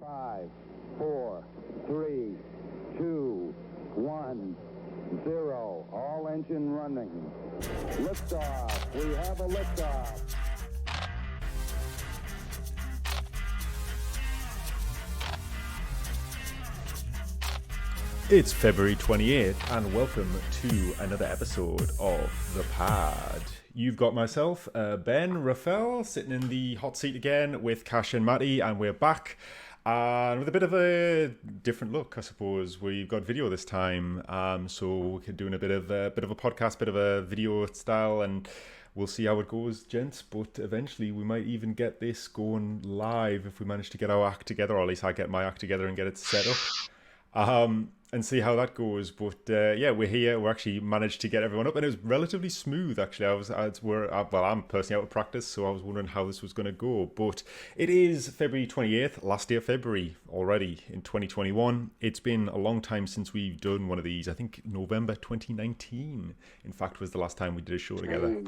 5, 4, 3, 2, 1, 0. All engine running. Liftoff. We have a liftoff. It's February 28th, and welcome to another episode of The Pad. You've got myself, Ben, Rafael, sitting in the hot seat again with Cash and Matty, and we're back. And with a bit of a different look, I suppose. We've got video this time, so we're doing a bit of a podcast, bit of a video style, and we'll see how it goes, gents. But eventually, we might even get this going live if we manage to get our act together, or at least I get my act together and get it set up. And see how that goes. But yeah, we're here. We actually managed to get everyone up, and it was relatively smooth. Actually, I'm personally out of practice, so I was wondering how this was going to go. But it is February 28th, last day of February already in 2021. It's been a long time since we've done one of these. I think November 2019, in fact, was the last time we did a show together.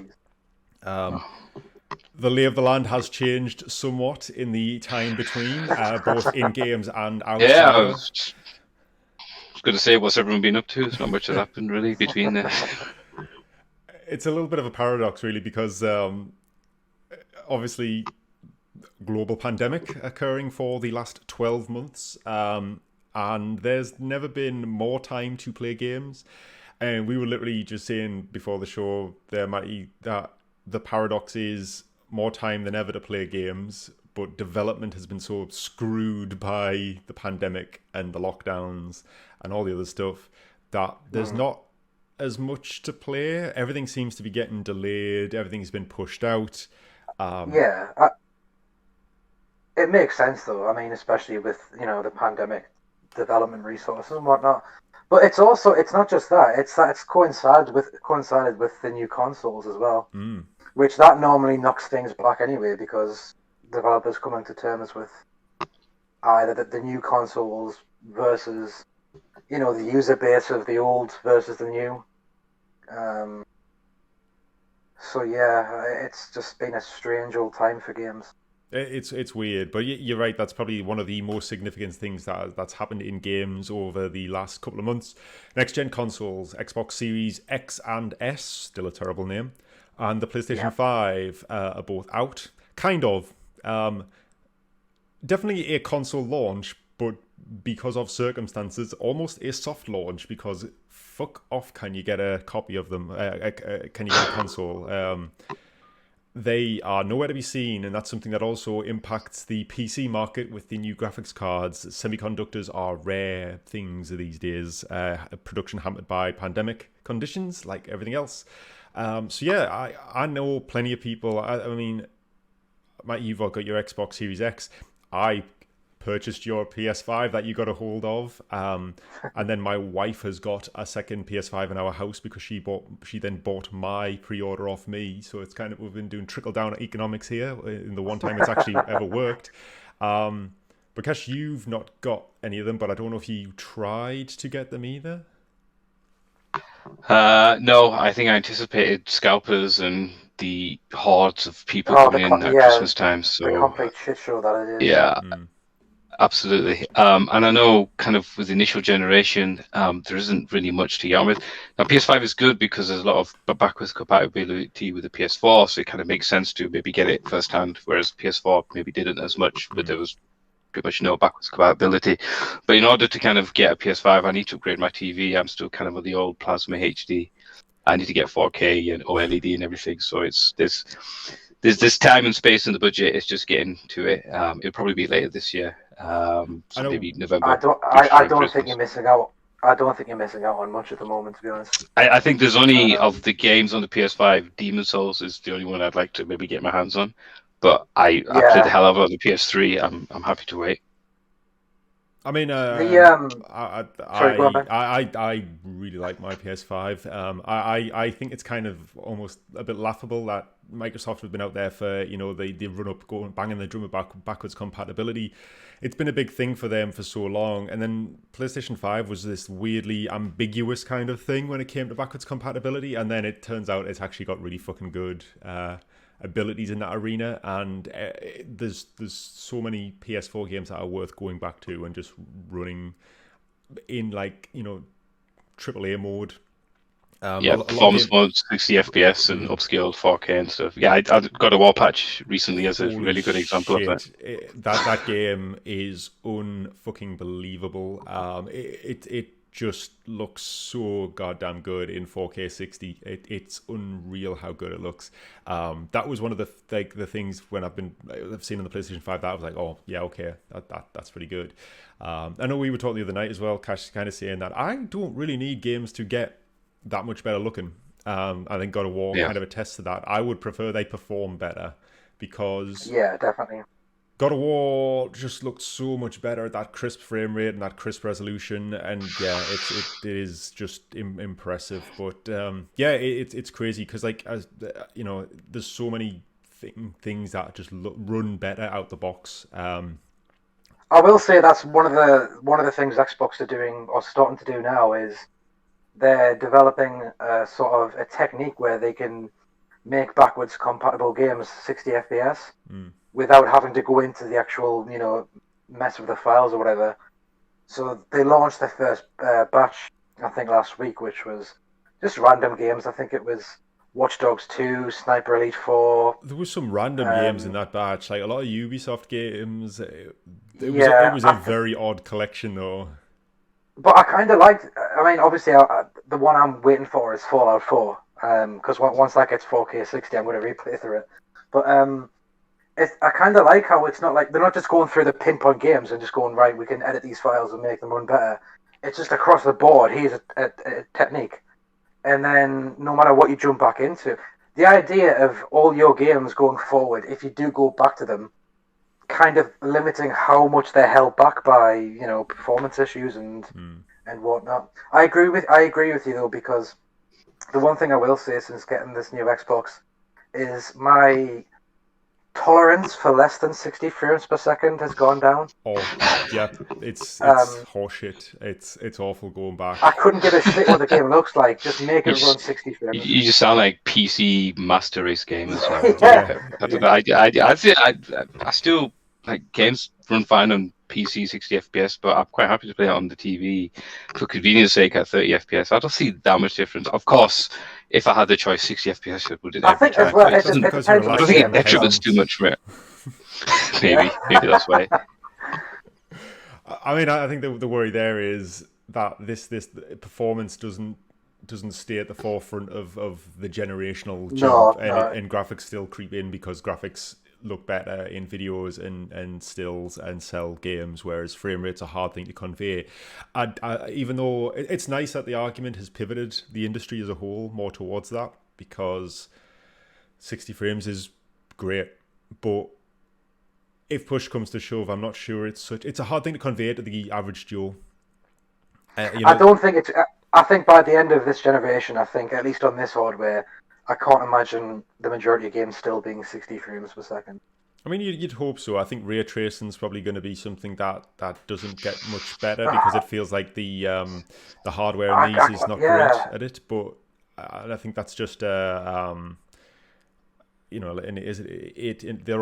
The lay of the land has changed somewhat in the time between, both in games and outside. Yeah, going to say, what's everyone been up to? There's not much that happened really between there. It's a little bit of a paradox, really, because obviously global pandemic occurring for the last 12 months, and there's never been more time to play games. And we were literally just saying before the show there, Matty, that the paradox is more time than ever to play games, but development has been so screwed by the pandemic and the lockdowns and all the other stuff that there's not as much to play. Everything seems to be getting delayed. Everything's been pushed out. It makes sense though. I mean, especially with, the pandemic, development resources and whatnot. But it's not just that. It's coincided with the new consoles as well, which that normally knocks things back anyway, because developers coming to terms with either the new consoles versus, the user base of the old versus the new. So yeah, it's just been a strange old time for games. It's weird, but you're right. That's probably one of the most significant things that's happened in games over the last couple of months. Next gen consoles, Xbox Series X and S, still a terrible name, and the PlayStation 5 are both out. Kind of. Definitely a console launch, but because of circumstances, almost a soft launch, because fuck off, can you get a copy of them? Can you get a console? They are nowhere to be seen, and that's something that also impacts the PC market with the new graphics cards. Semiconductors are rare things these days. Production hampered by pandemic conditions, like everything else. So yeah, I know plenty of people. I mean, Matt, you've got your Xbox Series X. I purchased your PS5 that you got a hold of, and then my wife has got a second PS5 in our house because she then bought my pre-order off me. So it's kind of, we've been doing trickle down economics here in the one time it's actually ever worked. Because you've not got any of them, but I don't know if you tried to get them either. No, I think I anticipated scalpers and the hordes of people coming in at Christmas time. So the complete shit show that it is. Yeah, absolutely. And I know, kind of with the initial generation, there isn't really much to get on with. Now, PS5 is good because there's a lot of backwards compatibility with the PS4, so it kind of makes sense to maybe get it firsthand, whereas PS4 maybe didn't as much, but there was pretty much no backwards compatibility. But in order to kind of get a PS5, I need to upgrade my TV. I'm still kind of on the old Plasma HD. I need to get 4K and OLED and everything. So there's this time and space in the budget. It's just getting to it. It'll probably be later this year. So maybe November. I don't think you're missing out. I don't think you're missing out on much at the moment, to be honest. I think there's only of the games on the PS5, Demon Souls is the only one I'd like to maybe get my hands on. But I played the hell out of it on the PS3. I'm happy to wait. I mean, Sorry, I really like my PS5. I think it's kind of almost a bit laughable that Microsoft have been out there for, they run up, going banging the drum about backwards compatibility. It's been a big thing for them for so long, and then PlayStation 5 was this weirdly ambiguous kind of thing when it came to backwards compatibility, and then it turns out it's actually got really fucking good. abilities in that arena, and there's so many PS4 games that are worth going back to and just running in AAA mode. Performance mode, 60 FPS and upscaled 4K and stuff. Yeah, I got a War patch recently as a really good example of that. That game is unfucking believable. It just looks so goddamn good in 4K 60. It's unreal how good it looks. That was one of the things when I've seen on the PlayStation 5 that I was like, oh yeah, okay, that's pretty good. I know we were talking the other night as well, Cash, kind of saying that I don't really need games to get that much better looking. I think God of War kind of attests to that. I would prefer they perform better, because definitely, God of War just looks so much better at that crisp frame rate and that crisp resolution, and it is just impressive. But it's crazy because there's so many things that just run better out the box. I will say that's one of the things Xbox are doing or starting to do now is they're developing a sort of a technique where they can make backwards compatible games 60 FPS without having to go into the actual, mess with the files or whatever. So they launched their first batch, I think, last week, which was just random games. I think it was Watch Dogs 2, Sniper Elite 4. There was some random games in that batch, like a lot of Ubisoft games. It was a very odd collection, though. But I kind of liked. I mean, obviously, the one I'm waiting for is Fallout 4. Because once that gets 4K 60, I'm going to replay through it. But I kind of like how it's not like they're not just going through the pinpoint games and just going, right, we can edit these files and make them run better. It's just across the board. Here's a technique, and then no matter what you jump back into, the idea of all your games going forward, if you do go back to them, kind of limiting how much they're held back by performance issues and whatnot. I agree with you though, because the one thing I will say since getting this new Xbox is my tolerance for less than 60 frames per second has gone down. Oh yeah, it's horseshit. It's awful going back. I couldn't give a shit what the game looks like. Just make it run 60 frames. You just sound like PC master race gamers. I don't know. I still like games run fine on PC 60 FPS, but I'm quite happy to play it on the TV for convenience sake at 30 FPS. I don't see that much difference. Of course, if I had the choice, 60 FPS I would it every time. Well, I don't think it detriments too much from it. maybe that's why. I mean, I think the worry there is that this performance doesn't stay at the forefront of the generational jump, and graphics still creep in because graphics look better in videos and stills and sell games, whereas frame rate's a hard thing to convey. Even though it's nice that the argument has pivoted the industry as a whole more towards that, because 60 frames is great, but if push comes to shove, I'm not sure it's a hard thing to convey to the average Joe. I don't think it's. I think by the end of this generation, I think at least on this hardware, I can't imagine the majority of games still being 60 frames per second. I mean, you'd hope so. I think ray tracing's probably going to be something that doesn't get much better because it feels like the hardware in these is not great at it. But I think that's just they're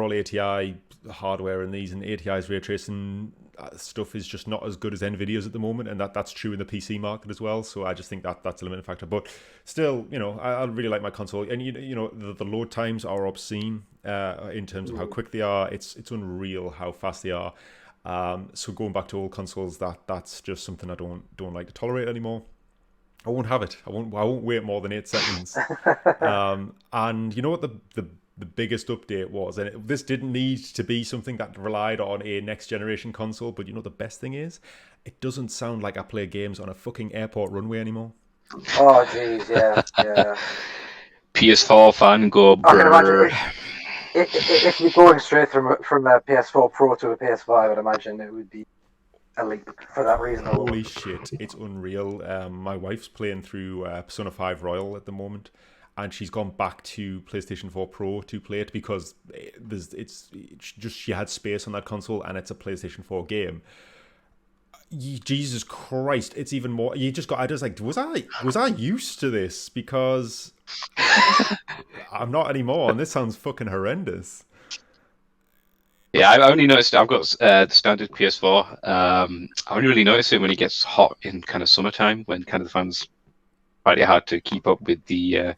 all ATI hardware in these, and ATI's ray tracing stuff is just not as good as Nvidia's at the moment, and that's true in the PC market as well. So I just think that's a limiting factor. But still, I really like my console, and the load times are obscene in terms of how quick they are. It's unreal how fast they are. So going back to old consoles, that's just something I don't like to tolerate anymore. I won't have it. I won't wait more than 8 seconds. And you know what the biggest update was, and this didn't need to be something that relied on a next generation console, but the best thing is, it doesn't sound like I play games on a fucking airport runway anymore. Oh jeez, yeah. PS4 fan go brrr. I can imagine if you're going straight from a PS4 Pro to a PS5, I'd imagine it would be a leap for that reason. Holy shit, it's unreal. My wife's playing through Persona 5 Royal at the moment, and she's gone back to PlayStation 4 Pro to play it because it's just she had space on that console, and it's a PlayStation 4 game. Jesus Christ, it's even more. You just got. I just like. Was I used to this? Because I'm not anymore, and this sounds fucking horrendous. Yeah, I only noticed. I've got the standard PS4. I only really notice it when it gets hot in kind of summertime, when kind of the fans find it hard to keep up with the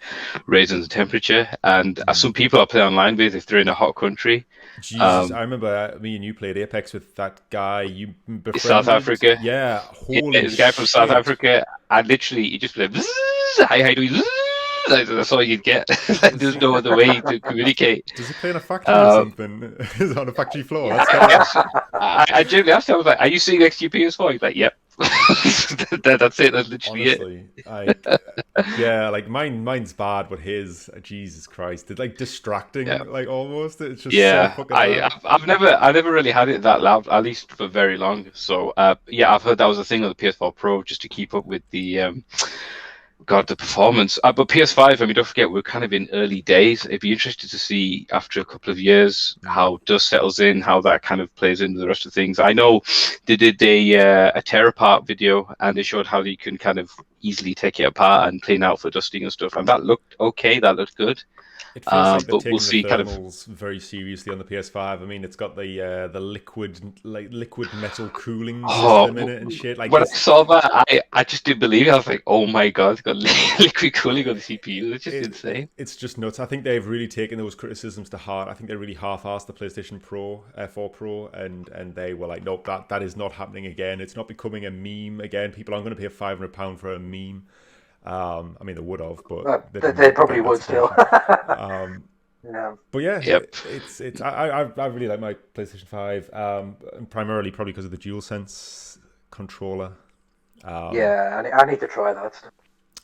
raising the temperature. And some people I play online with, if they're in a hot country, Jesus, I remember me and you played Apex with that guy you befriended. South Africa. Yeah, Yeah, holy there's a guy from South shit. Africa, and literally he just be like, "Bzzz, hi, how do you?" That's all you'd get. There's no other way to communicate. Does he play in a factory or something? Is it on a factory floor? That's kind of... I genuinely asked him, I was like, "Are you sitting next to your PS4?" He's like, "Yep." That's it. That's literally Honestly, yeah, like mine's bad, but his, Jesus Christ, it's like distracting, like almost. It's just so fucking loud. I've never really had it that loud, at least for very long. So I've heard that was a thing on the PS4 Pro, just to keep up with the the performance. But PS5, I mean, don't forget, we're kind of in early days. It'd be interesting to see after a couple of years how dust settles in, how that kind of plays into the rest of things. I know they did a tear apart video, and they showed how you can kind of easily take it apart and clean out for dusting and stuff, and that looked okay. That looked good. It feels like they're but taking we'll see the kind of thermals very seriously on the PS5. I mean, it's got the liquid metal cooling system in it and shit. Like when I saw that, I just didn't believe it. I was like, oh my god, it's got liquid cooling on the CPU. It's just insane. It's just nuts. I think they've really taken those criticisms to heart. I think they really half-assed the PlayStation 4 Pro, and they were like, nope, that is not happening again. It's not becoming a meme again. People aren't going to pay £500 for a meme. I mean, they would have, but they probably would still. Yeah. But yeah, it's I really like my PlayStation 5, primarily probably because of the DualSense controller. I need to try that.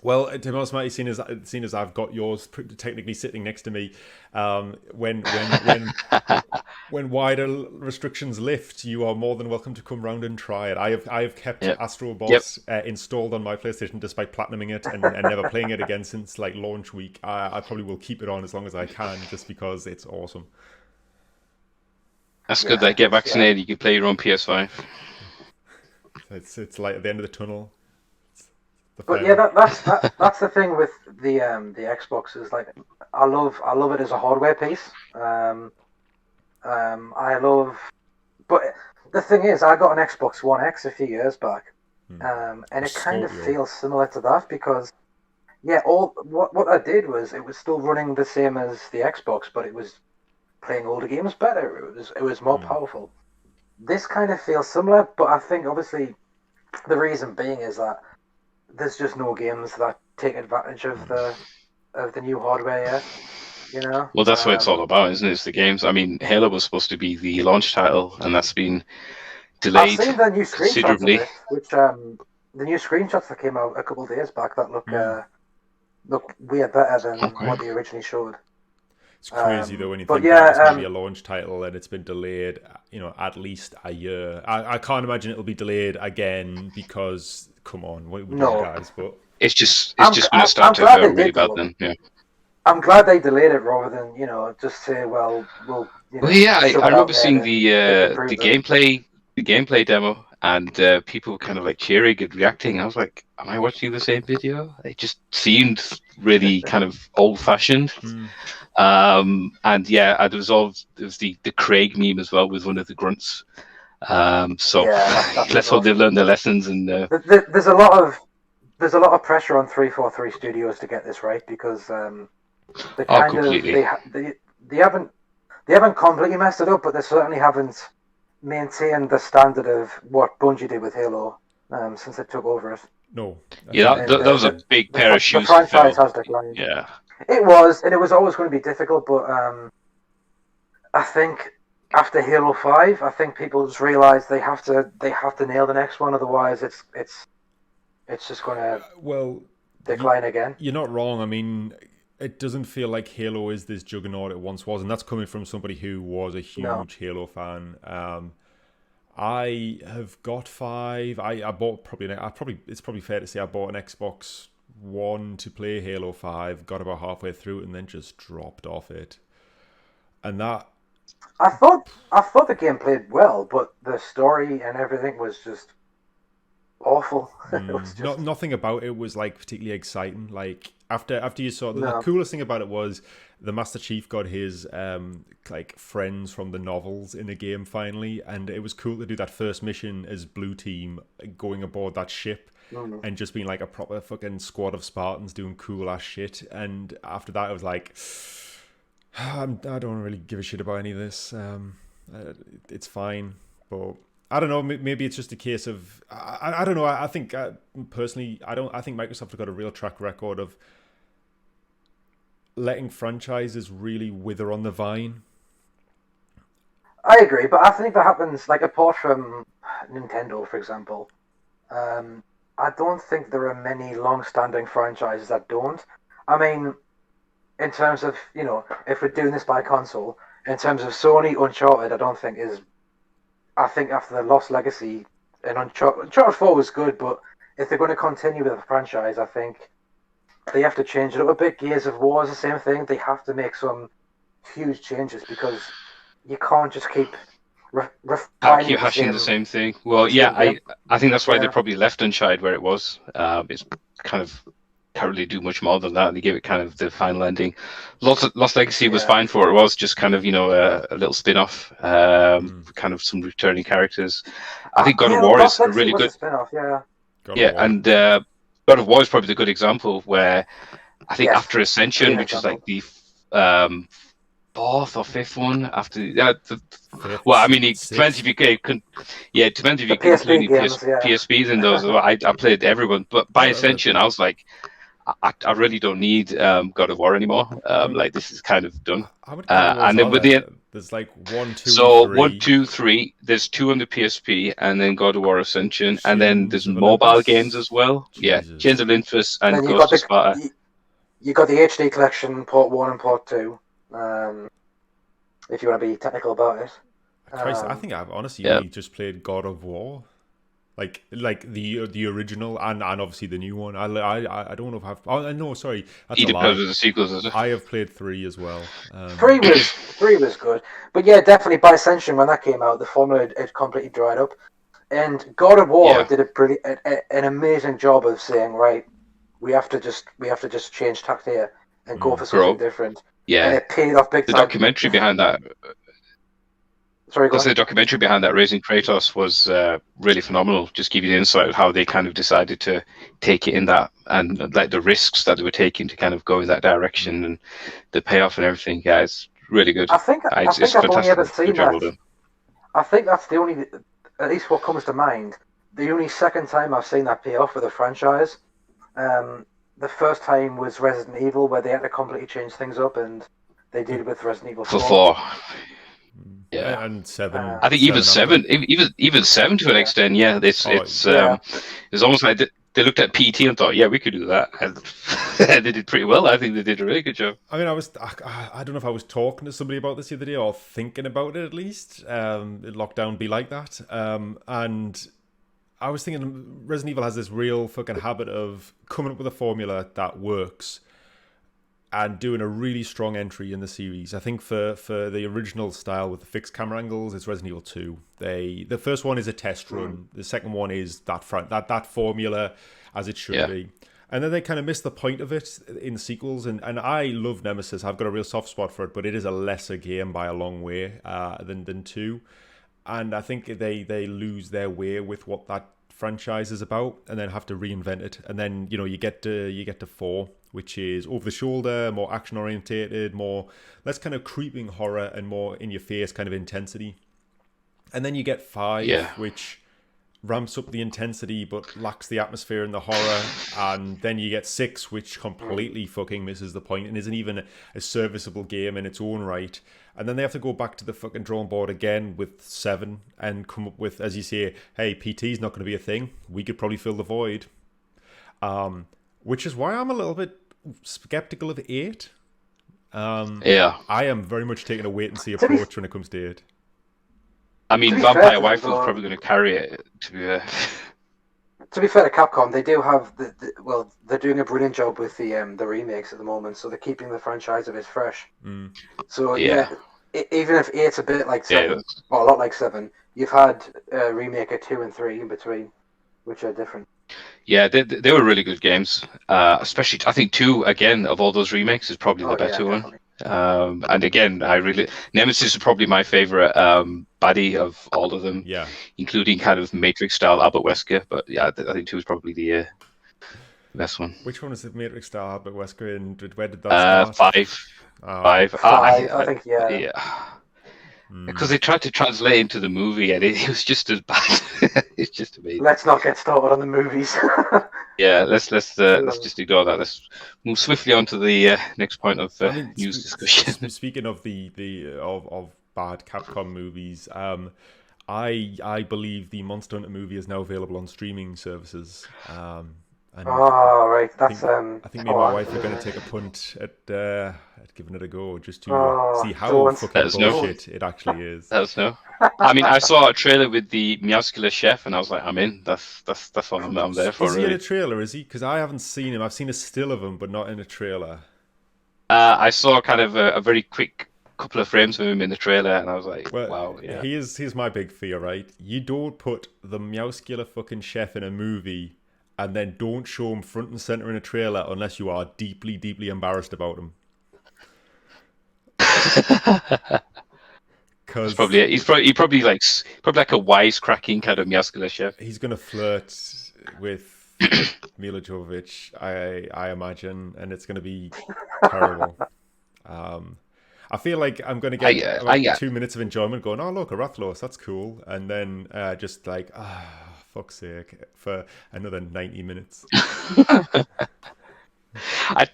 Well, to be honest, Matty, seeing as I've got yours technically sitting next to me, when wider restrictions lift, you are more than welcome to come round and try it. I have kept Astro Boss installed on my PlayStation despite platinuming it and never playing it again since like launch week. I probably will keep it on as long as I can, just because it's awesome. That's good. That get vaccinated, you can play your own PS5. It's like at the end of the tunnel. But yeah, that's the thing with the Xbox is like I love it as a hardware piece. But the thing is, I got an Xbox One X a few years back, and it kind of feels similar to that because what I did was it was still running the same as the Xbox, but it was playing older games better. It was more powerful. This kind of feels similar, but I think obviously the reason being is that there's just no games that take advantage of the new hardware yet, you know? Well, that's what it's all about, isn't it? It's the games. I mean, Halo was supposed to be the launch title, and that's been delayed I've seen the new considerably. Screenshots of it, which the new screenshots that came out a couple of days back that look way better than what they originally showed. It's crazy though when you think that it's going to be a launch title and it's been delayed, at least a year. I can't imagine it'll be delayed again because, come on, guys. But it's just going to start to go really bad then. Yeah. I'm glad they delayed it rather than just say, well, we'll. I remember seeing the gameplay demo and people kind of like cheering and reacting. I was like, am I watching the same video? It just seemed really kind of old-fashioned. And it was the Craig meme as well with one of the grunts. Let's hope they've learned their lessons. And there's a lot of pressure on 343 Studios to get this right because they haven't completely messed it up, but they certainly haven't maintained the standard of what Bungie did with Halo since they took over it. No. Yeah, that was a big pair of shoes. The franchise has declined. Yeah. It was always going to be difficult, but I think after Halo 5, I think people just realised they have to nail the next one, otherwise it's just going to decline again. You're not wrong. I mean, it doesn't feel like Halo is this juggernaut it once was, and that's coming from somebody who was a huge Halo fan. I have got 5. I bought it's probably fair to say I bought an Xbox One to play Halo 5, got about halfway through it, and then just dropped off it. And that I thought the game played well, but the story and everything was just awful. It was just Nothing about it was like particularly exciting. Like after you saw the no. coolest thing about it was the Master Chief got his like friends from the novels in the game finally, and it was cool to do that first mission as Blue Team going aboard that ship and just being like a proper fucking squad of Spartans doing cool ass shit. And after that, I was like, I don't really give a shit about any of this. It's fine, but I don't know. Maybe it's just a case of I don't know. I think personally, I think Microsoft have got a real track record of letting franchises really wither on the vine. I agree, but I think that happens, like, apart from Nintendo, for example. I don't think there are many long-standing franchises that don't. I mean, in terms of, if we're doing this by console, in terms of Sony, Uncharted, I don't think is. I think after the Lost Legacy, and Uncharted 4 was good, but if they're going to continue with the franchise, I think they have to change it up a bit. Gears of War is the same thing. They have to make some huge changes because you can't just keep refining hashing the same thing. Well, yeah, I think that's why they Yeah. probably left Uncharted where it was. It's kind of can't really do much more than that. They gave it kind of the final ending. Lost Legacy was fine for what it was, just kind of a little spin-off, kind of some returning characters. I think God of War is a really good spin-off. Yeah. and God of War is probably the good example where I think after Ascension, which is like the fourth or fifth one after well, I mean, it depends if you can. Yeah, it depends if you can include PSPs in those. I played everyone, but by Ascension, I was like, I really don't need God of War anymore. Like this is kind of done. And then with there's like 1, 2, so 3. 1, 2, 3. There's 2 on the PSP, and then God of War Ascension, and then there's mobile games as well. Jesus. Yeah, Chains of Olympus and Ghost of Sparta. You got the HD collection, Part 1 and Part 2. If you want to be technical about it. Christ, I think I've honestly only just played God of War, like the original and obviously the new one. I don't know if I've. Oh no, sorry, that's a lie. The sequels, is it? I have played 3 as well. 3 was good, but yeah, definitely by Ascension when that came out, the formula had completely dried up, and God of War did an amazing job of saying, right, we have to just change tact here and go for something different. Yeah, and it paid off big time. The documentary behind that. Sorry, go ahead. The documentary behind that, Raising Kratos, was really phenomenal. Just give you the insight of how they kind of decided to take it in that, and like the risks that they were taking to kind of go in that direction, and the payoff and everything. Yeah, it's really good. I think I've only ever seen that. I think that's the only, at least what comes to mind, the only second time I've seen that pay off with a franchise. The first time was Resident Evil, where they had to completely change things up, and they did it with Resident Evil 4. Yeah, and 7. I think even 7 to an extent. Yeah, it's almost like they looked at PT and thought, yeah, we could do that, and they did pretty well. I think they did a really good job. I mean, I don't know if I was talking to somebody about this the other day or thinking about it at least. Lockdown be like that, and I was thinking Resident Evil has this real fucking habit of coming up with a formula that works and doing a really strong entry in the series. I think for the original style with the fixed camera angles, it's Resident Evil 2. The first one is a test run. The second one is that formula as it should be. And then they kind of miss the point of it in sequels. And I love Nemesis. I've got a real soft spot for it, but it is a lesser game by a long way than 2. And I think they lose their way with what that franchise is about, and then have to reinvent it. And then you get to 4, which is over the shoulder, more action orientated, more less kind of creeping horror and more in your face kind of intensity. And then you get 5, which ramps up the intensity but lacks the atmosphere and the horror. And then you get 6, which completely fucking misses the point and isn't even a serviceable game in its own right. And then they have to go back to the fucking drawing board again with 7 and come up with, as you say, hey, PT's not going to be a thing. We could probably fill the void. Which is why I'm a little bit skeptical of 8. I am very much taking a wait and see approach when it comes to 8. I mean, Vampire Wife is probably going to carry it. To be fair to Capcom, they do have they're doing a brilliant job with the remakes at the moment, so they're keeping the franchise a bit fresh. So even if 8's a bit like 7, or a lot like 7, you've had a remake of 2 and 3 in between, which are different. Yeah, they were really good games. Especially, I think 2, again, of all those remakes, is probably the better one. Definitely. And again, Nemesis is probably my favorite baddie of all of them, Yeah. including kind of Matrix style Albert Wesker. But yeah, I think 2 is probably the best one. Which one is the Matrix style, Albert Wesker, and where did that start? 5. Oh. 5. I think, yeah. Yeah. Because they tried to translate into the movie, and it was just as bad. It's just amazing. Let's not get started on the movies. Yeah, let's just ignore that. Let's move swiftly on to the next point of news discussion. Speaking of of bad Capcom movies, I believe the Monster Hunter movie is now available on streaming services. And right. That's I think me and my wife are going to take a punt at giving it a go, just to see how fucking bullshit it actually is. Let us know. I mean, I saw a trailer with the Meowscular chef, and I was like, I'm in. That's what I'm there for. Is he really. in a trailer? Is he? Because I haven't seen him. I've seen a still of him, but not in a trailer. I saw kind of a very quick couple of frames of him in the trailer, and I was like, well, wow. Yeah. Here's my big fear, right? You don't put the Meowscular fucking chef in a movie, and then don't show him front and center in a trailer unless you are deeply, deeply embarrassed about him. Because he's probably like a wisecracking kind of Meowscular chef. He's gonna flirt with Mila Jovovich, I imagine, and it's gonna be terrible. I feel like I'm gonna get 2 minutes of enjoyment going, oh look, a Rathalos, that's cool, and then just like, fuck's sake, for another 90 minutes.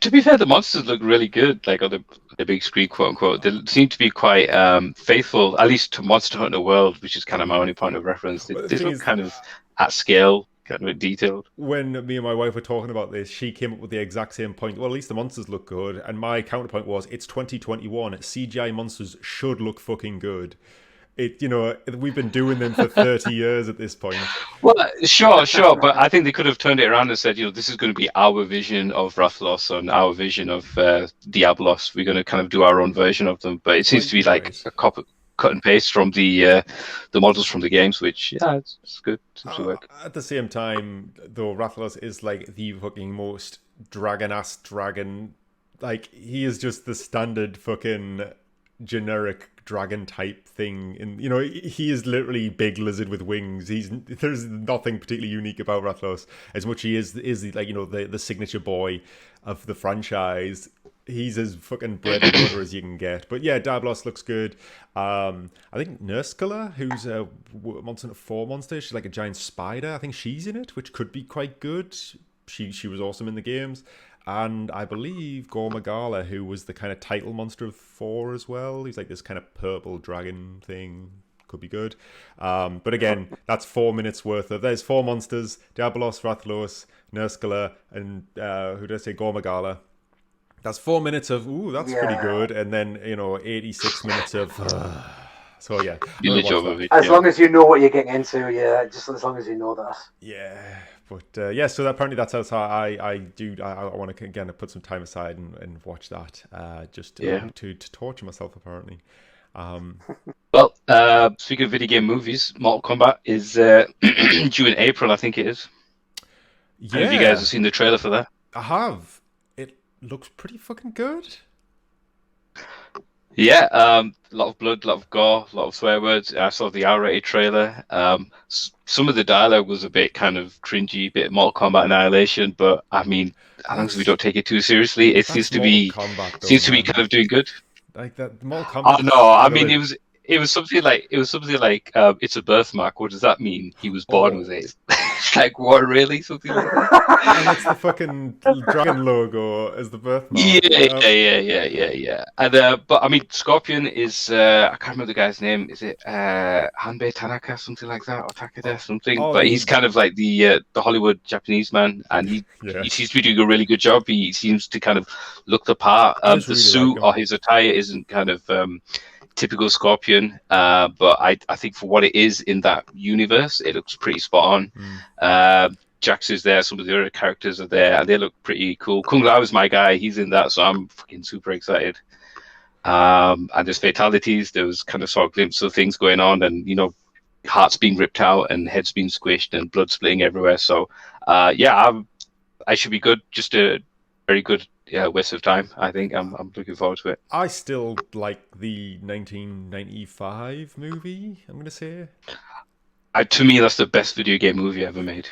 To be fair, the monsters look really good, like on the big screen, quote unquote. They seem to be quite faithful, at least to Monster Hunter World, which is kind of my only point of reference. They look kind of at scale, kind of detailed. When me and my wife were talking about this, she came up with the exact same point. Well, at least the monsters look good, and my counterpoint was, it's 2021. CGI monsters should look fucking good. We've been doing them for 30 years at this point. Well, sure, but I think they could have turned it around and said, this is going to be our vision of Rathalos and our vision of Diablos. We're going to kind of do our own version of them, but it seems to be like a cut and paste from the models from the games, which it's good. Seems to work. At the same time, though, Rathalos is like the fucking most dragon-ass dragon. Like, he is just the standard fucking generic dragon type thing, and he is literally big lizard with wings. There's nothing particularly unique about Rathalos, as much he is like the signature boy of the franchise. He's as fucking bread and butter as you can get. But yeah, Diablos looks good. I think Nurskala, who's a Monster Hunter 4 monster, she's like a giant spider. I think she's in it, which could be quite good. She was awesome in the games. And I believe Gormagala, who was the kind of title monster of 4 as well. He's like this kind of purple dragon thing. Could be good. But again, that's 4 minutes worth of... There's 4 monsters. Diablos, Rathalos, Nurskala, and who did I say? Gormagala. That's 4 minutes of, that's pretty good. And then, 86 minutes of... So yeah. As long as you know what you're getting into, just as long as you know that. Yeah. But so apparently that's how I want to again put some time aside and watch that just to torture myself apparently. Well, speaking of video game movies, Mortal Kombat is due in April, I think it is. Yeah. Have you guys seen the trailer for that? I have. It looks pretty fucking good. Yeah, a lot of blood, a lot of gore, a lot of swear words. I saw the R-rated trailer. Some of the dialogue was a bit kind of cringy, bit Mortal Kombat Annihilation, but I mean, as long as we don't take it too seriously, it seems to be kind of doing good. Like that Mortal Kombat. Oh no, I mean it was something like it's a birthmark. What does that mean? He was born with it. Like what, really? Something like that. And it's the fucking dragon logo as the birthmark. Yeah. And but I mean, Scorpion is I can't remember the guy's name. Is it Hanbei Tanaka, something like that, or Takeda, something? But he's kind of like the Hollywood Japanese man, and he seems to be doing a really good job. He seems to kind of look the part. The really suit or his attire isn't kind of typical Scorpion, but I think for what it is in that universe, it looks pretty spot on. Jax is there, some of the other characters are there, and they look pretty cool. Kung Lao is my guy, he's in that, so I'm fucking super excited. And there's fatalities, there was kind of saw a glimpse of things going on, and hearts being ripped out and heads being squished and blood splitting everywhere. So I should be good. Just a very good waste of time. I think I'm looking forward to it. I still like the 1995 movie, I'm going to say. To me, that's the best video game movie ever made.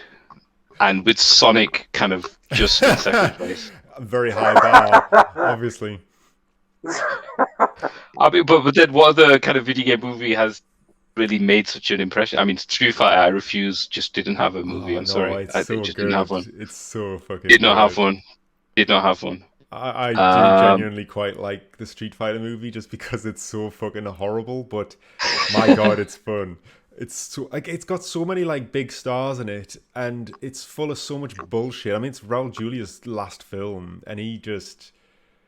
And with Sonic kind of just in second place. Very high bar, obviously. I mean, but then what other kind of video game movie has really made such an impression? I mean, Street Fighter, I refuse, just didn't have a movie. I'm sorry. It's so just good. didn't have one. It's so fucking Did not good. have one. Did not have one. I do genuinely quite like the Street Fighter movie just because it's so fucking horrible, but my god, it's fun. It's so like it's got so many like big stars in it, and it's full of so much bullshit. I mean, it's Raul Julia's last film, and he just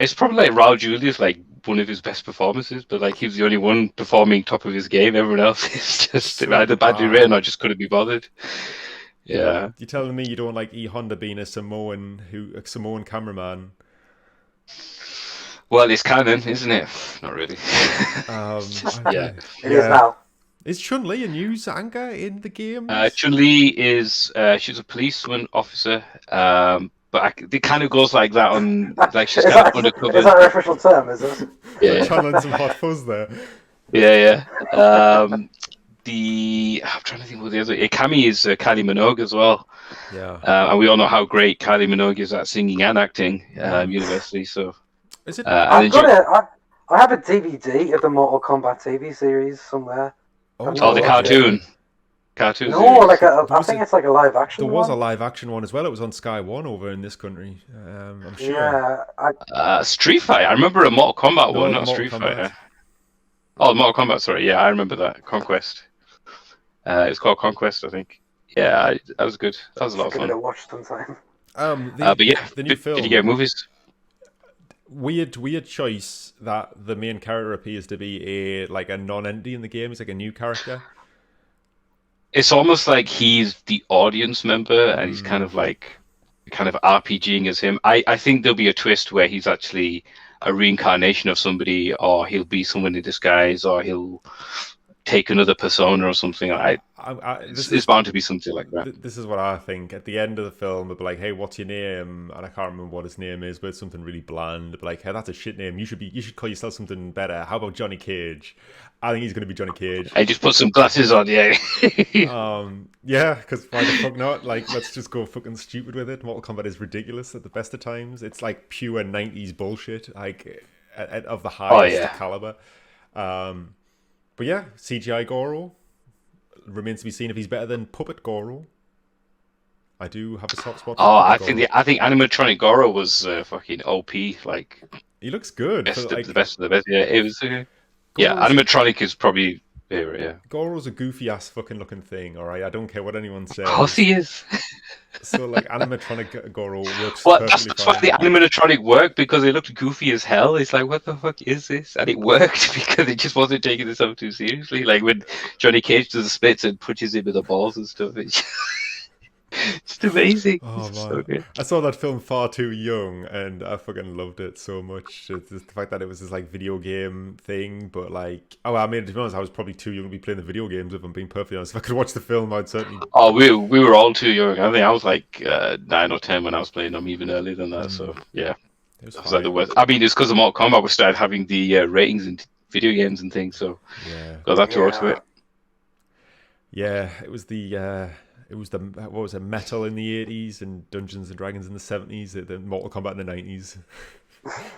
It's probably like Raul Julia's like one of his best performances, but like he was the only one performing top of his game. Everyone else is just So either badly bad. written or just couldn't be bothered. Yeah. You're telling me you don't like E Honda being a Samoan cameraman? Well, it's canon, isn't it? Not really. Yeah. It is now. Is Chun-Li a news anchor in the game? Chun-Li is she's a policeman officer, but it kind of goes like that on like she's Is kind that, of undercover. is that her official term, is it? Yeah, Channeling some hot fuzz there. yeah. I'm trying to think what the other. Kami is Kylie Minogue as well, Yeah. and we all know how great Kylie Minogue is at singing and acting universally. So Is it? and I have a DVD of the Mortal Kombat TV series somewhere. the cartoon. Cartoon. No, series. like I Was think it- it's like a live action. There was a one. live action one as well. It was on Sky One over in this country. I'm sure. Yeah, Street Fighter. I remember a Mortal Kombat No, one, the not Mortal Street Kombat. Fighter. Oh, Mortal Kombat. Sorry, yeah, I remember that. Conquest. It's called Conquest, I think. Yeah, that was good. That was a lot of give it a fun. watch sometime. The But yeah, the new film. video game movies. Weird choice that the main character appears to be a non-entity in the game. He's like a new character. It's almost like he's the audience member, and he's kind of RPGing as him. I think there'll be a twist where he's actually a reincarnation of somebody, or he'll be someone in disguise, or he'll take another persona or something. It's bound to be something like that. This is what I think. At the end of the film, they'll be like, "Hey, what's your name?" And I can't remember what his name is, but it's something really bland. They'll be like, "Hey, that's a shit name. You should call yourself something better. How about Johnny Cage?" I think he's going to be Johnny Cage. I just put some glasses on, yeah. Yeah, because why the fuck not? Like, let's just go fucking stupid with it. Mortal Kombat is ridiculous at the best of times. It's like pure 90s bullshit, like of the highest caliber. But yeah, CGI Goro remains to be seen if he's better than puppet Goro. I do have a soft spot for I puppet Goro. think animatronic Goro was fucking OP. Like He looks good. the best of the best. Yeah, it was. Animatronic is probably favorite. Yeah, Goro's a goofy ass fucking looking thing. All right, I don't care what anyone says. of course he is. So like animatronic Goro works Well, perfectly that's why fine. the animatronic worked, because it looked goofy as hell. It's like, what the fuck is this? And it worked because it just wasn't taking itself too seriously. Like when Johnny Cage does the splits and punches him with the balls and stuff. It's just amazing. Oh It's man, so good. I saw that film far too young, and I fucking loved it so much. It's just the fact that it was this like video game thing, but like, I mean, to be honest, I was probably too young to be playing the video games. If I'm being perfectly honest, if I could watch the film, I'd certainly. Oh, we were all too young. I think I was like 9 or 10 when I was playing them, even earlier than that. So yeah, It was it was like the fine. worst. I mean, it's because of Mortal Kombat we started having the ratings in video games and things. So Yeah, got that to add to it. yeah. It was the what was it? Metal in the 80s and Dungeons and Dragons in the 70s. The Mortal Kombat in the 90s,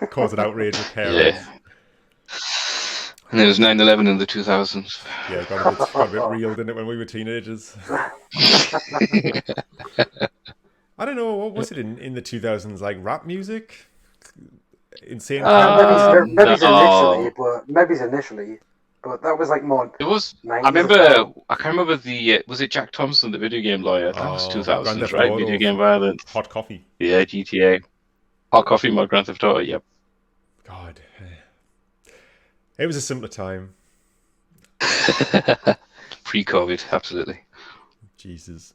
causing outrage with parents. Yeah. And there was 9/11 in the 2000s. Yeah, got a bit real, didn't it, when we were teenagers? I don't know, what was it in the 2000s? Like rap music? Insane. Maybe initially, but that was like more. It was. 90s I remember. as well. I can't remember the. Was it Jack Thompson, the video game lawyer? That was Oh, 2000s, Grand Theft right? Auto. Video game violence. Hot coffee. Yeah, GTA. Hot coffee mod Grand Theft Auto. Yep. God. It was a simpler time. Pre-COVID, absolutely. Jesus.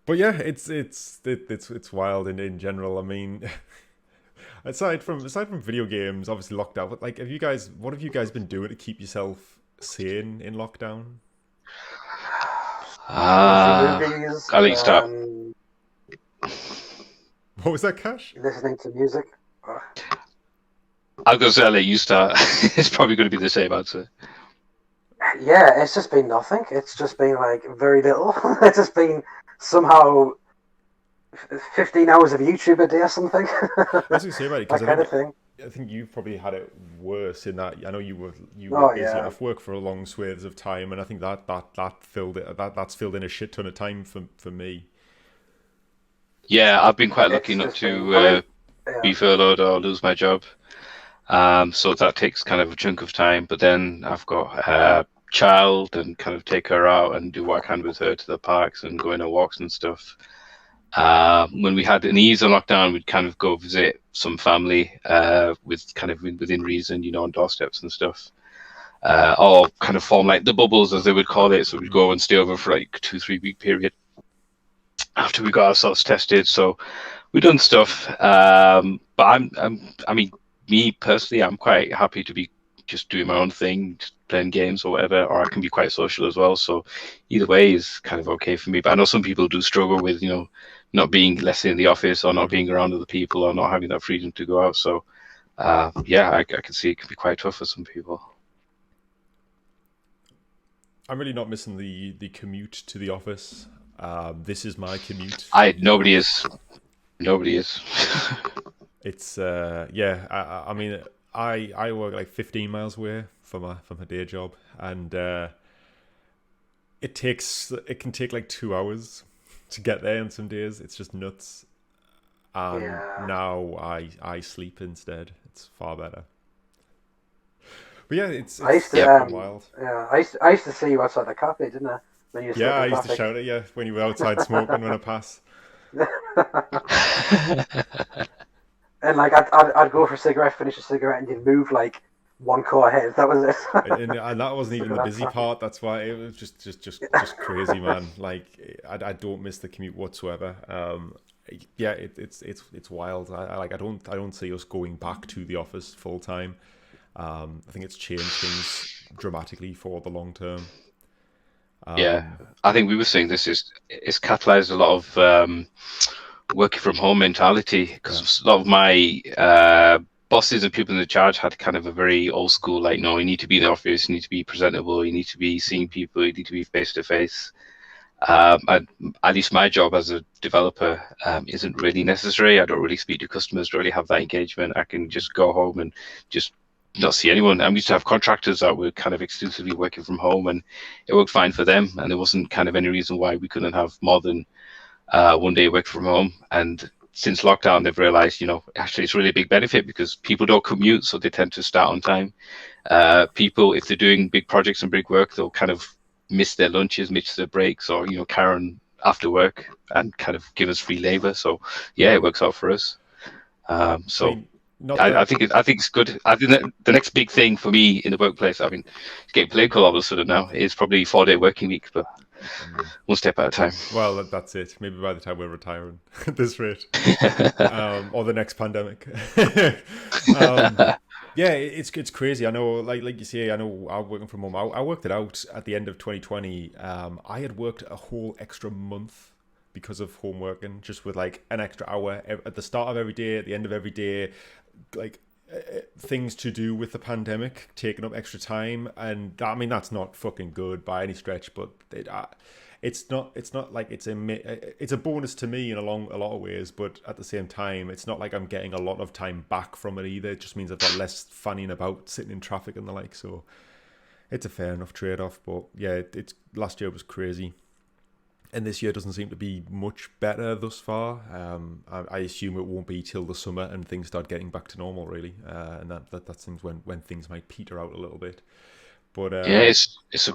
But yeah, it's wild in general. I mean, aside from video games, obviously lockdown. But like, what have you guys been doing to keep yourself sane in lockdown? Ah, watching movies, I'll let you start. What was that, Cash? listening to music. I'll go say I'll let you start. It's probably going to be the same answer. Yeah, it's just been nothing. It's just been like very little. It's just been somehow 15 hours of YouTube a day or something. I was going to say about it because that kind of thing. I think you've probably had it worse in that. I know you were Oh, basically yeah. off work for a long swathes of time, and I think that filled it. That's filled in a shit ton of time for me. Yeah, I've been quite lucky It's not just to been. I mean, be yeah. furloughed or lose my job. So that takes kind of a chunk of time. But then I've got a child and kind of take her out and do what I can with her to the parks and go on walks and stuff. When we had an ease on lockdown, we'd kind of go visit some family with kind of within reason, on doorsteps and stuff. Or kind of form like the bubbles, as they would call it. So we'd go and stay over for like 2-3 week period after we got ourselves tested. So we've done stuff. But I mean, me personally, I'm quite happy to be just doing my own thing, just playing games or whatever, or I can be quite social as well. So either way is kind of okay for me. But I know some people do struggle with, not being less in the office or not being around other people or not having that freedom to go out. So yeah, I can see it can be quite tough for some people. I'm really not missing the commute to the office. This is my commute. Nobody is. It's yeah. I mean, I work like 15 miles away from my day job, and it can take like 2 hours to get there on some days. It's just nuts. And Yeah. now I sleep instead. It's far better. But yeah, it's I used to, Yeah. wild. yeah, I used to see you outside the cafe, didn't I? When you were stuck Yeah, I in used to traffic. shout at you when you were outside smoking when I pass. And like I'd go for a cigarette, finish a cigarette, and you'd move like one car ahead. That was it. And that wasn't Stuck even in the that busy traffic. part. That's why it was just crazy, man. Like I don't miss the commute whatsoever. Yeah, it's wild. I don't see us going back to the office full time. I think it's changed things dramatically for the long term. Yeah, I think we were saying this is it's catalyzed a lot of working from home mentality because a lot of my bosses and people in charge had kind of a very old school, like, no, you need to be in the office, you need to be presentable, you need to be seeing people, you need to be face to face. And at least my job as a developer isn't really necessary. I don't really speak to customers, don't really have that engagement. I can just go home and just not see anyone. I used to have contractors that were kind of exclusively working from home, and it worked fine for them. And there wasn't kind of any reason why we couldn't have more than one day work from home. And since lockdown, they've realized, actually it's really a big benefit because people don't commute, so they tend to start on time. People, if they're doing big projects and big work, they'll kind of miss their lunches, miss their breaks, or Karen after work and kind of give us free labor. So yeah, it works out for us. I So mean, not I that. think it's good. I think that the next big thing for me in the workplace, I mean, it's getting political all of a sudden now, is probably 4-day working week, but one step at a time. Well, that's it. Maybe by the time we're retiring at this rate, or the next pandemic. Yeah, it's crazy. I know, like you say, I know I'm working from home. I worked it out at the end of 2020. I had worked a whole extra month because of home working, just with like an extra hour at the start of every day, at the end of every day, like things to do with the pandemic taking up extra time. And I mean, that's not fucking good by any stretch, but it's not like it's a bonus to me in a lot of ways, but at the same time, it's not like I'm getting a lot of time back from it either. It just means I've got less fanning about, sitting in traffic and the like. So it's a fair enough trade-off. But yeah, it's last year was crazy, and this year doesn't seem to be much better thus far. I assume it won't be till the summer and things start getting back to normal, really, and that seems when things might peter out a little bit. But Yeah, it's a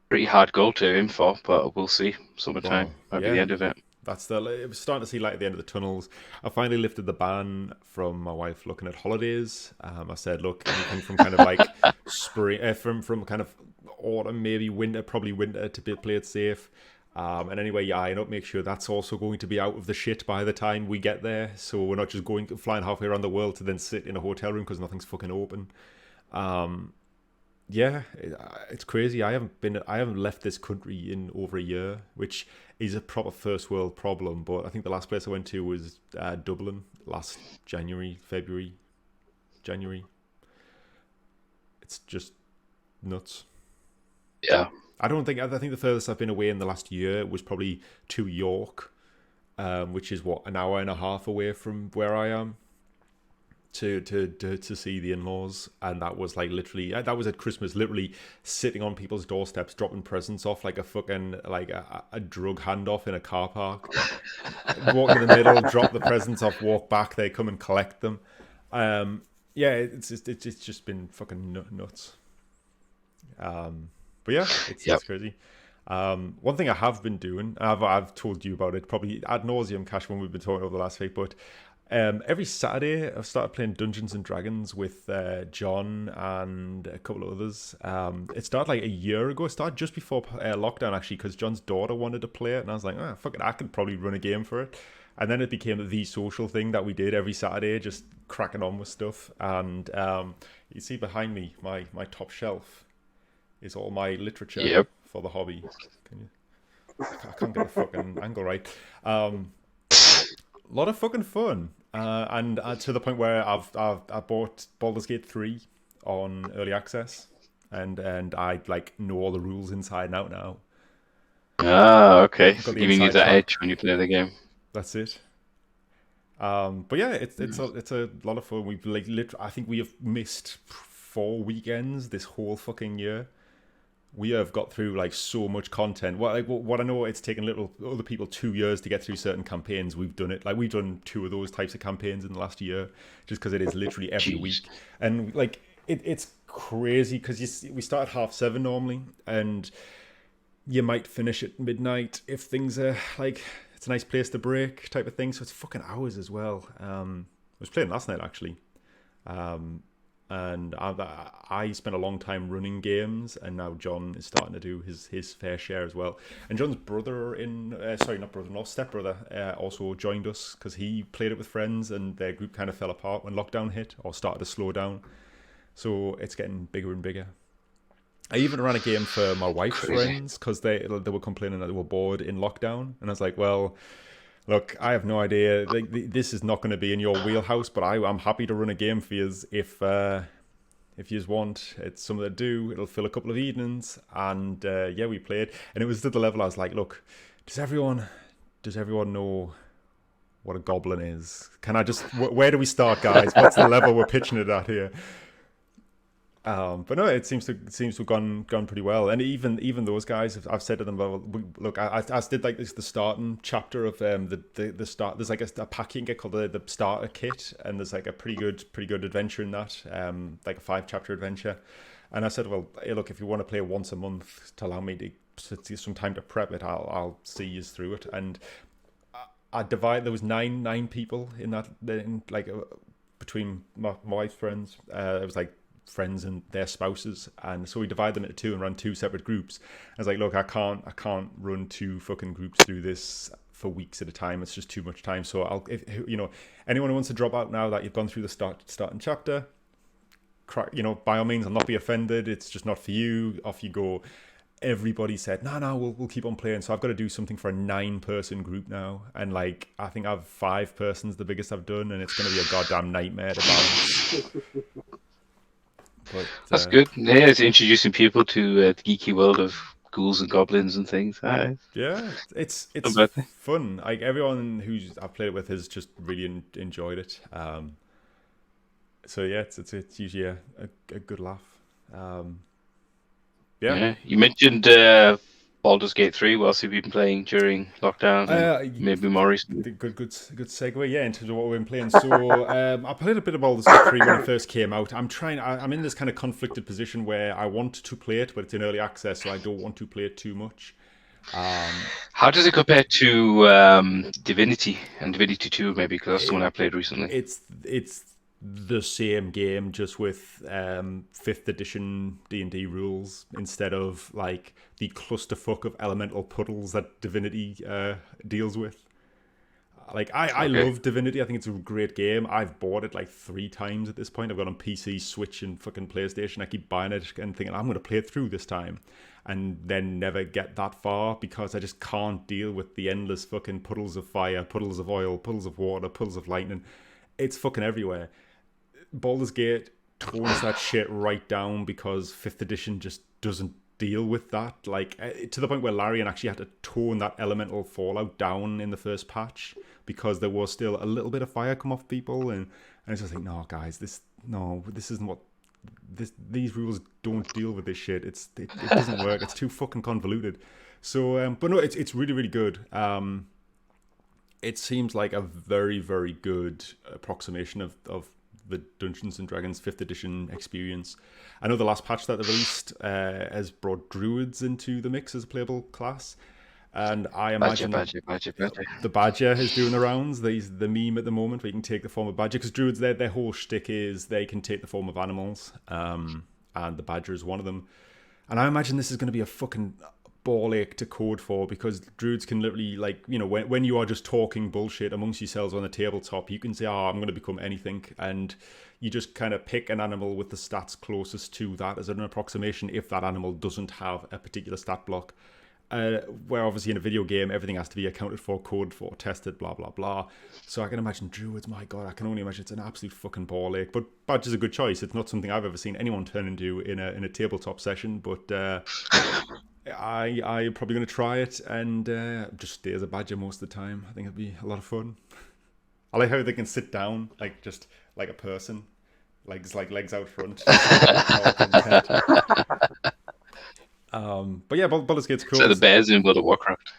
pretty hard goal to aim for, but we'll see. Summertime well, might be the yeah, end of it. it was starting to see light at the end of the tunnels. I finally lifted the ban from my wife looking at holidays. I said, look, anything from kind of like spring, from kind of autumn, maybe winter, probably winter to play it safe. And anyway, yeah, I don't make sure that's also going to be out of the shit by the time we get there. So we're not just flying halfway around the world to then sit in a hotel room because nothing's fucking open. yeah, it's crazy. I haven't left this country in over a year, which is a proper first world problem. But I think the last place I went to was Dublin last January. It's just nuts. Yeah. I think the furthest I've been away in the last year was probably to York, which is what, an hour and a half away from where I am, to see the in-laws. And that was like literally, that was at Christmas, literally sitting on people's doorsteps dropping presents off like a fucking like a drug handoff in a car park. Walk in the middle, drop the presents off, walk back, they come and collect them. Yeah, it's just been fucking nuts. But yeah, Yep. it's crazy. One thing I have been doing, I've told you about it probably ad nauseum, Cash, when we've been talking over the last week, but every Saturday I've started playing Dungeons and Dragons with John and a couple of others. It started like a year ago. It started just before lockdown, actually, because John's daughter wanted to play it, and I was like, fuck it, I could probably run a game for it. And then it became the social thing that we did every Saturday, just cracking on with stuff. And you see behind me, my top shelf is all my literature Yep. for the hobby. Can you? I can't get the fucking angle right. A lot of fucking fun, and to the point where I bought Baldur's Gate 3 on early access, and I like know all the rules inside and out now. Ah, okay. Got So the giving you inside that track. edge when you play the game. That's it. But yeah, it's a lot of fun. We've like I think we have missed 4 weekends this whole fucking year. We have got through like so much content. What I know, it's taken other people 2 years to get through certain campaigns. We've done it. Like we've done 2 of those types of campaigns in the last year, just because it is literally every Jeez. week. And like it's crazy because we start at 7:30 normally, and you might finish at midnight if things are like, it's a nice place to break type of thing. So it's fucking hours as well. I was playing last night actually. And I spent a long time running games, and now John is starting to do his fair share as well. And John's stepbrother, also joined us because he played it with friends, and their group kind of fell apart when lockdown hit or started to slow down. So it's getting bigger and bigger. I even ran a game for my wife's friends because they were complaining that they were bored in lockdown, and I was like, well, look, I have no idea. Like, this is not going to be in your wheelhouse, but I'm happy to run a game for you if you want. It's something to do. It'll fill a couple of evenings, and yeah, we played, and it was to the level I was like, look, does everyone know what a goblin is? Can I just where do we start, guys? What's the level we're pitching it at here? But no, it seems to have gone pretty well, and even those guys, I've said to them, well, look, I did like this the starting chapter of the start. There's like a pack you can get called the starter kit, and there's like a pretty good adventure in that, like a 5-chapter adventure. And I said, well, hey, look, if you want to play once a month to allow me to get some time to prep it, I'll see you through it. And there was nine people in that, between my wife's friends. It was like friends and their spouses, and so we divided them into 2 and ran 2 separate groups. I was like, look, I can't run 2 fucking groups through this for weeks at a time. It's just too much time. So if anyone who wants to drop out now that you've gone through the starting chapter, by all means, I'll not be offended. It's just not for you. Off you go. Everybody said, no, we'll keep on playing. So I've got to do something for a 9-person group now, and like I think I've 5 persons, the biggest I've done, and it's going to be a goddamn nightmare to balance. But, That's good. Yeah, it's introducing people to the geeky world of ghouls and goblins and things. Yeah, it's fun. Like everyone I've played it with has just really enjoyed it. So yeah, it's usually a good laugh. Yeah. You mentioned Baldur's Gate 3. What else have you been playing during lockdown? Maybe more recently. Good segue. Yeah, in terms of what we've been playing. So I played a bit of Baldur's Gate 3 when it first came out. I'm in this kind of conflicted position where I want to play it, but it's in early access, so I don't want to play it too much. How does it compare to Divinity and Divinity 2, maybe? Because that's the one I played recently. It's the same game, just with 5th edition D&D rules instead of like the clusterfuck of elemental puddles that Divinity deals with. Like I love Divinity. I think it's a great game. I've bought it like 3 times at this point. I've got it on PC, Switch, and fucking PlayStation. I keep buying it and thinking I'm going to play it through this time, and then never get that far because I just can't deal with the endless fucking puddles of fire, puddles of oil, puddles of water, puddles of lightning. It's fucking everywhere. Baldur's Gate tones that shit right down because 5th edition just doesn't deal with that, like to the point where Larian actually had to tone that elemental fallout down in the first patch because there was still a little bit of fire come off people, and it's just like, no guys, this isn't what these rules don't deal with this shit. It doesn't work. It's too fucking convoluted. So but no, it's really, really good. It seems like a very, very good approximation of the Dungeons and Dragons 5th edition experience. I know the last patch that they released has brought druids into the mix as a playable class, and I imagine Badger. the badger is doing the rounds. There's the meme at the moment where you can take the form of badger, because druids, their whole shtick is they can take the form of animals, and the badger is one of them. And I imagine this is going to be a fucking ball ache to code for, because druids can literally, like, you know, when you are just talking bullshit amongst yourselves on the tabletop, you can say, oh, I'm going to become anything, and you just kind of pick an animal with the stats closest to that as an approximation if that animal doesn't have a particular stat block. Where obviously in a video game everything has to be accounted for, coded for, tested, blah blah blah. So I can imagine druids, my god, I can only imagine it's an absolute fucking ball ache. But badger's a good choice. It's not something I've ever seen anyone turn into in a tabletop session, but I'm probably going to try it and just stay as a badger most of the time. I think it'd be a lot of fun. I like how they can sit down like just like a person, legs out front. But yeah, Baldur's Gate's cool. So the bears in World of Warcraft.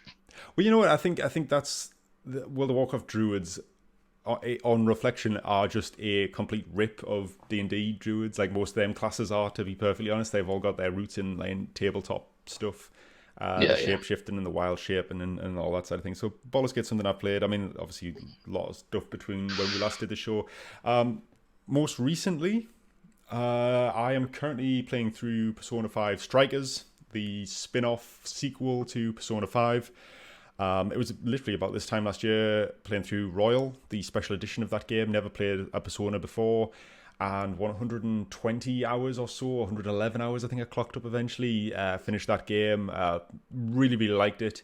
Well, you know what? I think that's the World of Warcraft druids. On reflection, are just a complete rip of D&D druids. Like most of them classes are, to be perfectly honest. They've all got their roots in tabletop stuff, shape shifting and the wild shape and all that side of things. So Baldur's Gate's something I've played. I mean, obviously a lot of stuff between when we last did the show. Most recently, I am currently playing through Persona 5 Strikers, the spin-off sequel to Persona 5. It was literally about this time last year, playing through Royal, the special edition of that game. Never played a Persona before, and 120 hours or so, 111 hours I think I clocked up eventually. Finished that game, really, really liked it.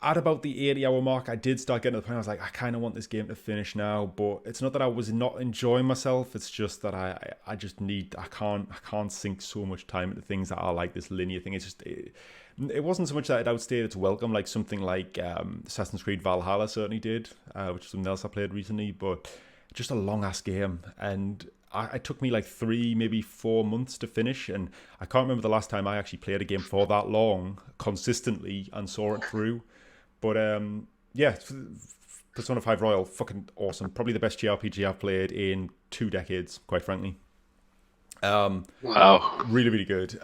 At about the 80-hour mark, I did start getting to the point I was like, I kind of want this game to finish now, but it's not that I was not enjoying myself, it's just that I just need, I can't sink so much time into things that are like this linear thing. It's just, it wasn't so much that it outstayed its welcome, like something like Assassin's Creed Valhalla certainly did, which is something else I played recently, but just a long-ass game, and it took me like 3, maybe 4 months to finish, and I can't remember the last time I actually played a game for that long, consistently, and saw it through. But yeah, Persona 5 Royal, fucking awesome. Probably the best JRPG I've played in 2 decades, quite frankly. Wow. Really, really good.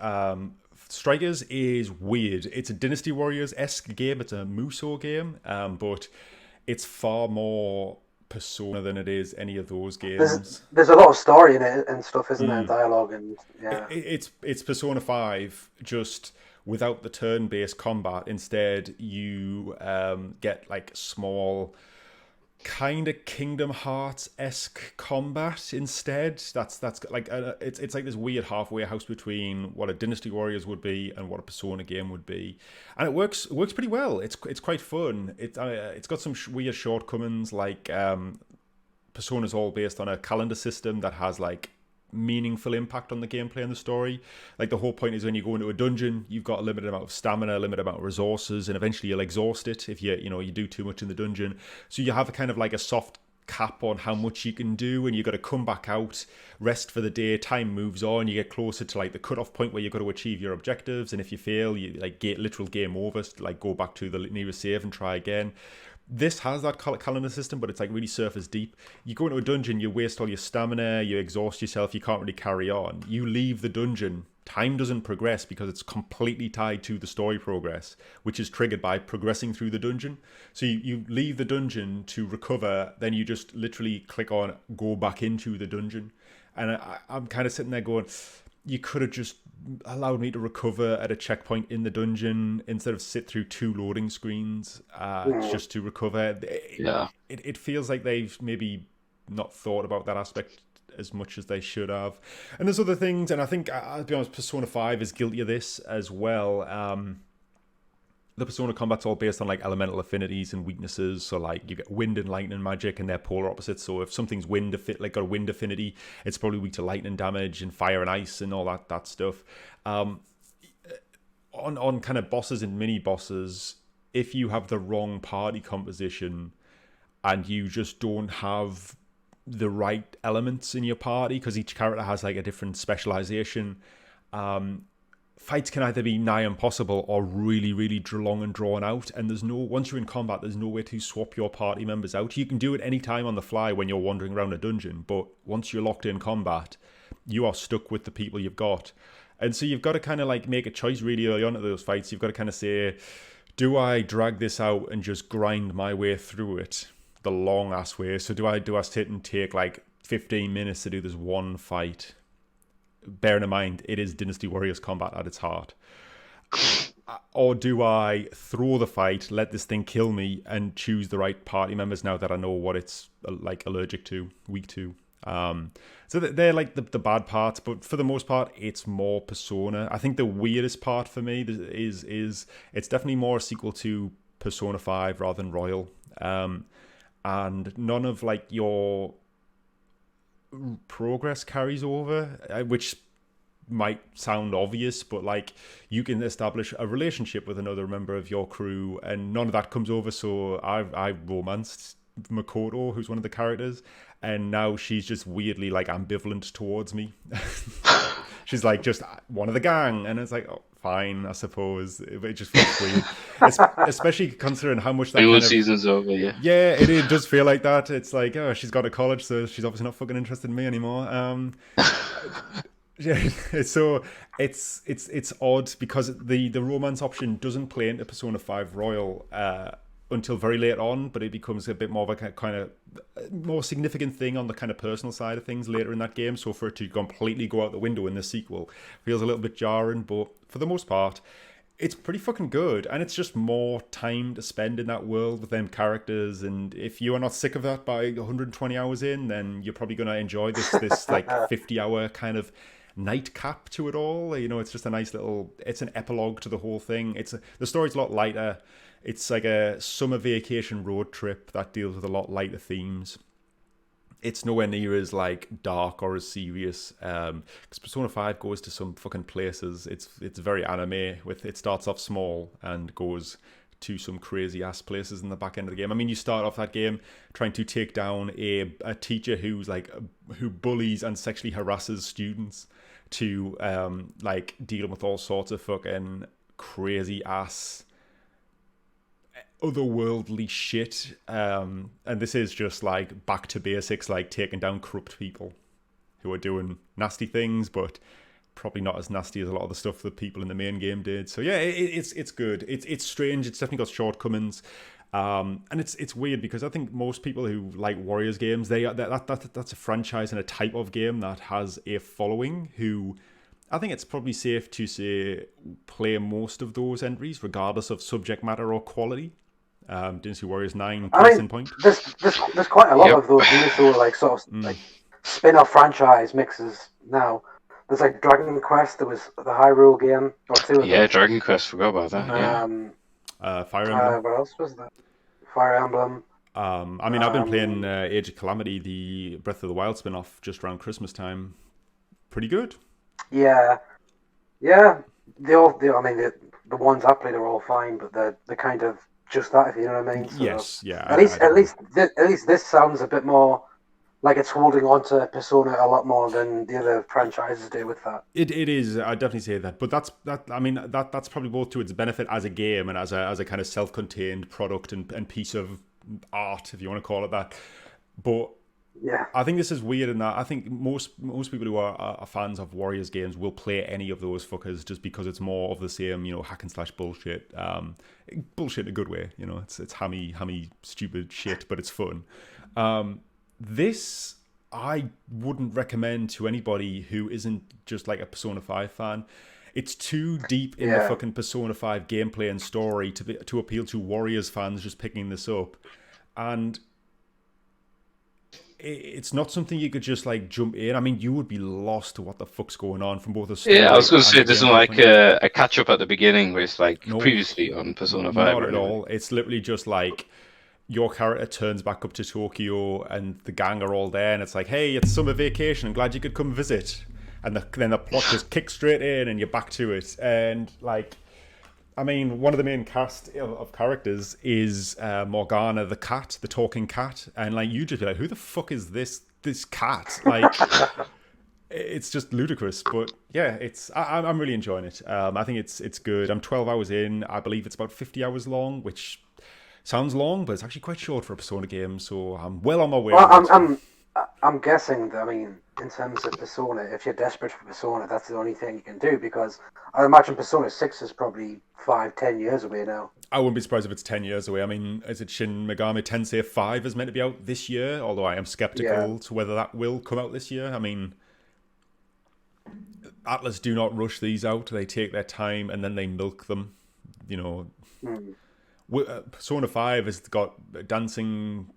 Strikers is weird. It's a Dynasty Warriors-esque game. It's a Musou game, but it's far more Persona than it is any of those games. There's a lot of story in it and stuff, isn't there? Dialogue and yeah. It's Persona 5, just without the turn-based combat. Instead, you get like small, kind of Kingdom Hearts-esque combat instead. That's like it's like this weird halfway house between what a Dynasty Warriors would be and what a Persona game would be, and it works pretty well. It's quite fun. It's got some weird shortcomings, like Persona's all based on a calendar system that has like meaningful impact on the gameplay and the story. Like the whole point is when you go into a dungeon, you've got a limited amount of stamina, a limited amount of resources, and eventually you'll exhaust it if you do too much in the dungeon. So you have a kind of like a soft cap on how much you can do, and you got to come back out, rest for the day, time moves on, you get closer to like the cutoff point where you've got to achieve your objectives, and if you fail, you like get literal game over, like go back to the nearest save and try again. This has that calendar system, but it's like really surface deep. You go into a dungeon, you waste all your stamina, you exhaust yourself, you can't really carry on. You leave the dungeon, time doesn't progress because it's completely tied to the story progress, which is triggered by progressing through the dungeon. So you leave the dungeon to recover, then you just literally click on go back into the dungeon. And I'm kind of sitting there going, you could have just allowed me to recover at a checkpoint in the dungeon instead of sit through 2 loading screens just to recover. It feels like they've maybe not thought about that aspect as much as they should have. And there's other things, and I think, I'll be honest, Persona 5 is guilty of this as well. The Persona combat's all based on like elemental affinities and weaknesses. So like you get wind and lightning magic, and they're polar opposites. So if something's got a wind affinity, it's probably weak to lightning damage and fire and ice and all that stuff. On kind of bosses and mini bosses, if you have the wrong party composition and you just don't have the right elements in your party, because each character has like a different specialization, fights can either be nigh impossible or really, really long and drawn out. And once you're in combat, there's no way to swap your party members out. You can do it any time on the fly when you're wandering around a dungeon, but once you're locked in combat, you are stuck with the people you've got. And so you've got to kind of like make a choice really early on at those fights. You've got to kind of say, do I drag this out and just grind my way through it the long ass way? So do I sit and take like 15 minutes to do this one fight? Bearing in mind, it is Dynasty Warriors combat at its heart. Or do I throw the fight, let this thing kill me, and choose the right party members now that I know what it's like allergic to, weak to? So they're like the bad parts, but for the most part, it's more Persona. I think the weirdest part for me is it's definitely more a sequel to Persona 5 rather than Royal. And none of like your progress carries over, which might sound obvious, but like you can establish a relationship with another member of your crew, and none of that comes over. So I romanced Makoto, who's one of the characters, and now she's just weirdly like ambivalent towards me. She's like just one of the gang, and it's like, oh, fine, I suppose. It just feels weird, especially considering how much that kind of season's over. Yeah, it does feel like that. It's like, oh, she's gone to college, so she's obviously not fucking interested in me anymore. Yeah, so it's odd because the romance option doesn't play into Persona 5 Royal until very late on, but it becomes a bit more of a kind of more significant thing on the kind of personal side of things later in that game. So for it to completely go out the window in the sequel feels a little bit jarring, but for the most part, it's pretty fucking good, and it's just more time to spend in that world with them characters. And if you are not sick of that by 120 hours in, then you're probably going to enjoy this like 50-hour kind of nightcap to it all. You know, it's just a nice little, it's an epilogue to the whole thing. The story's a lot lighter. It's like a summer vacation road trip that deals with a lot lighter themes. It's nowhere near as like dark or as serious. Because Persona 5 goes to some fucking places. It's very anime. It starts off small and goes to some crazy ass places in the back end of the game. I mean, you start off that game trying to take down a teacher who bullies and sexually harasses students, to like dealing with all sorts of fucking crazy ass otherworldly shit, and this is just like back to basics, like taking down corrupt people who are doing nasty things, but probably not as nasty as a lot of the stuff that people in the main game did. So yeah, it's good. It's strange. It's definitely got shortcomings, and it's weird because I think most people who like Warriors games, that's a franchise and a type of game that has a following who, I think it's probably safe to say, play most of those entries regardless of subject matter or quality. Dynasty Warriors 9 case in point. There's quite a lot of those initial like sort of like spin-off franchise mixes now. There's like Dragon Quest. There was the Hyrule game, or two of them. Yeah, Dragon Quest. Forgot about that. Fire Emblem. What else was there? Fire Emblem. I mean, I've been playing Age of Calamity, the Breath of the Wild spin-off, just around Christmas time. Pretty good. Yeah. The ones I played are all fine, but they're kind of just that, if you know what I mean. So yes, yeah. At least this sounds a bit more like it's holding on to Persona a lot more than the other franchises do with that. It is. I definitely say that, but that's probably both to its benefit as a game and as a kind of self-contained product and piece of art, if you want to call it that. But yeah, I think this is weird in that I think most people who are fans of Warriors games will play any of those fuckers just because it's more of the same, hack and slash bullshit. Bullshit in a good way, it's hammy stupid shit, but it's fun. This I wouldn't recommend to anybody who isn't just like a Persona 5 fan. it's too deep in the fucking Persona 5 gameplay and story to appeal to Warriors fans just picking this up. And it's not something you could just like jump in. I mean, you would be lost to what the fuck's going on from both the story. Yeah, I was going to say and the there's no gameplay like a catch up at the beginning where it's like No, previously on Persona 5. Not or at anything. all. It's literally just like your character turns back up to Tokyo and the gang are all there, and it's like, hey, it's summer vacation. I'm glad you could come visit. And then the plot just kicks straight in, and you're back to it. And like, I mean, one of the main cast of characters is Morgana, the cat, the talking cat, and like you just be like, who the fuck is this cat? Like, it's just ludicrous. But yeah, I'm really enjoying it. I think it's good. I'm 12 hours in. I believe it's about 50 hours long, which sounds long, but it's actually quite short for a Persona game. So I'm well on my way. Well, I'm guessing that, I mean, in terms of Persona, if you're desperate for Persona, that's the only thing you can do, because I imagine Persona 6 is probably 5-10 years away now. I wouldn't be surprised if it's 10 years away. I mean, is it Shin Megami Tensei 5 is meant to be out this year? Although I am skeptical to whether that will come out this year. I mean, Atlas do not rush these out. They take their time and then they milk them. You know, Persona 5 has got Dancing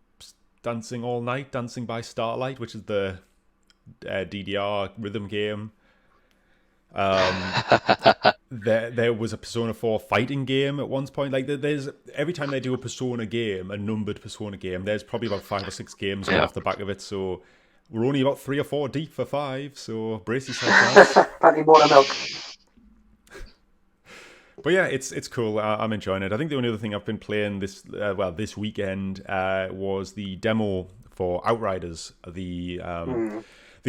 All Night, Dancing by Starlight, which is the DDR rhythm game. There was a Persona 4 fighting game at one point. Like, there's every time they do a Persona game, a numbered Persona game, there's probably about 5 or 6 games off the back of it. So we're only about 3 or 4 deep for 5. So brace yourself, guys. Plenty more to milk. But yeah, it's cool. I'm enjoying it. I think the only other thing I've been playing this weekend was the demo for Outriders, the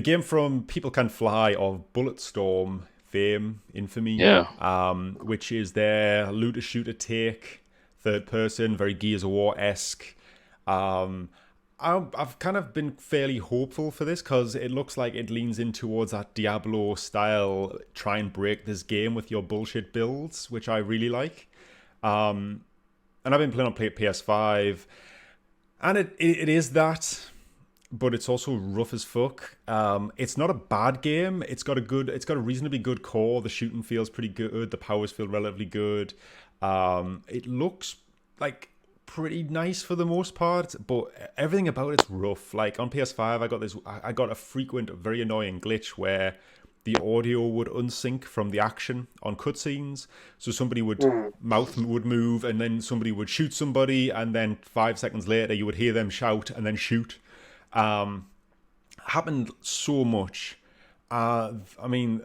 game from People Can Fly of Bulletstorm fame, infamy, which is their looter shooter take, third person, very Gears of War-esque. I've kind of been fairly hopeful for this because it looks like it leans in towards that Diablo style, try and break this game with your bullshit builds, which I really like. And I've been playing on PS5, and it is that, but it's also rough as fuck. It's not a bad game. It's got a reasonably good core. The shooting feels pretty good. The powers feel relatively good. It looks like pretty nice for the most part, but everything about it's rough. Like on PS5, I got a frequent, very annoying glitch where the audio would unsync from the action on cutscenes. So somebody mouth would move, and then somebody would shoot somebody, and then 5 seconds later you would hear them shout and then shoot. Happened so much. I mean,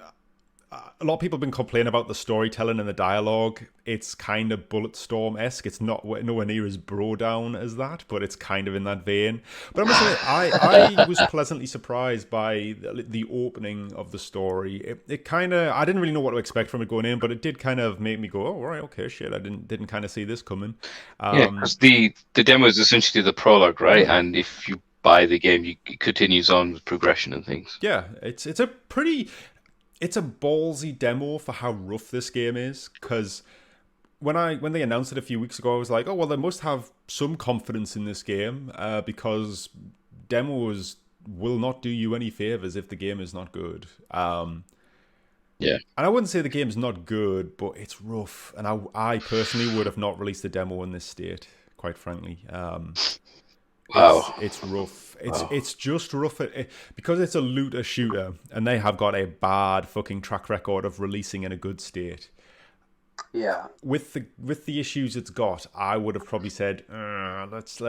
a lot of people have been complaining about the storytelling and the dialogue. It's kind of Bulletstorm-esque. It's not nowhere near as bro down as that, but it's kind of in that vein. But I must say, I was pleasantly surprised by the opening of the story. It kind of, I didn't really know what to expect from it going in, but it did kind of make me go, oh, all right, okay, shit, I didn't kind of see this coming. Because the demo is essentially the prologue, right? And if you buy the game, it continues on with progression and things. Yeah, it's a ballsy demo for how rough this game is, because when they announced it a few weeks ago, I was like, oh, well, they must have some confidence in this game, because demos will not do you any favors if the game is not good. Yeah. And I wouldn't say the game's not good, but it's rough. And I personally would have not released a demo in this state, quite frankly. Wow. It's rough. It's just rough because it's a looter shooter, and they have got a bad fucking track record of releasing in a good state. Yeah. With the issues it's got, I would have probably said, let's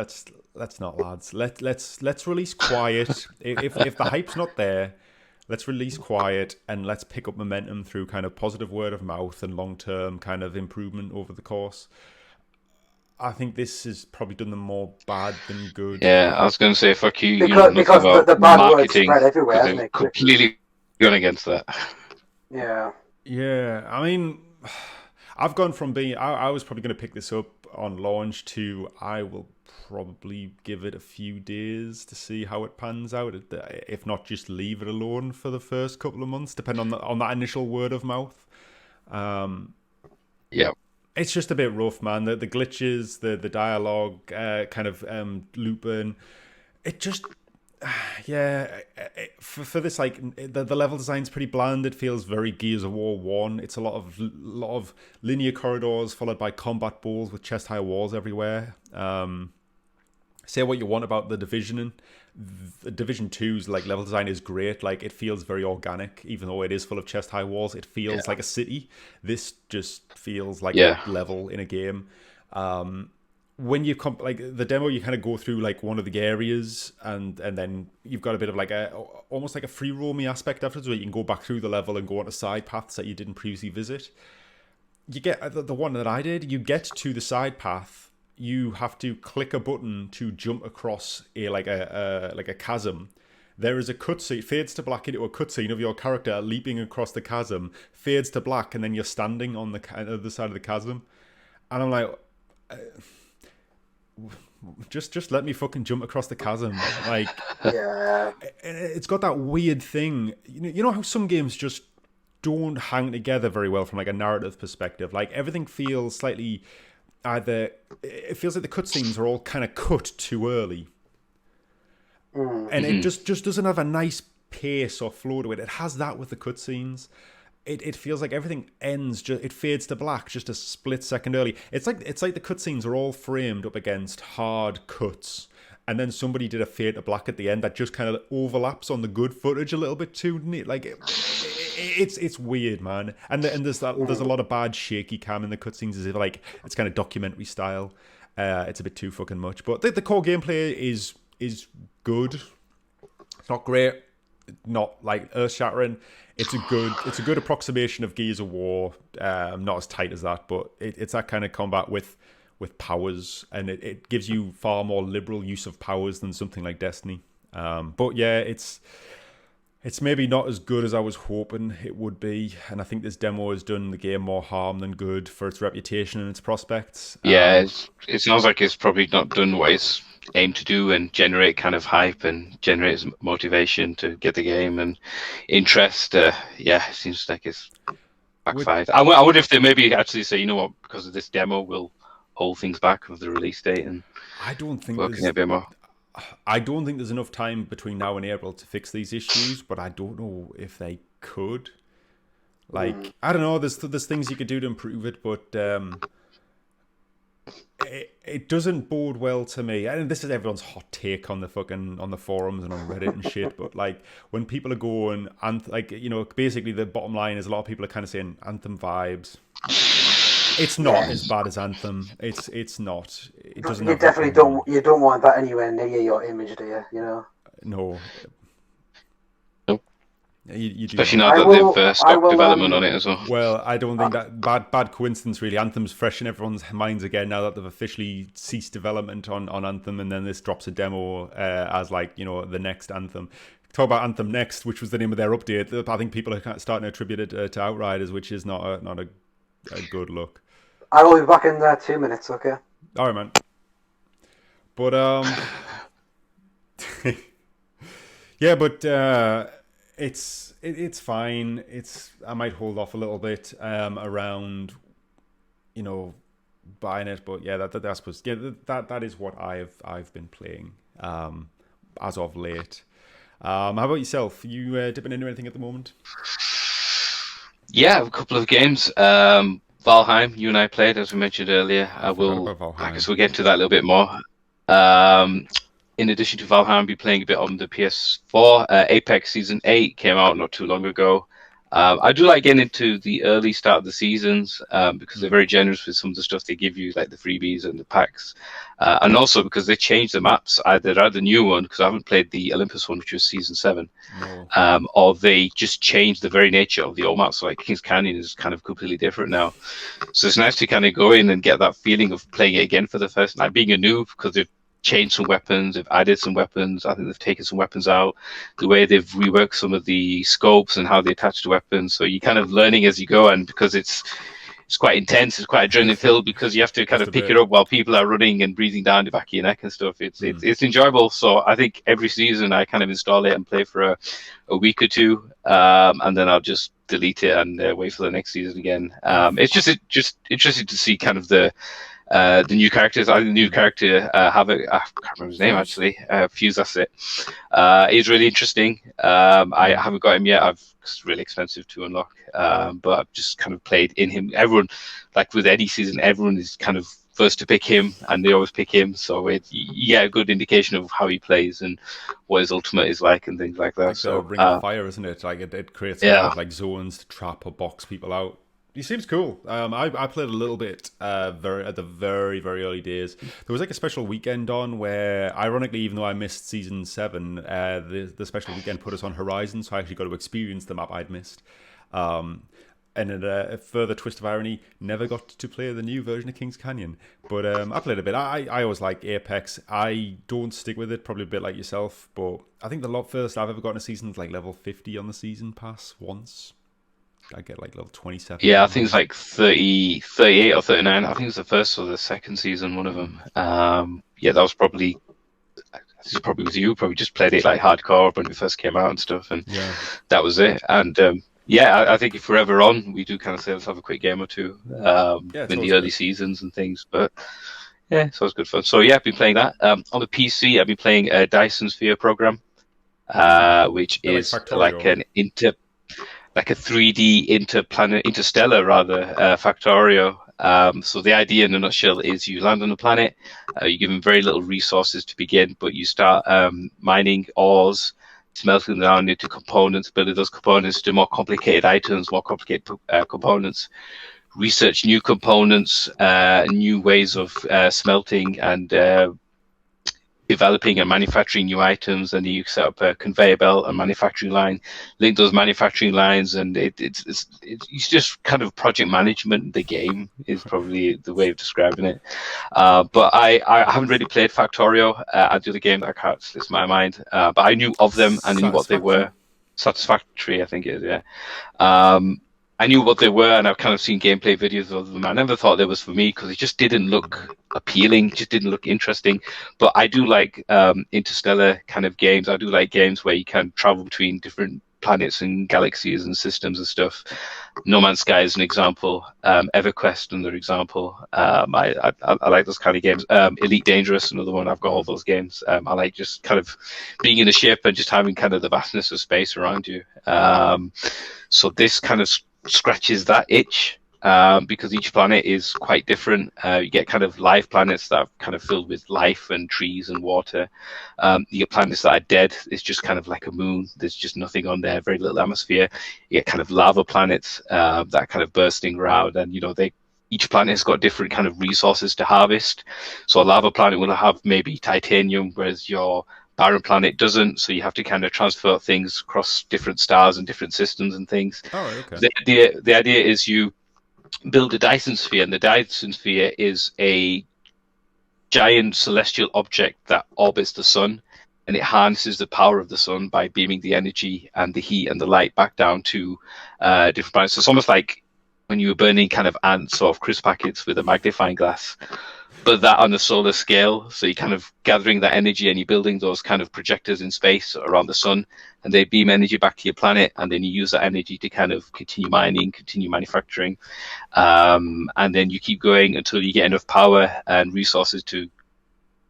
not, lads. Let's release quiet. If the hype's not there, let's release quiet and let's pick up momentum through kind of positive word of mouth and long-term kind of improvement over the course. I think this has probably done them more bad than good. Yeah, I was going to say, fuck you. Because the bad words spread everywhere, hasn't it? Completely gone against that. Yeah. Yeah, I mean, I've gone from being... I was probably going to pick this up on launch to I will probably give it a few days to see how it pans out. If not, just leave it alone for the first couple of months, depending on that initial word of mouth. Yeah. It's just a bit rough, man. The glitches, the dialogue, kind of looping. It just... Yeah, for this, like the level design's pretty bland. It feels very Gears of War 1. It's a lot of linear corridors followed by combat balls with chest high walls everywhere. Say what you want about the Division. The Division 2's like level design is great. Like it feels very organic, even though it is full of chest high walls. It feels like a city. This just feels like a level in a game. When you like the demo, you kind of go through like one of the areas, and then you've got a bit of like almost like a free roaming aspect afterwards, where you can go back through the level and go onto side paths that you didn't previously visit. You get the one that I did. You get to the side path. You have to click a button to jump across a chasm. There is a cutscene, fades to black into a cutscene of your character leaping across the chasm, fades to black, and then you're standing on the other side of the chasm. And I'm like, just let me fucking jump across the chasm. Like, it's got that weird thing. You know how some games just don't hang together very well from like a narrative perspective. Like everything feels slightly it feels like the cutscenes are all kind of cut too early, and it just doesn't have a nice pace or flow to it. It has that with the cutscenes. It feels like everything ends. It fades to black just a split second early. It's like the cutscenes are all framed up against hard cuts, and then somebody did a fade to black at the end that just kind of overlaps on the good footage a little bit too neat. Like it's weird, man. And there's a lot of bad shaky cam in the cutscenes, as if like it's kind of documentary style. It's a bit too fucking much. But the core gameplay is good. It's not great, not like earth shattering. It's a good approximation of Gears of War. Not as tight as that, but it's that kind of combat with powers, and it gives you far more liberal use of powers than something like Destiny. But yeah, it's maybe not as good as I was hoping it would be, and I think this demo has done the game more harm than good for its reputation and its prospects. Yeah, it sounds like it's probably not done what it's aimed to do and generate kind of hype and generate motivation to get the game and interest. It seems like it's backfired. I wonder if they maybe actually say, you know what, because of this demo, we'll hold things back with the release date and work a bit more. I don't think there's enough time between now and April to fix these issues, but I don't know if they could. Like, I don't know, there's things you could do to improve it, but it doesn't bode well to me. And this is everyone's hot take on the forums and on Reddit and shit, but like when people are going, and like, you know, basically the bottom line is a lot of people are kind of saying Anthem vibes. It's not as bad as Anthem. It's not. It doesn't. You definitely don't. You don't want that anywhere near your image, do you? You know. No. Nope. You do. Especially now that they've stopped development on it as well. Well, I don't think that bad coincidence really. Anthem's fresh in everyone's minds again now that they've officially ceased development on Anthem, and then this drops a demo as like, you know, the next Anthem. Talk about Anthem Next, which was the name of their update. I think people are kind of starting to attribute it to Outriders, which is not a good look. I will be back in 2 minutes, okay? All right, man. But yeah, but it's fine. I might hold off a little bit around, you know, buying it. But yeah, that's supposed. Yeah, that is what I've been playing as of late. How about yourself? You dipping into anything at the moment? Yeah, a couple of games. Valheim, you and I played, as we mentioned earlier. I guess we'll get to that a little bit more. In addition to Valheim, I'll be playing a bit on the PS4. Apex Season 8 came out not too long ago. I do like getting into the early start of the seasons because they're very generous with some of the stuff they give you, like the freebies and the packs. And also because they changed the maps. Either the new one, because I haven't played the Olympus one, which was Season 7, or they just changed the very nature of the old maps. So like Kings Canyon is kind of completely different now. So it's nice to kind of go in and get that feeling of playing it again for the first time, being a noob, because they've changed some weapons, they've added some weapons. I think they've taken some weapons out, the way they've reworked some of the scopes and how they attach to weapons. So you're kind of learning as you go, and because it's quite intense, it's quite adrenaline filled, because you have to kind of pick it up while people are running and breathing down the back of your neck and stuff. It's enjoyable. So I think every season I kind of install it and play for a week or two, and then I'll just delete it and wait for the next season again. It's just interesting to see kind of the The new characters, the new character, Havoc, I can't remember his name actually, Fuse, that's it. He's really interesting. I haven't got him yet. It's really expensive to unlock, but I've just kind of played in him. Everyone, like with any season, everyone is kind of first to pick him, and they always pick him. So you get a good indication of how he plays and what his ultimate is like and things like that. Like so the Ring of Fire, isn't it? Like it creates a lot of like zones to trap or box people out. He seems cool. I played a little bit at the very early days. There was like a special weekend on where, ironically, even though I missed season 7, the special weekend put us on Horizon, so I actually got to experience the map I'd missed. And in a further twist of irony, never got to play the new version of Kings Canyon. But I played a bit. I always like Apex. I don't stick with it, probably a bit like yourself. But I think the furthest I've ever gotten a season is like level 50 on the season pass once. I get like level 27. Yeah, I think it's like 30, 38 or 39. I think it's the first or the second season, one of them. Yeah, that was probably with you. Probably just played it like hardcore when it first came out and stuff, and that was it. And yeah, I think if we're ever on, we do kind of say let's have a quick game or two in the early seasons and things. But yeah, it's always good fun. So yeah, I've been playing that. On the PC, I've been playing a Dyson Sphere program, which is like an like a 3D interstellar Factorio. So the idea in a nutshell is you land on a planet, you're given very little resources to begin, but you start mining ores, smelting them down into components, building those components to more complicated items, more complicated components, research new components, new ways of smelting and developing and manufacturing new items, and you set up a conveyor belt, a manufacturing line, link those manufacturing lines, and it's just kind of project management. The game is probably the way of describing it. But I haven't really played Factorio. I do the game that I can't slip my mind, but I knew of them and knew what they were. Satisfactory, I think it is. Yeah. I knew what they were, and I've kind of seen gameplay videos of them. I never thought they was for me because it just didn't look appealing, just didn't look interesting. But I do like interstellar kind of games. I do like games where you can travel between different planets and galaxies and systems and stuff. No Man's Sky is an example. EverQuest another example. I like those kind of games. Elite Dangerous, another one. I've got all those games. I like just kind of being in a ship and just having kind of the vastness of space around you. So this kind of scratches that itch because each planet is quite different. You get kind of live planets that are kind of filled with life and trees and water. You get planets that are dead. It's just kind of like a moon. There's just nothing on there, very little atmosphere. You get kind of lava planets that are kind of bursting around, and each planet has got different kind of resources to harvest. So a lava planet will have maybe titanium, whereas your barren planet doesn't, so you have to kind of transfer things across different stars and different systems and things. Oh, okay. The idea is you build a Dyson Sphere, and the Dyson Sphere is a giant celestial object that orbits the sun, and it harnesses the power of the sun by beaming the energy and the heat and the light back down to different planets. So it's almost like when you were burning kind of ants or crisp packets with a magnifying glass, but that on a solar scale. So you're kind of gathering that energy and you're building those kind of projectors in space around the sun, and they beam energy back to your planet, and then you use that energy to kind of continue mining, continue manufacturing, and then you keep going until you get enough power and resources to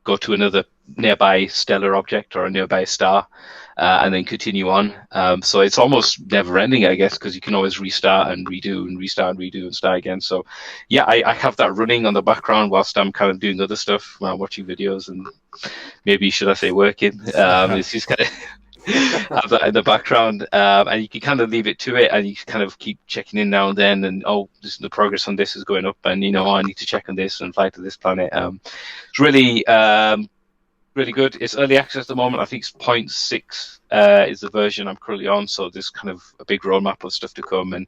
go to another nearby stellar object or a nearby star, and then continue on. So it's almost never ending, I guess, because you can always restart and redo and restart and redo and start again. So yeah, I have that running on the background whilst I'm kind of doing other stuff, watching videos and maybe, should I say, working. It's just kind of have that in the background, and you can kind of leave it to it, and you kind of keep checking in now and then, and the progress on this is going up, and I need to check on this and fly to this planet. It's really really good. It's early access at the moment. I think it's 0.6 is the version I'm currently on, so there's kind of a big roadmap of stuff to come and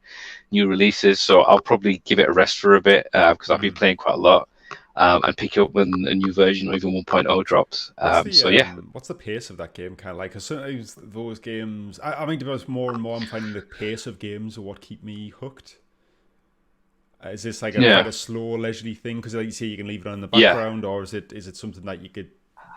new releases. So I'll probably give it a rest for a bit because I've been playing quite a lot, and pick it up when a new version or even 1.0 drops. So yeah. What's the pace of that game kind of like? Because sometimes those games, I mean, to be honest, more and more I'm finding the pace of games are what keep me hooked. Is this like quite a slow, leisurely thing? Because like you say, you can leave it on in the background, or is it something that you could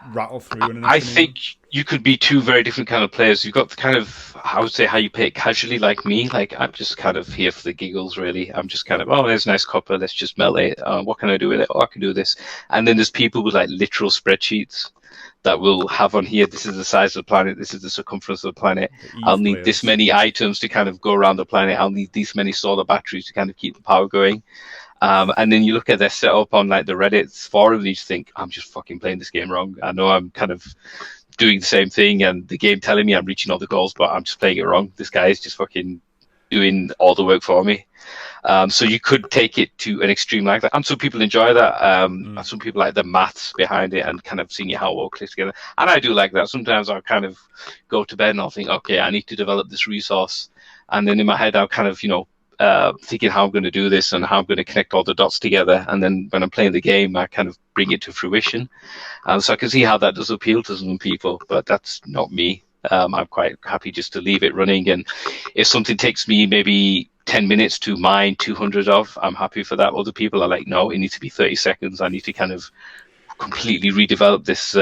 rattle through an I afternoon? think you could be two very different kind of players. You've got the kind of, I would say, how you play it casually, like me. Like I'm just kind of here for the giggles, really. I'm just kind of, oh, there's a nice copper. Let's just melt it. What can I do with it? Oh, I can do this. And then there's people with like literal spreadsheets that will have on here. This is the size of the planet. This is the circumference of the planet. I'll need this many items to kind of go around the planet. I'll need these many solar batteries to kind of keep the power going. And then you look at their setup on like the Reddit forum, and you just think, I'm just fucking playing this game wrong. I know I'm kind of doing the same thing, and the game telling me I'm reaching all the goals, but I'm just playing it wrong. This guy is just fucking doing all the work for me. So you could take it to an extreme like that, and some people enjoy that. And some people like the maths behind it and kind of seeing how it all clicks together. And I do like that. Sometimes I'll kind of go to bed and I'll think, okay, I need to develop this resource, and then in my head I'll kind of, thinking how I'm going to do this and how I'm going to connect all the dots together. And then when I'm playing the game, I kind of bring it to fruition. So I can see how that does appeal to some people, but that's not me. I'm quite happy just to leave it running. And if something takes me maybe 10 minutes to mine 200 of, I'm happy for that. Other people are like, no, it needs to be 30 seconds. I need to kind of completely redevelop this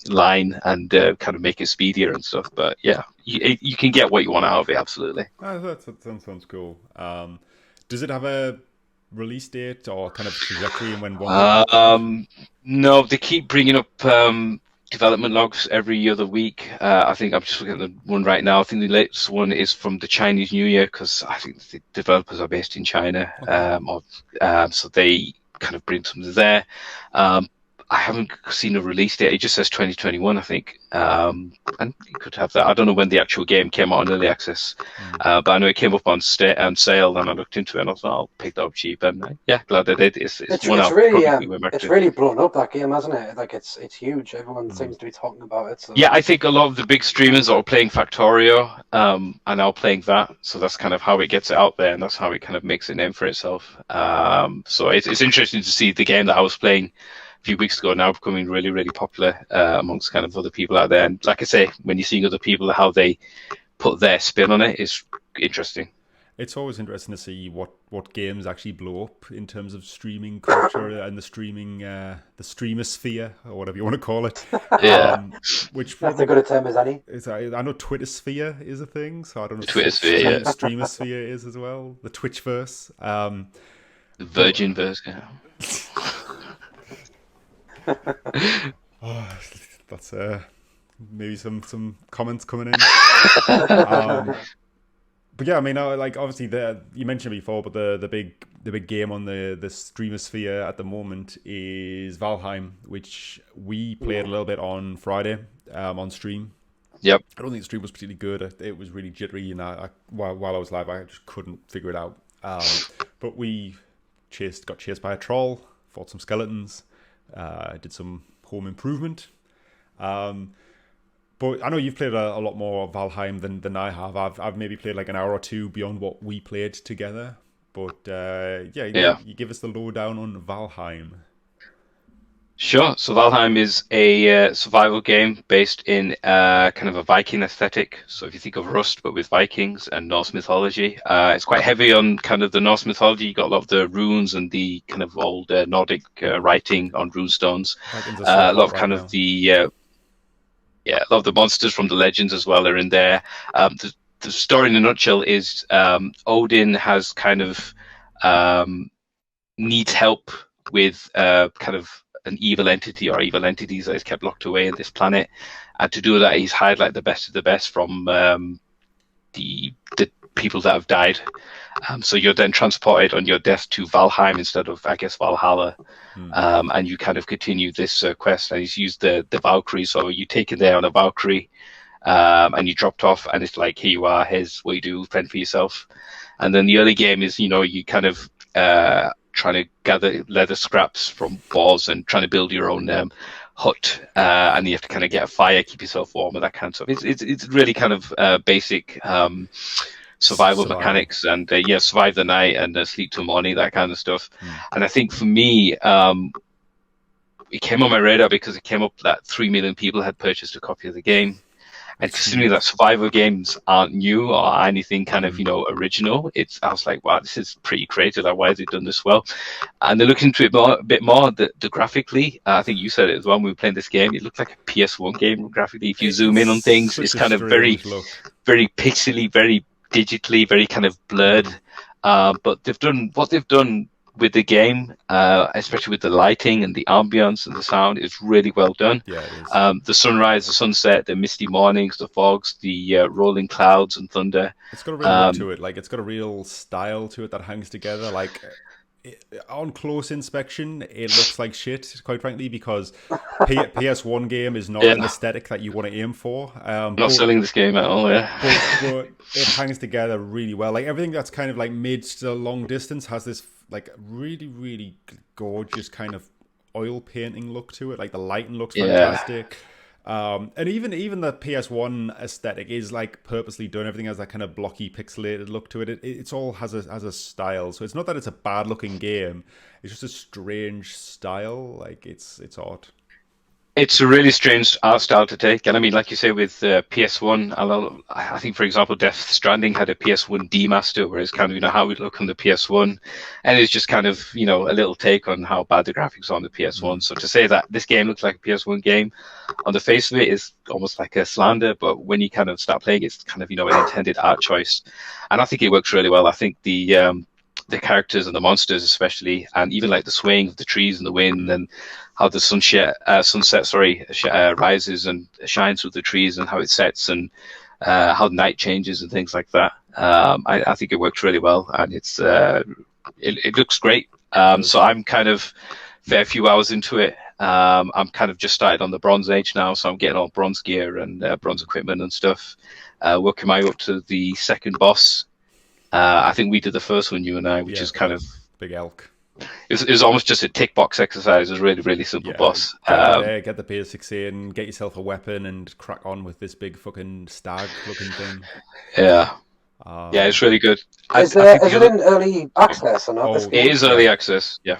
line and kind of make it speedier and stuff. But yeah, you can get what you want out of it, absolutely. That sounds cool. Does it have a release date or kind of trajectory and when one? No, they keep bringing up development logs every other week. I think I'm just looking at the one right now. I think the latest one is from the Chinese New Year, because I think the developers are based in China. Okay. So they kind of bring something there. I haven't seen a release date. It just says 2021, I think. And you could have that. I don't know when the actual game came out on early access, but I know it came up on sale, and I looked into it and I thought, I'll pick that up cheap. And glad I did. It's really blown up, that game, hasn't it? Like it's huge. Everyone seems to be talking about it. So. Yeah, I think a lot of the big streamers are playing Factorio, are now playing that. So that's kind of how it gets it out there, and that's how it kind of makes a name for itself. So it's interesting to see the game that I was playing a few weeks ago now becoming really, really popular amongst kind of other people out there. And like I say, when you're seeing other people, how they put their spin on it is interesting. It's always interesting to see what games actually blow up in terms of streaming culture and the streamer sphere, or whatever you want to call it. Yeah. Which that's a good a term as any. I know Twitter sphere is a thing, so I don't know Twitter sphere, streamer sphere is as well. The Twitchverse. The Virgin verse, yeah. That's maybe some comments coming in. But yeah, I mean, like obviously you mentioned before, but the big game on the streamer sphere at the moment is Valheim, which we played a little bit on Friday on stream. Yep. I don't think the stream was particularly good. It was really jittery, and while I was live, I just couldn't figure it out. But we got chased by a troll, fought some skeletons. Did some home improvement. But I know you've played a lot more Valheim than I have. I've maybe played like an hour or two beyond what we played together. But you give us the lowdown on Valheim. Sure. So Valheim is a survival game based in kind of a Viking aesthetic. So if you think of Rust, but with Vikings and Norse mythology, it's quite heavy on kind of the Norse mythology. You got a lot of the runes and the kind of old Nordic writing on runestones. A lot of kind of a lot of the monsters from the legends as well are in there. The story in a nutshell is Odin has kind of needs help with kind of an evil entity or evil entities that is kept locked away in this planet, and to do that he's hired like the best of the best from the people that have died. So you're then transported on your death to Valheim instead of, I guess, Valhalla, and you kind of continue this quest. And he's used the Valkyrie, so you take it there on a Valkyrie, and you dropped off, and it's like, here you are, here's what you do, fend for yourself. And then the early game is, you kind of trying to gather leather scraps from walls and trying to build your own hut, and you have to kind of get a fire, keep yourself warm, and that kind of stuff. It's really kind of basic survival mechanics, and survive the night and sleep till morning, that kind of stuff. And I think for me, it came on my radar because it came up that 3 million people had purchased a copy of the game, And considering that survival games aren't new or anything kind of, original, I was like, wow, this is pretty creative. Like, why has it done this well? And then looking into it a bit more, the graphically, I think you said it as well when we were playing this game, it looked like a PS1 game graphically. If you zoom in on things, it's kind of very, very pixely, very digitally, very kind of blurred. But what they've done with the game, especially with the lighting and the ambience and the sound, is really well done. Yeah, it is. The sunrise, the sunset, the misty mornings, the fogs, the rolling clouds and thunder. It's got a real look to it. Like, it's got a real style to it that hangs together. Like, on close inspection, it looks like shit, quite frankly, because PS1 game is not an aesthetic that you want to aim for. Not selling this game at all, yeah. But it hangs together really well. Like, everything that's kind of like mid to long distance has this like really, really gorgeous kind of oil painting look to it. Like, the lighting looks fantastic. And even the PS1 aesthetic is like purposely done. Everything has that kind of blocky, pixelated look to it. It's all has a style. So it's not that it's a bad looking game. It's just a strange style. Like, it's odd. It's a really strange art style to take. And I mean, like you say, with PS1, I think, for example, Death Stranding had a PS1 demaster, where it's kind of, how it would look on the PS1. And it's just kind of, a little take on how bad the graphics are on the PS1. So to say that this game looks like a PS1 game, on the face of it, is almost like a slander. But when you kind of start playing, it's kind of, an intended art choice. And I think it works really well. I think the characters and the monsters especially, and even like the swaying of the trees and the wind, and how the sunset rises and shines through the trees, and how it sets, and how night changes and things like that. I think it works really well, and it looks great. So I'm kind of fair few hours into it. I'm kind of just started on the Bronze Age now, so I'm getting all bronze gear and bronze equipment and stuff. Working my way up to the second boss. I think we did the first one, you and I, which is kind of big elk. It was almost just a tick box exercise. It was a really, really simple boss. Get the basics in, get yourself a weapon, and crack on with this big fucking stag-looking thing. Yeah, it's really good. Is it in early access or not? It is early access. Yeah.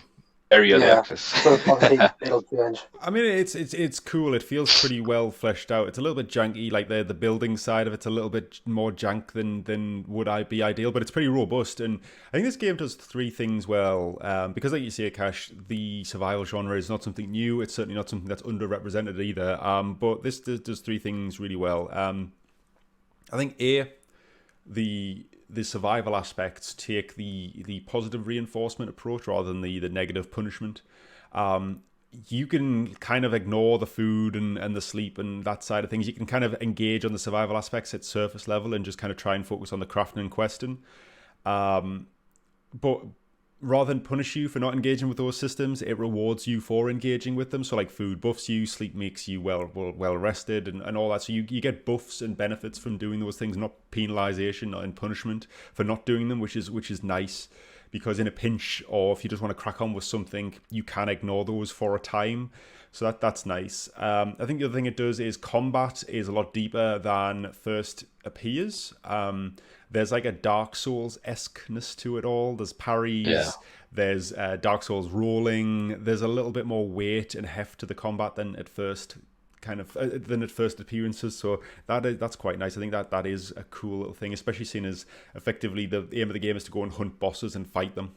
Very early access. So obviously it'll change. I mean, it's cool. It feels pretty well fleshed out. It's a little bit janky, like the building side of it's a little bit more jank than would I be ideal, but it's pretty robust. And I think this game does three things well. Because, like you say, Cash, the survival genre is not something new. It's certainly not something that's underrepresented either. But this does three things really well. I think the survival aspects take the positive reinforcement approach rather than the negative punishment. You can kind of ignore the food and the sleep and that side of things. You can kind of engage on the survival aspects at surface level and just kind of try and focus on the crafting and questing. But rather than punish you for not engaging with those systems, it rewards you for engaging with them. So like food buffs you, sleep makes you well rested and all that. So you get buffs and benefits from doing those things, not penalization, not in punishment for not doing them, which is nice. Because in a pinch, or if you just want to crack on with something, you can ignore those for a time. So that's nice. I think the other thing it does is combat is a lot deeper than first appears. There's like a Dark Souls-esque-ness to it all. There's parries, there's Dark Souls rolling. There's a little bit more weight and heft to the combat than at first appearances. So that's quite nice. I think that is a cool little thing, especially seeing as effectively the aim of the game is to go and hunt bosses and fight them.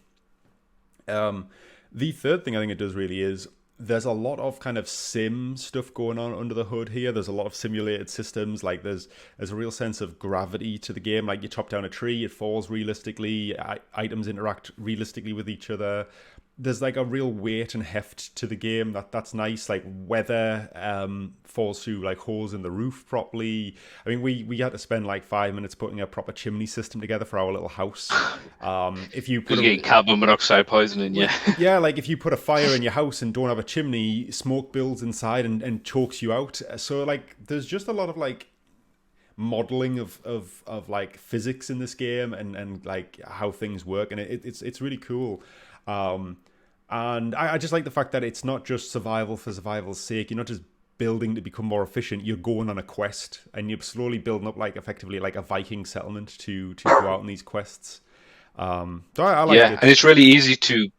The third thing I think it does really is there's a lot of kind of sim stuff going on under the hood here. There's a lot of simulated systems. Like there's a real sense of gravity to the game. Like you chop down a tree, it falls realistically. Items interact realistically with each other. There's like a real weight and heft to the game that's nice. Like weather falls through like holes in the roof properly. I mean, we had to spend like 5 minutes putting a proper chimney system together for our little house. If you put getting carbon monoxide poisoning, yeah, like if you put a fire in your house and don't have a chimney, smoke builds inside and chokes you out. So like, there's just a lot of like modeling of like physics in this game and like how things work, and it's really cool. And I just like the fact that it's not just survival for survival's sake. You're not just building to become more efficient. You're going on a quest, and you're slowly building up like effectively like a Viking settlement to go out on these quests. So I like it. And it's really easy to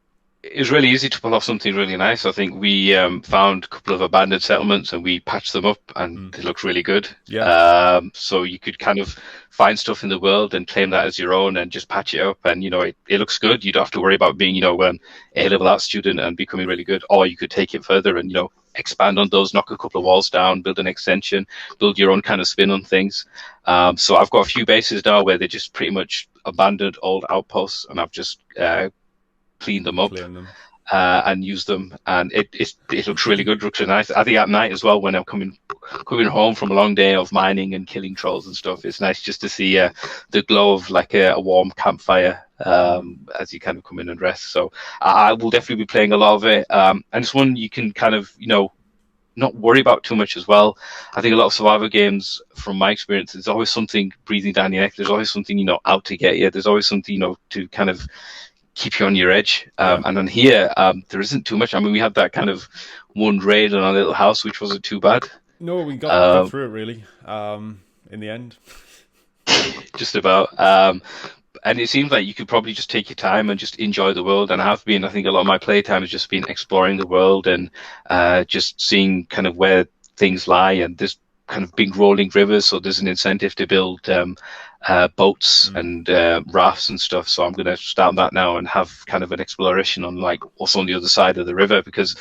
it was really easy to pull off something really nice. I think we found a couple of abandoned settlements and we patched them up, and they looked really good. Yeah. So you could kind of find stuff in the world and claim that as your own and just patch it up, and it looks good. You don't have to worry about being an A-level art student and becoming really good, or you could take it further and expand on those, knock a couple of walls down, build an extension, build your own kind of spin on things. So I've got a few bases now where they're just pretty much abandoned old outposts, and I've just cleaned them up and used them, and it looks really good. Looks really nice. I think at night as well, when I'm coming home from a long day of mining and killing trolls and stuff, it's nice just to see the glow of like a warm campfire as you kind of come in and rest. So I will definitely be playing a lot of it, and it's one you can kind of not worry about too much as well. I think a lot of survival games, from my experience, there's always something breathing down your neck. There's always something out to get you. There's always something to kind of keep you on your edge. And on here, there isn't too much. I mean, we had that kind of one raid on our little house, which wasn't too bad. No, we got through it really. In the end, just about. And it seems like you could probably just take your time and just enjoy the world. And I have been. I think a lot of my playtime has just been exploring the world and just seeing kind of where things lie. And there's kind of big rolling rivers, so there's an incentive to build boats and rafts and stuff. So I'm going to start that now and have kind of an exploration on like what's on the other side of the river, because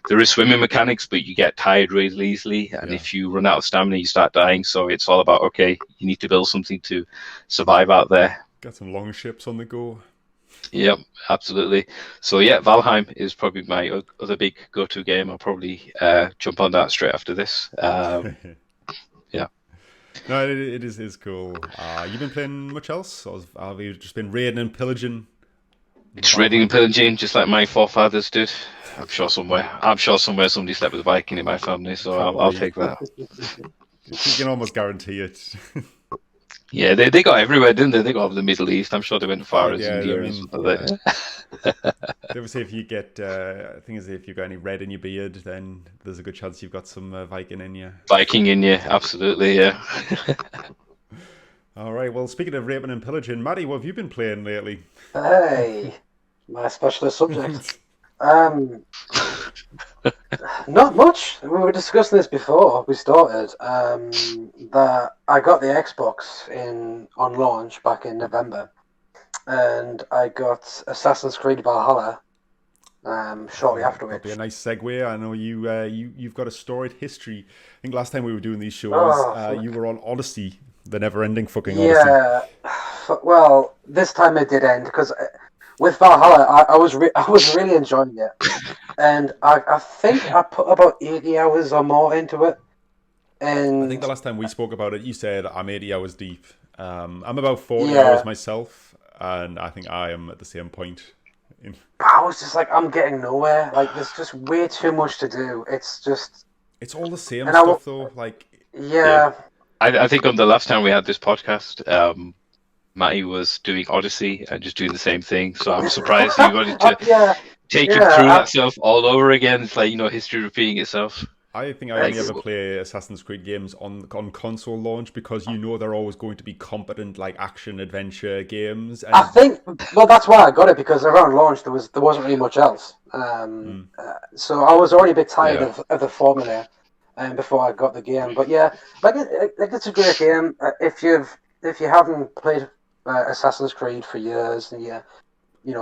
there is swimming mechanics, but you get tired really easily, and if you run out of stamina, you start dying. So it's all about, okay, you need to build something to survive out there. Got some long ships on the go. Yep, absolutely. So yeah, Valheim is probably my other big go-to game. I'll probably jump on that straight after this. Yeah. No, it is cool. You been playing much else, or have you just been raiding and pillaging? Just raiding and pillaging, just like my forefathers did. I'm sure somewhere somebody slept with a Viking in my family, so I'll take that. You can almost guarantee it. Yeah, they got everywhere, didn't they? They got over the Middle East. I'm sure they went as far as India. They would say if you get, if you got any red in your beard, then there's a good chance you've got some Viking in you. Viking in you, absolutely, yeah. All right. Well, speaking of raping and pillaging, Maddie, what have you been playing lately? Hey, my specialist subject. Not much. We were discussing this before we started. That I got the Xbox on launch back in November, and I got Assassin's Creed Valhalla shortly after which. That'd be a nice segue. I know you've got a storied history. I think last time we were doing these shows, you were on Odyssey, the never-ending fucking Odyssey. Yeah. Well, this time it did end because with Valhalla, I was really enjoying it, and I think I put about 80 hours or more into it. And I think the last time we spoke about it, you said I'm 80 hours deep. I'm about 40 hours myself, and I think I am at the same point. I was just like, I'm getting nowhere. Like, there's just way too much to do. It's all the same stuff, though. Like, yeah. I think on the last time we had this podcast, Matty was doing Odyssey and just doing the same thing. So I'm surprised you wanted to take him through that stuff all over again. It's like, history repeating itself. I think I only ever play Assassin's Creed games on console launch because they're always going to be competent, like action adventure games. And... I think, that's why I got it, because around launch there wasn't really much else. So I was already a bit tired of the formula before I got the game. But yeah, it's a great game. If you haven't played Assassin's Creed for years,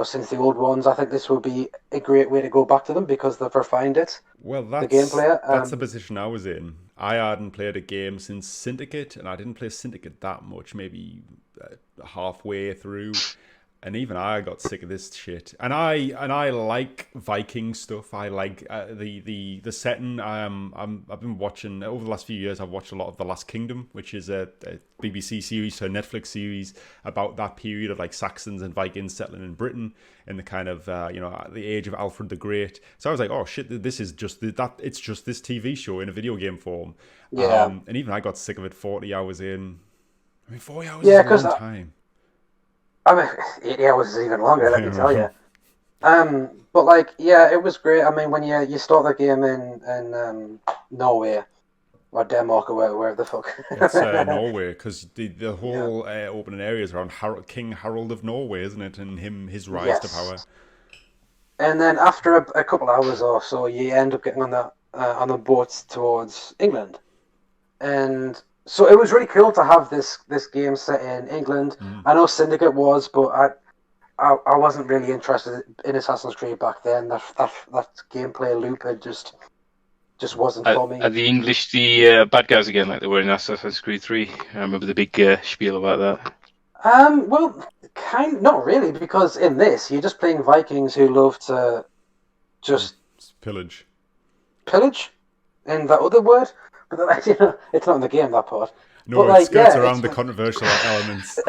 since the old ones, I think this will be a great way to go back to them because they've refined it. Well, that's the position I was in. I hadn't played a game since Syndicate, and I didn't play Syndicate that much, maybe halfway through. And even I got sick of this shit. And I like Viking stuff. I like the setting. I've been watching over the last few years. I've watched a lot of The Last Kingdom, which is a BBC series, a Netflix series about that period of like Saxons and Vikings settling in Britain in the kind of the age of Alfred the Great. So I was like, oh shit, this is just that. It's just this TV show in a video game form. Yeah. And even I got sick of it 40 hours in. I mean, 40 hours is a long time. I mean, 80 hours is even longer, let me tell you. But it was great. I mean, when you start the game in Norway or Denmark or wherever the fuck. It's Norway, because the whole opening area is around King Harold of Norway, isn't it? And his rise to power. and then after a couple hours or so, you end up getting on the boat towards England, and so it was really cool to have this game set in England. I know Syndicate was, but I wasn't really interested in Assassin's Creed back then. That gameplay loop had just wasn't for me. Are the English the bad guys again, like they were in Assassin's Creed 3? I remember the big spiel about that. Well, not really, because in this you're just playing Vikings who love to just pillage. In that other word, but it's not in the game, that part. No, but, it skirts around the controversial elements.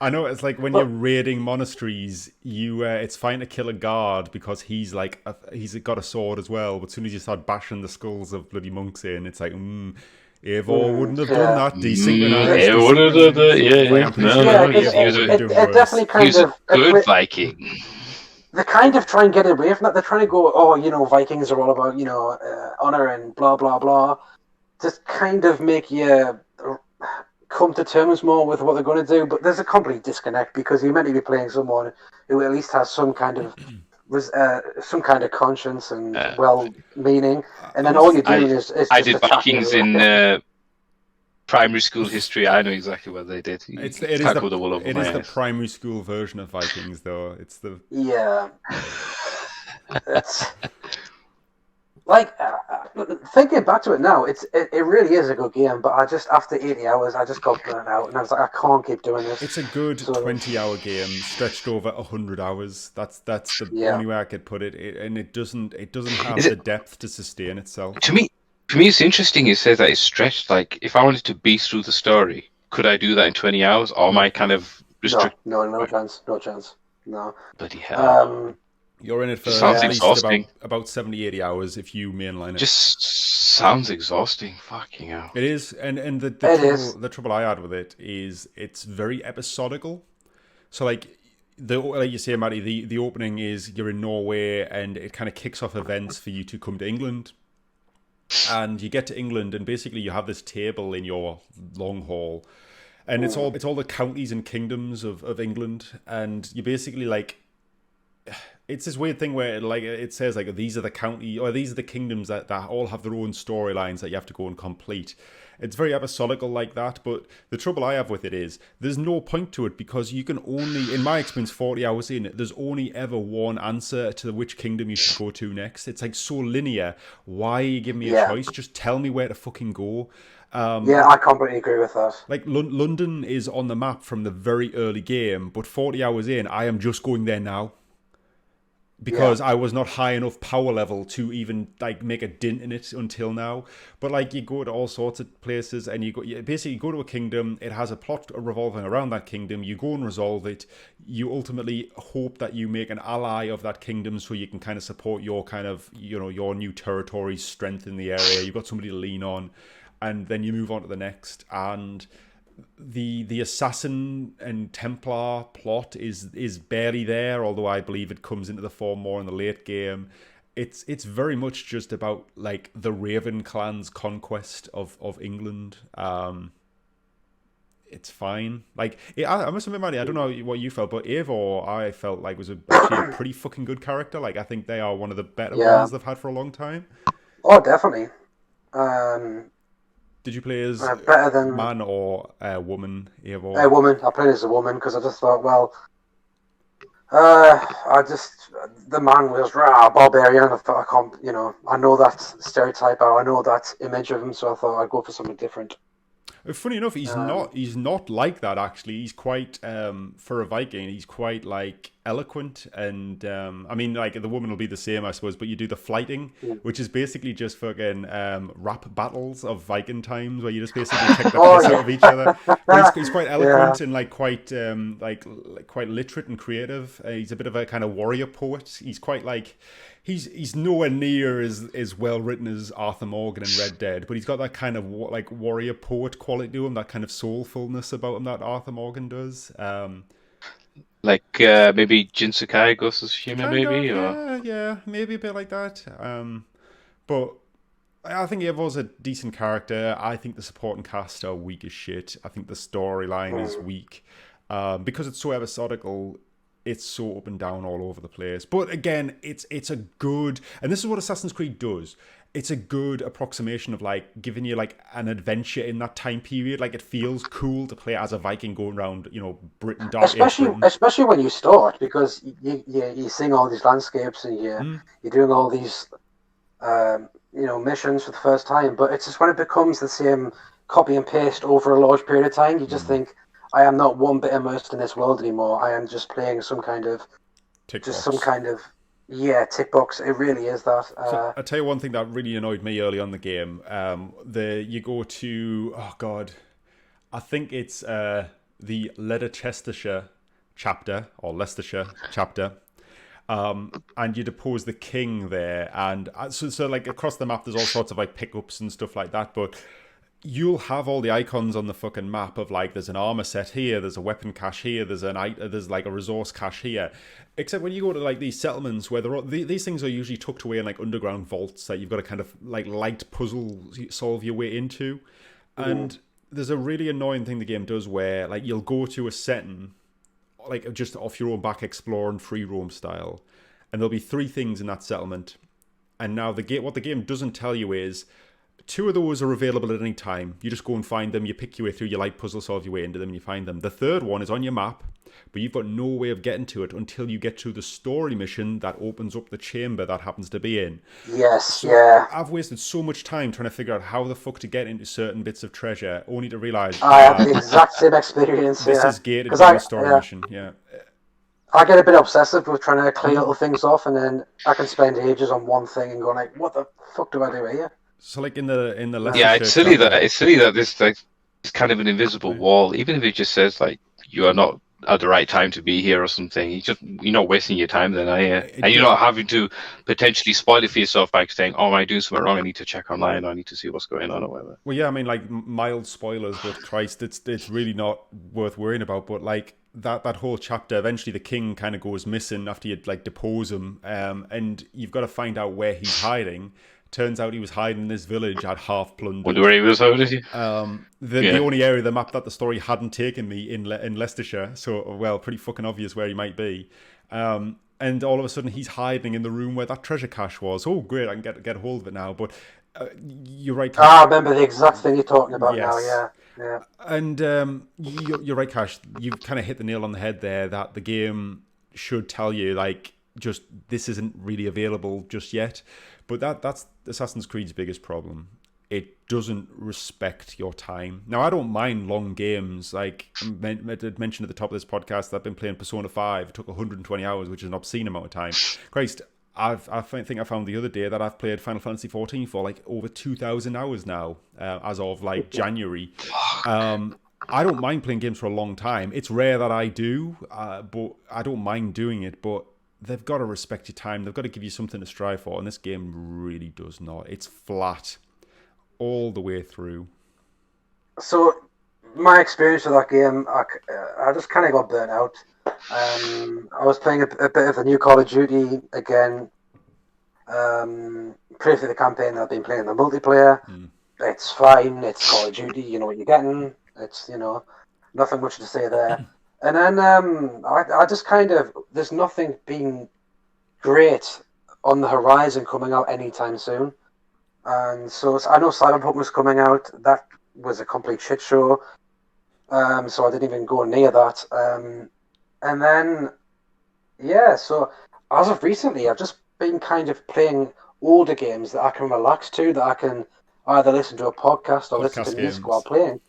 I know it's like when you're raiding monasteries, it's fine to kill a guard because he's got a sword as well. But as soon as you start bashing the skulls of bloody monks in, it's like, Eivor wouldn't have done that. Desynchronized. It would have done that. It definitely kind of a good Viking. They kind of try and get away from that. They're trying to go, Vikings are all about, honor and blah, blah, blah. Just kind of make you come to terms more with what they're going to do. But there's a complete disconnect because you're meant to be playing someone who at least has some kind of conscience and well-meaning. And then all you're doing is I did Vikings in primary school history. I know exactly what they did. It is the primary school version of Vikings, though. Yeah. It's like thinking back to it now. It really is a good game, but after 80 hours, I just got burnt out, and I was like, I can't keep doing this. It's a good 20-hour game stretched over 100 hours. That's the only way I could put it. And it doesn't have the depth to sustain itself. To me, it's interesting you say that it's stretched. Like, if I wanted to beast through the story, could I do that in 20 hours? Or am I kind of restricted? No chance. No. Bloody hell. You're in it for sounds at least exhausting. about 70, 80 hours if you mainline it. Just sounds exhausting. Fucking hell. It is, and the trouble I had with it is it's very episodical. So like you say, Matty, the opening is you're in Norway and it kind of kicks off events for you to come to England. And you get to England and basically you have this table in your long haul. And it's all the counties and kingdoms of England. And you basically it's this weird thing where it says these are the county or these are the kingdoms that all have their own storylines that you have to go and complete. It's very episodical like that, but the trouble I have with it is there's no point to it because you can only, in my experience, 40 hours in, there's only ever one answer to which kingdom you should go to next. It's so linear. Why are you giving me a choice? Just tell me where to fucking go. I completely agree with that. Like London is on the map from the very early game, but 40 hours in, I am just going there now. Because I was not high enough power level to even make a dent in it until now. But you go to all sorts of places and you basically go to a kingdom. It has a plot revolving around that kingdom. You go and resolve it. You ultimately hope that you make an ally of that kingdom so you can kind of support your your new territory's strength in the area. You've got somebody to lean on, and then you move on to the next. And the assassin and Templar plot is barely there, although I believe it comes into the fore more in the late game. It's very much just about the Raven clan's conquest of England. It's fine. I must admit, Maddie, I don't know what you felt, but Eivor I felt was actually a pretty fucking good character. I think they are one of the better ones they've had for a long time. Oh, definitely. Did you play as better than man or a woman, Eivor? A woman. I played as a woman because I just thought, the man was barbarian. I thought I can't, I know that stereotype or I know that image of him, so I thought I'd go for something different. Funny enough, he's not like that actually. He's quite for a Viking. He's quite eloquent, and the woman will be the same, I suppose. But you do the flighting, which is basically just fucking rap battles of Viking times, where you just basically take the piss out of each other. But he's quite eloquent and quite literate and creative. He's a bit of a kind of warrior poet. He's quite He's nowhere near as well written as Arthur Morgan in Red Dead, but he's got that kind of warrior poet quality to him, that kind of soulfulness about him that Arthur Morgan does. Maybe Jin Sakai, Ghost of Tsushima, maybe? Yeah, maybe a bit like that. But I think Eivor's a decent character. I think the supporting cast are weak as shit. I think the storyline is weak. Because it's so episodical, it's so up and down all over the place. But again, it's a good, and this is what Assassin's Creed does. It's a good approximation of like giving you like an adventure in that time period. Like it feels cool to play as a Viking going around, Britain, dark age Britain. Especially when you start, because you're seeing all these landscapes and you're doing all these missions for the first time. But it's just when it becomes the same copy and paste over a large period of time, you just think, I am not one bit immersed in this world anymore. I am just playing some kind of tick box. It really is that. So I'll tell you one thing that really annoyed me early on in the game. You go to, I think it's the Leicestershire chapter, and you depose the king there. And so like across the map, there's all sorts of like pickups and stuff like that, but you'll have all the icons on the fucking map of like there's an armor set here, there's a weapon cache here, there's like a resource cache here. Except when you go to like these settlements where these things are usually tucked away in like underground vaults that you've got to kind of like light puzzle solve your way into. And there's a really annoying thing the game does where like you'll go to a setting like just off your own back, explore and free roam style, and there'll be 3 things in that settlement. And now what the game doesn't tell you is 2 of those are available at any time. You just go and find them, you pick your way through, you light puzzle solve your way into them, and you find them. The 3rd one is on your map, but you've got no way of getting to it until you get to the story mission that opens up the chamber that happens to be in. Yes, yeah. I've wasted so much time trying to figure out how the fuck to get into certain bits of treasure, only to realise I have the exact same experience. This is gated by the story mission. Yeah. I get a bit obsessive with trying to clear little things off, and then I can spend ages on one thing and go like, "What the fuck do I do here?" So like in the it's silly that this like it's kind of an invisible wall. Even if it just says like you are not at the right time to be here or something, you're not wasting your time then, are you? And you're not having to potentially spoil it for yourself by saying, "Oh, am I doing something wrong? I need to check online. Or I need to see what's going on or whatever." Well, yeah, I mean like mild spoilers, but Christ, it's really not worth worrying about. But like that whole chapter, eventually the king kind of goes missing after you like depose him, and you've got to find out where he's hiding. Turns out he was hiding in this village I'd half plundered. Wonder where he was hiding. The only area of the map that the story hadn't taken me in Leicestershire, so well, pretty fucking obvious where he might be. And all of a sudden he's hiding in the room where that treasure cache was. Oh, great! I can get a hold of it now. But you're right. Cash. I remember the exact thing you're talking about now. Yeah. And you're right, Cash. You've kind of hit the nail on the head there. That the game should tell you like just this isn't really available just yet. But that's Assassin's Creed's biggest problem. It doesn't respect your time. Now, I don't mind long games. Like I did mention at the top of this podcast, I've been playing Persona 5. It took 120 hours, which is an obscene amount of time. Christ, I think I found the other day that I've played Final Fantasy 14 for like over 2,000 hours now, as of like January. I don't mind playing games for a long time. It's rare that I do, but I don't mind doing it. But they've got to respect your time. They've got to give you something to strive for. And this game really does not. It's flat all the way through. So my experience with that game, I just kind of got burnt out. I was playing a bit of the new Call of Duty again. Previously the campaign, I've been playing the multiplayer. It's fine. It's Call of Duty. You know what you're getting. It's, nothing much to say there. And then I just kind of, there's nothing being great on the horizon coming out anytime soon. And so I know Cyberpunk was coming out. That was a complete shit show. So I didn't even go near that. And then, so as of recently, I've just been kind of playing older games that I can relax to, that I can either listen to a podcast or listen to music while playing.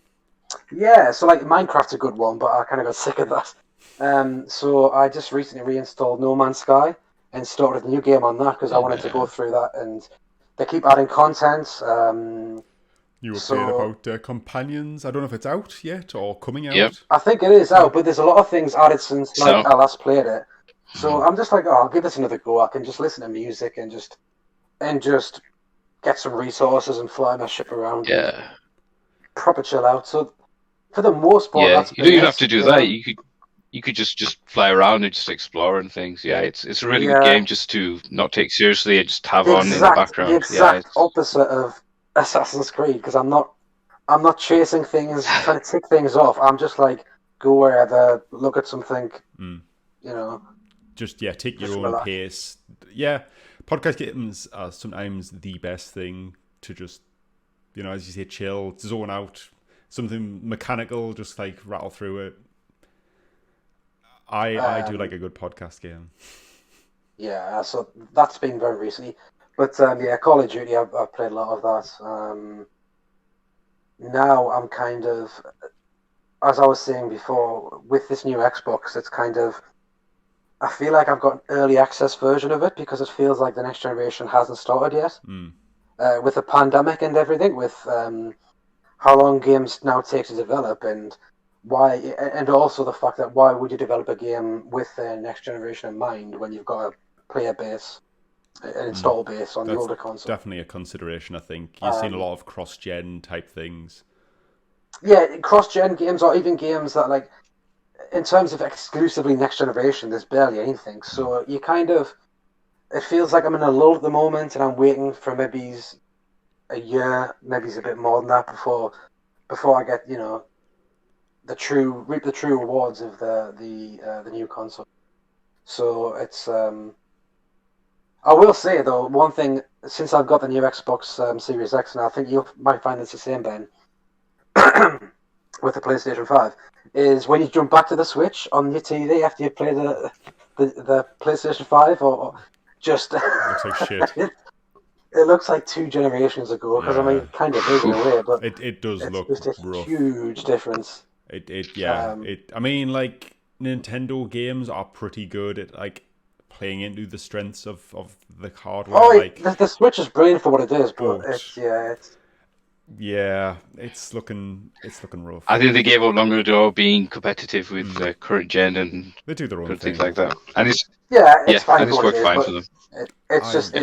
Yeah, so like Minecraft's a good one, but I kind of got sick of that. So I just recently reinstalled No Man's Sky and started a new game on that because I wanted to go through that, and they keep adding content. You were saying about Companions. I don't know if it's out yet or coming out. Yep. I think it is out, but there's a lot of things added since I last played it. So I'm just like, I'll give this another go. I can just listen to music and just get some resources and fly my ship around. Yeah. Proper chill out. So for the most part, that's you don't even have to do that. You could just fly around and just explore and things. Yeah, it's a really good game just to not take seriously and just have on in the background. The exact opposite of Assassin's Creed, because I'm not chasing things, trying to tick things off. I'm just like, go wherever, look at something, you know, Just take just your own relax. pace. Yeah, podcast games are sometimes the best thing to just, as you say, chill, zone out, something mechanical, just like rattle through it. I do like a good podcast game. Yeah, so that's been very recently. But yeah, Call of Duty, I've played a lot of that. Now I'm kind of, as I was saying before, with this new Xbox, it's kind of, I feel like I've got an early access version of it because it feels like the next generation hasn't started yet. With the pandemic and everything, with how long games now take to develop, and why, and also the fact that why would you develop a game with the next generation in mind when you've got a player base, an install base on the That's older console? definitely a consideration, I think. You've seen a lot of cross-gen type things. Yeah, cross-gen games or even games that, like, in terms of exclusively next generation, there's barely anything. So you kind of, it feels like I'm in a lull at the moment, and I'm waiting for maybe a year, maybe a bit more than that before I get reap the true rewards of the new console. So it's I will say though, one thing, since I've got the new Xbox Series X, and I think you might find this the same, Ben, with the PlayStation 5, is when you jump back to the Switch on your TV after you play the PlayStation 5, or just Looks like shit. it looks like 2 generations ago, because I mean, it kind of is in a way, but it does it's look just a rough. huge difference. I mean, like, Nintendo games are pretty good at like playing into the strengths of the hardware. Oh, like the Switch is brilliant for what it is, but but it's looking rough. I think they gave up long ago being competitive with the current gen and They do their own things thing. like that, and it's fine and for it's what worked it is, fine but for them. it's just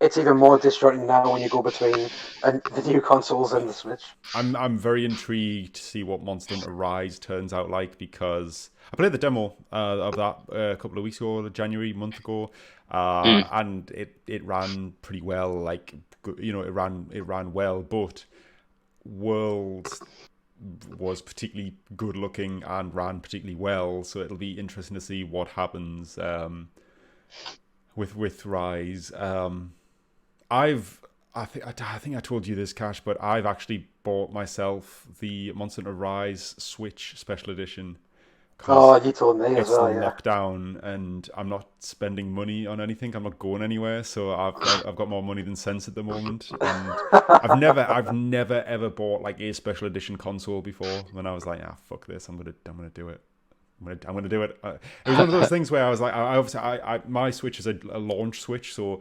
it's even more disjointing now when you go between the new consoles and the Switch. I'm very intrigued to see what Monster Hunter Rise turns out like, because I played the demo of that a couple of weeks ago, month ago, and it ran pretty well. Like, it ran well, but World was particularly good looking and ran particularly well. So it'll be interesting to see what happens with Rise. I think I told you this, Cash, but I've actually bought myself the Monster Hunter Rise Switch Special Edition. Oh, you told me as It's well, yeah. lockdown, and I'm not spending money on anything. I'm not going anywhere, so I've got more money than sense at the moment. And I've never ever bought like a special edition console before. When I was like, fuck this, I'm gonna do it. I'm gonna do it. It was one of those things where I was like, my Switch is a launch Switch, so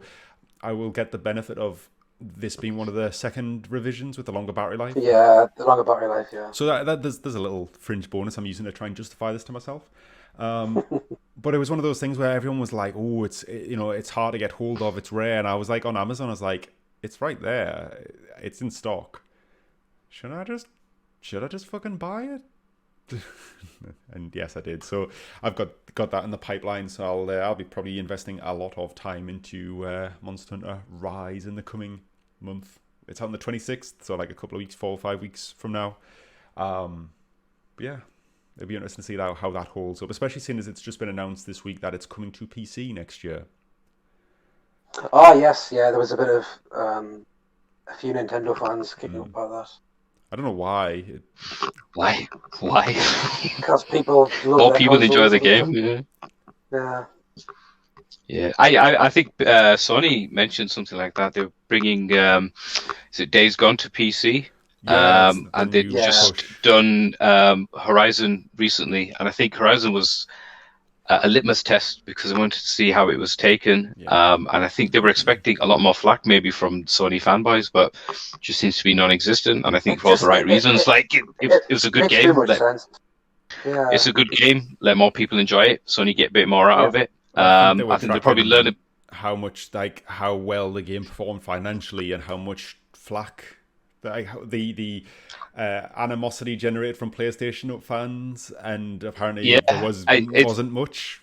I will get the benefit of this being one of the second revisions with the longer battery life. Yeah, the longer battery life, yeah. So that there's a little fringe bonus I'm using to try and justify this to myself. But it was one of those things where everyone was like, "Oh, it's hard to get hold of. It's rare." And I was like, on Amazon, I was like, "It's right there. It's in stock. Should I just fucking buy it?" And yes, I did. So I've got that in the pipeline. So I'll be probably investing a lot of time into Monster Hunter Rise in the coming month. It's on the 26th, so like a couple of weeks, 4 or 5 weeks from now. But yeah, it'll be interesting to see how that holds up, especially seeing as it's just been announced this week that it's coming to PC next year. Oh yes, yeah. There was a bit of a few Nintendo fans kicking up about that. I don't know why. Why? Because people love more their people enjoy the consoles, game. Yeah. Yeah, I think Sony mentioned something like that. They're bringing is it Days Gone to PC? Yeah, and they've just done Horizon recently, and I think Horizon was a litmus test because I wanted to see how it was taken. And I think they were expecting a lot more flack maybe from Sony fanboys, but it just seems to be non-existent. And I think for all the right reasons. It was a good game. Too much sense. Yeah. It's a good game. Let more people enjoy it. Sony get a bit more out of it. I think they'll probably learn how well the game performed financially and how much flack the animosity generated from PlayStation fans, and apparently there wasn't much.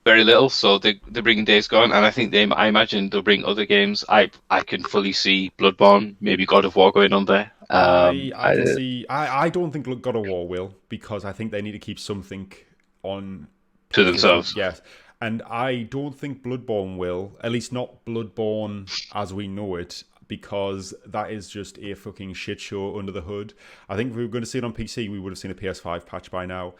Very little. So they're bringing Days Gone, and I think I imagine they'll bring other games. I can fully see Bloodborne, maybe God of War going on there. I can see. I don't think God of War will, because I think they need to keep something on to themselves. Yes. And I don't think Bloodborne will, at least not Bloodborne as we know it, because that is just a fucking shit show under the hood. I think if we were going to see it on PC, we would have seen a PS5 patch by now.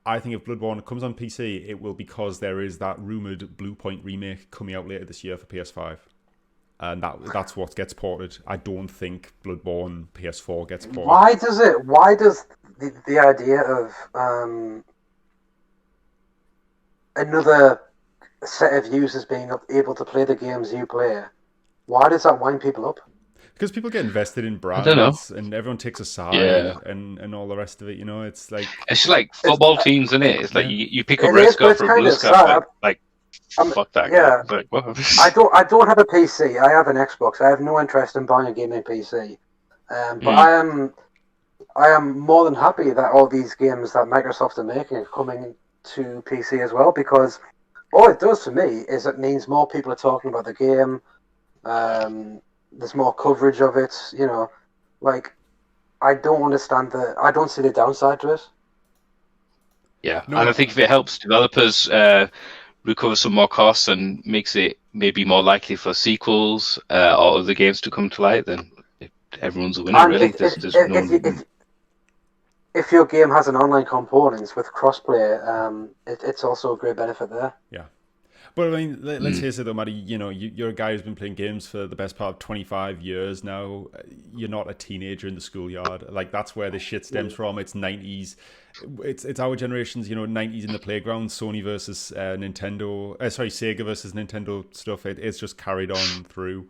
I think if Bloodborne comes on PC, it will because there is that rumoured Blue Point remake coming out later this year for PS5. And that's what gets ported. I don't think Bloodborne PS4 gets ported. Why does the idea of another set of users being able to play the games you play, why does that wind people up? Because people get invested in I don't know. brands and everyone takes a side and all the rest of it, it's like... It's like football teams, isn't it? It's like you pick a It red is, scarf but it's for a kind blue of scarf, sad. like fuck that Yeah. guy. Like, what? I don't have a PC. I have an Xbox. I have no interest in buying a gaming PC. But I am more than happy that all these games that Microsoft are making are coming to PC as well, because all it does for me is it means more people are talking about the game. There's more coverage of it. Like, I don't understand I don't see the downside to it. Yeah, No. and I think if it helps developers recover some more costs and makes it maybe more likely for sequels or other games to come to light, then everyone's a winner, And really. if your game has an online component with crossplay, it's also a great benefit there. Yeah. But I mean, let's face it though, Matty, you're a guy who's been playing games for the best part of 25 years now. You're not a teenager in the schoolyard. Like, that's where this shit stems from. It's 90s. It's our generation's, 90s in the playground, Sony versus Sega versus Nintendo stuff. It's just carried on through.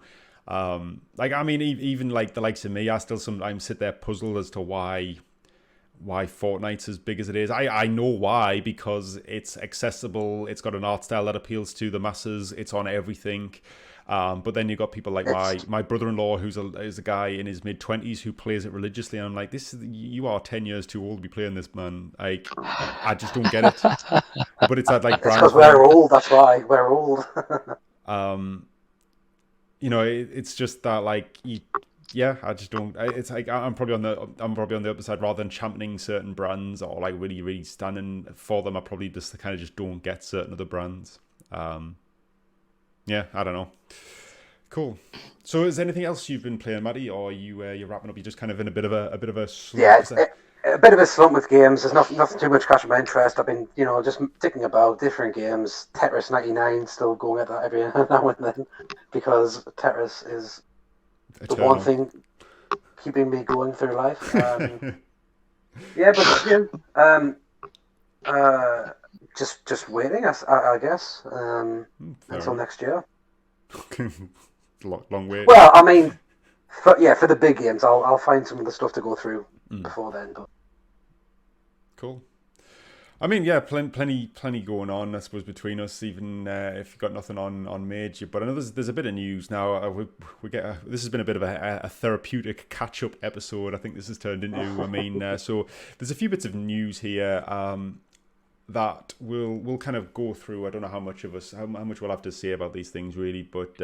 Even like the likes of me, I still sometimes sit there puzzled as to why Fortnite's as big as it is. I know why, because it's accessible, it's got an art style that appeals to the masses, it's on everything. But then you've got people like my brother-in-law, who's a guy in his mid-20s who plays it religiously, and I'm like, you are 10 years too old to be playing this, man. I just don't get it. But it's that like... It's because we're old, that's why. We're old. It's just that, like... I just don't. It's like I'm probably on the other side. Rather than championing certain brands or like really, really standing for them, I probably just kind of just don't get certain other brands. I don't know. Cool. So, is there anything else you've been playing, Matty, or you're wrapping up? You're just kind of in a bit of a slump. Yeah, a bit of a slump with games. There's nothing too much catching my interest. I've been just ticking about different games. Tetris 99, still going at that every now and then because Tetris is the one thing keeping me going through life. Just waiting, I guess, until next year. Long wait. Well, I mean, for the big games, I'll find some of the stuff to go through before then. But... Cool. I mean, yeah, plenty going on, I suppose, between us. Even if you've got nothing on Major, but I know there's a bit of news now. This has been a bit of a therapeutic catch-up episode. I think this has turned into. I mean, so there's a few bits of news here that we'll kind of go through. I don't know how much we'll have to say about these things really, but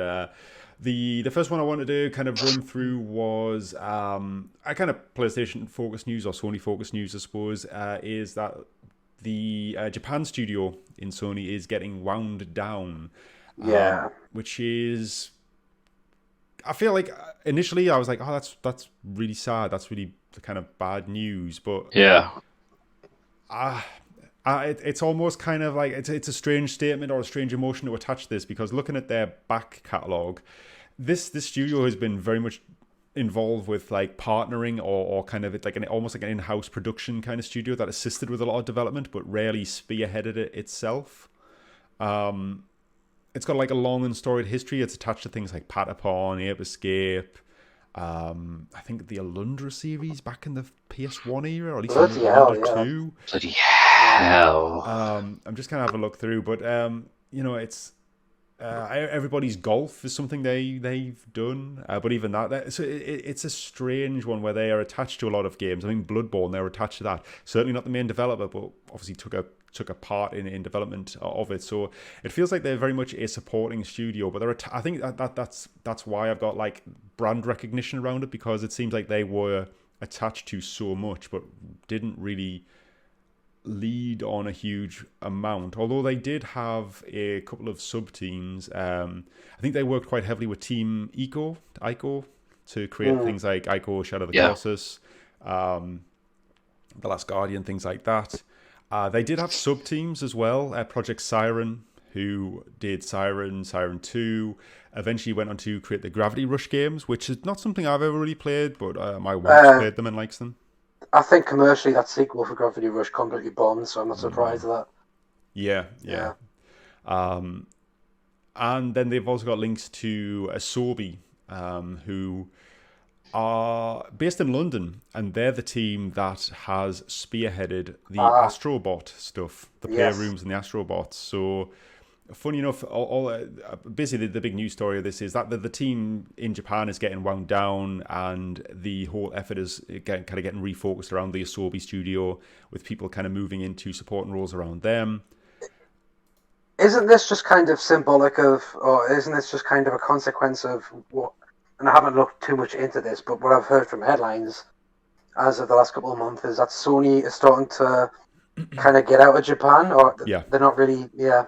the first one I wanted to kind of run through was a kind of PlayStation focused news or Sony focused news, I suppose, is that the Japan studio in Sony is getting wound down. Which is, I feel like initially I was like, oh, that's really sad. That's really kind of bad news. But yeah, it's almost kind of like it's a strange statement or a strange emotion to attach this, because looking at their back catalogue, this studio has been very much involved with like partnering or kind of like almost like an in-house production kind of studio that assisted with a lot of development but rarely spearheaded it itself. It's got like a long and storied history. It's attached to things like Patapon, Ape Escape, I think the Alundra series back in the PS1 era, or at least Alundra 2. Bloody hell. I'm just kind of having a look through, but it's everybody's golf is something they've done, but even that so it's a strange one where they are attached to a lot of games. I mean, Bloodborne, they're attached to that. Certainly not the main developer, but obviously took a part in development of it. So it feels like they're very much a supporting studio, but I think that's why I've got like brand recognition around it, because it seems like they were attached to so much, but didn't really lead on a huge amount, although they did have a couple of sub-teams. I think they worked quite heavily with Team Ico to create things like Ico, Shadow of the Colossus, The Last Guardian, things like that. They did have sub-teams as well. Project Siren, who did Siren 2, eventually went on to create the Gravity Rush games, which is not something I've ever really played, but my wife played them and likes them. I think commercially that sequel for Gravity Rush completely bombed, so I'm not surprised at that. Yeah. And then they've also got links to Asobi, who are based in London, and they're the team that has spearheaded the Astrobot stuff, the player rooms and the Astrobots. So, funny enough, basically the big news story of this is that the team in Japan is getting wound down, and the whole effort is kind of getting refocused around the Asobi studio, with people kind of moving into supporting roles around them. Isn't this just kind of symbolic of, or isn't this just kind of a consequence of what? And I haven't looked too much into this, but what I've heard from headlines as of the last couple of months is that Sony is starting to kind of get out of Japan, or they're not really, I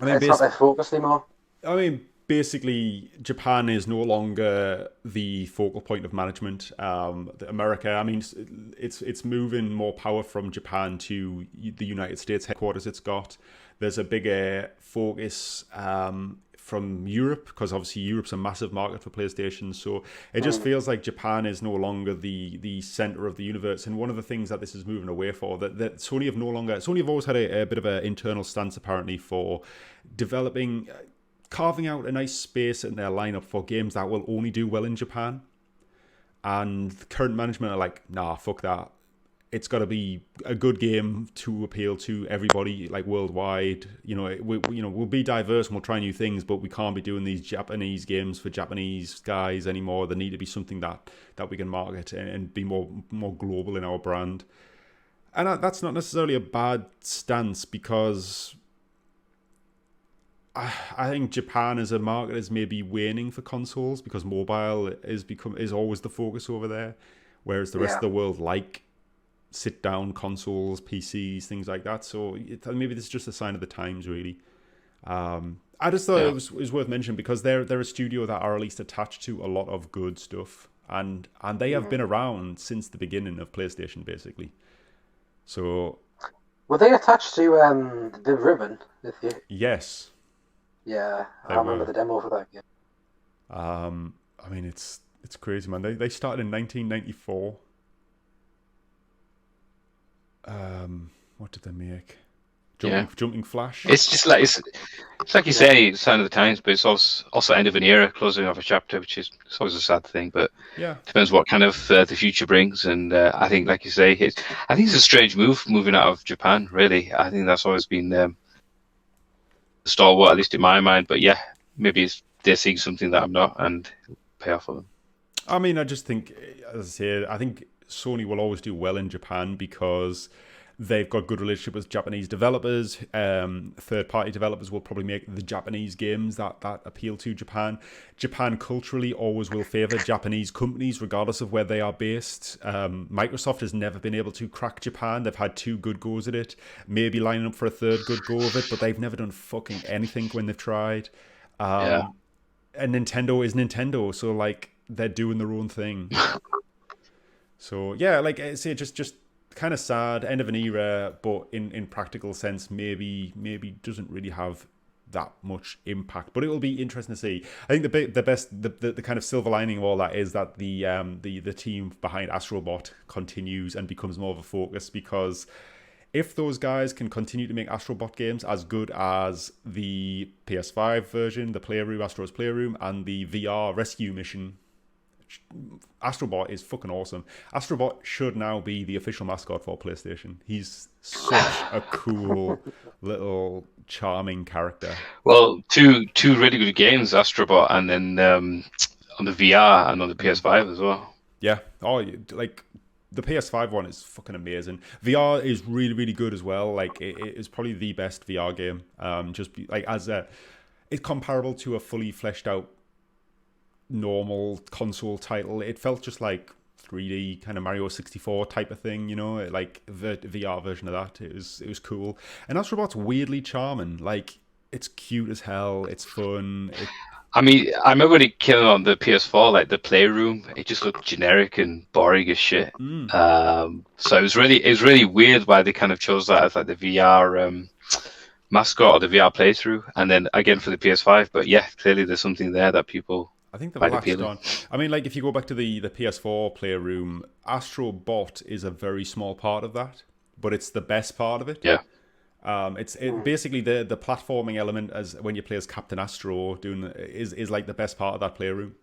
mean, it's not their focus anymore. I mean, basically, Japan is no longer the focal point of management. America, I mean, it's moving more power from Japan to the United States headquarters it's got. There's a bigger focus from Europe, because obviously Europe's a massive market for PlayStation, so it just feels like Japan is no longer the center of the universe. And one of the things that this is moving away for, that Sony have always had a bit of an internal stance apparently for developing, carving out a nice space in their lineup for games that will only do well in Japan. And the current management are like, nah, fuck that. It's got to be a good game to appeal to everybody, like worldwide. We'll be diverse and we'll try new things, but we can't be doing these Japanese games for Japanese guys anymore. There need to be something that we can market and be more global in our brand. And that's not necessarily a bad stance, because I think Japan as a market is maybe waning for consoles, because mobile is always the focus over there, whereas the rest of the world like sit-down consoles, PCs, things like that. So maybe this is just a sign of the times, really. I just thought it was worth mentioning, because they're a studio that are at least attached to a lot of good stuff, and they have been around since the beginning of PlayStation, basically. So, were they attached to the Ribbon? Yes. Yeah, I remember the demo for that game. I mean, it's crazy, man. They started in 1994. What did they make? Jumping Flash. It's just like it's like you say, sign of the times, but it's also end of an era, closing off a chapter, which is always a sad thing. But depends what kind of the future brings. And I think, like you say, I think it's a strange move moving out of Japan. Really, I think that's always been the stalwart, at least in my mind. But maybe they're seeing something that I'm not, and it'll pay off for them. I mean, I just think, as I say, I think Sony will always do well in Japan because they've got good relationship with Japanese developers. Third-party developers will probably make the Japanese games that appeal to Japan. Japan culturally always will favour Japanese companies, regardless of where they are based. Microsoft has never been able to crack Japan. They've had 2 good goes at it, maybe lining up for a 3rd good go of it, but they've never done fucking anything when they've tried. And Nintendo is Nintendo, so like they're doing their own thing. So yeah, like I say, just kind of sad, end of an era, but in practical sense, maybe doesn't really have that much impact. But it will be interesting to see. I think the kind of silver lining of all that is that the team behind Astrobot continues and becomes more of a focus, because if those guys can continue to make Astrobot games as good as the PS5 version, the Playroom, Astro's Playroom, and the VR Rescue Mission, Astrobot is fucking awesome. Astrobot should now be the official mascot for PlayStation. He's such a cool little charming character. Well, two really good games, Astrobot, and then on the VR and on the PS5 as well. Yeah. Oh, like the PS5 one is fucking amazing. VR is really, really good as well. Like it is probably the best VR game. It's comparable to a fully fleshed out normal console title. It felt just like 3D kind of Mario 64 type of thing, you know, like the VR version of that. It was cool. And Astrobot's weirdly charming. Like, it's cute as hell. It's fun. I mean, I remember when it came on the PS4, like the Playroom, it just looked generic and boring as shit. So it was really weird why they kind of chose that as like the VR mascot or the VR playthrough, and then again for the PS5. But yeah, clearly there's something there that people. I think they've latched on. I mean, like if you go back to the PS4 Playroom, Astrobot is a very small part of that, but it's the best part of it. Yeah. It's basically the platforming element as when you play as Captain Astro is like the best part of that Playroom,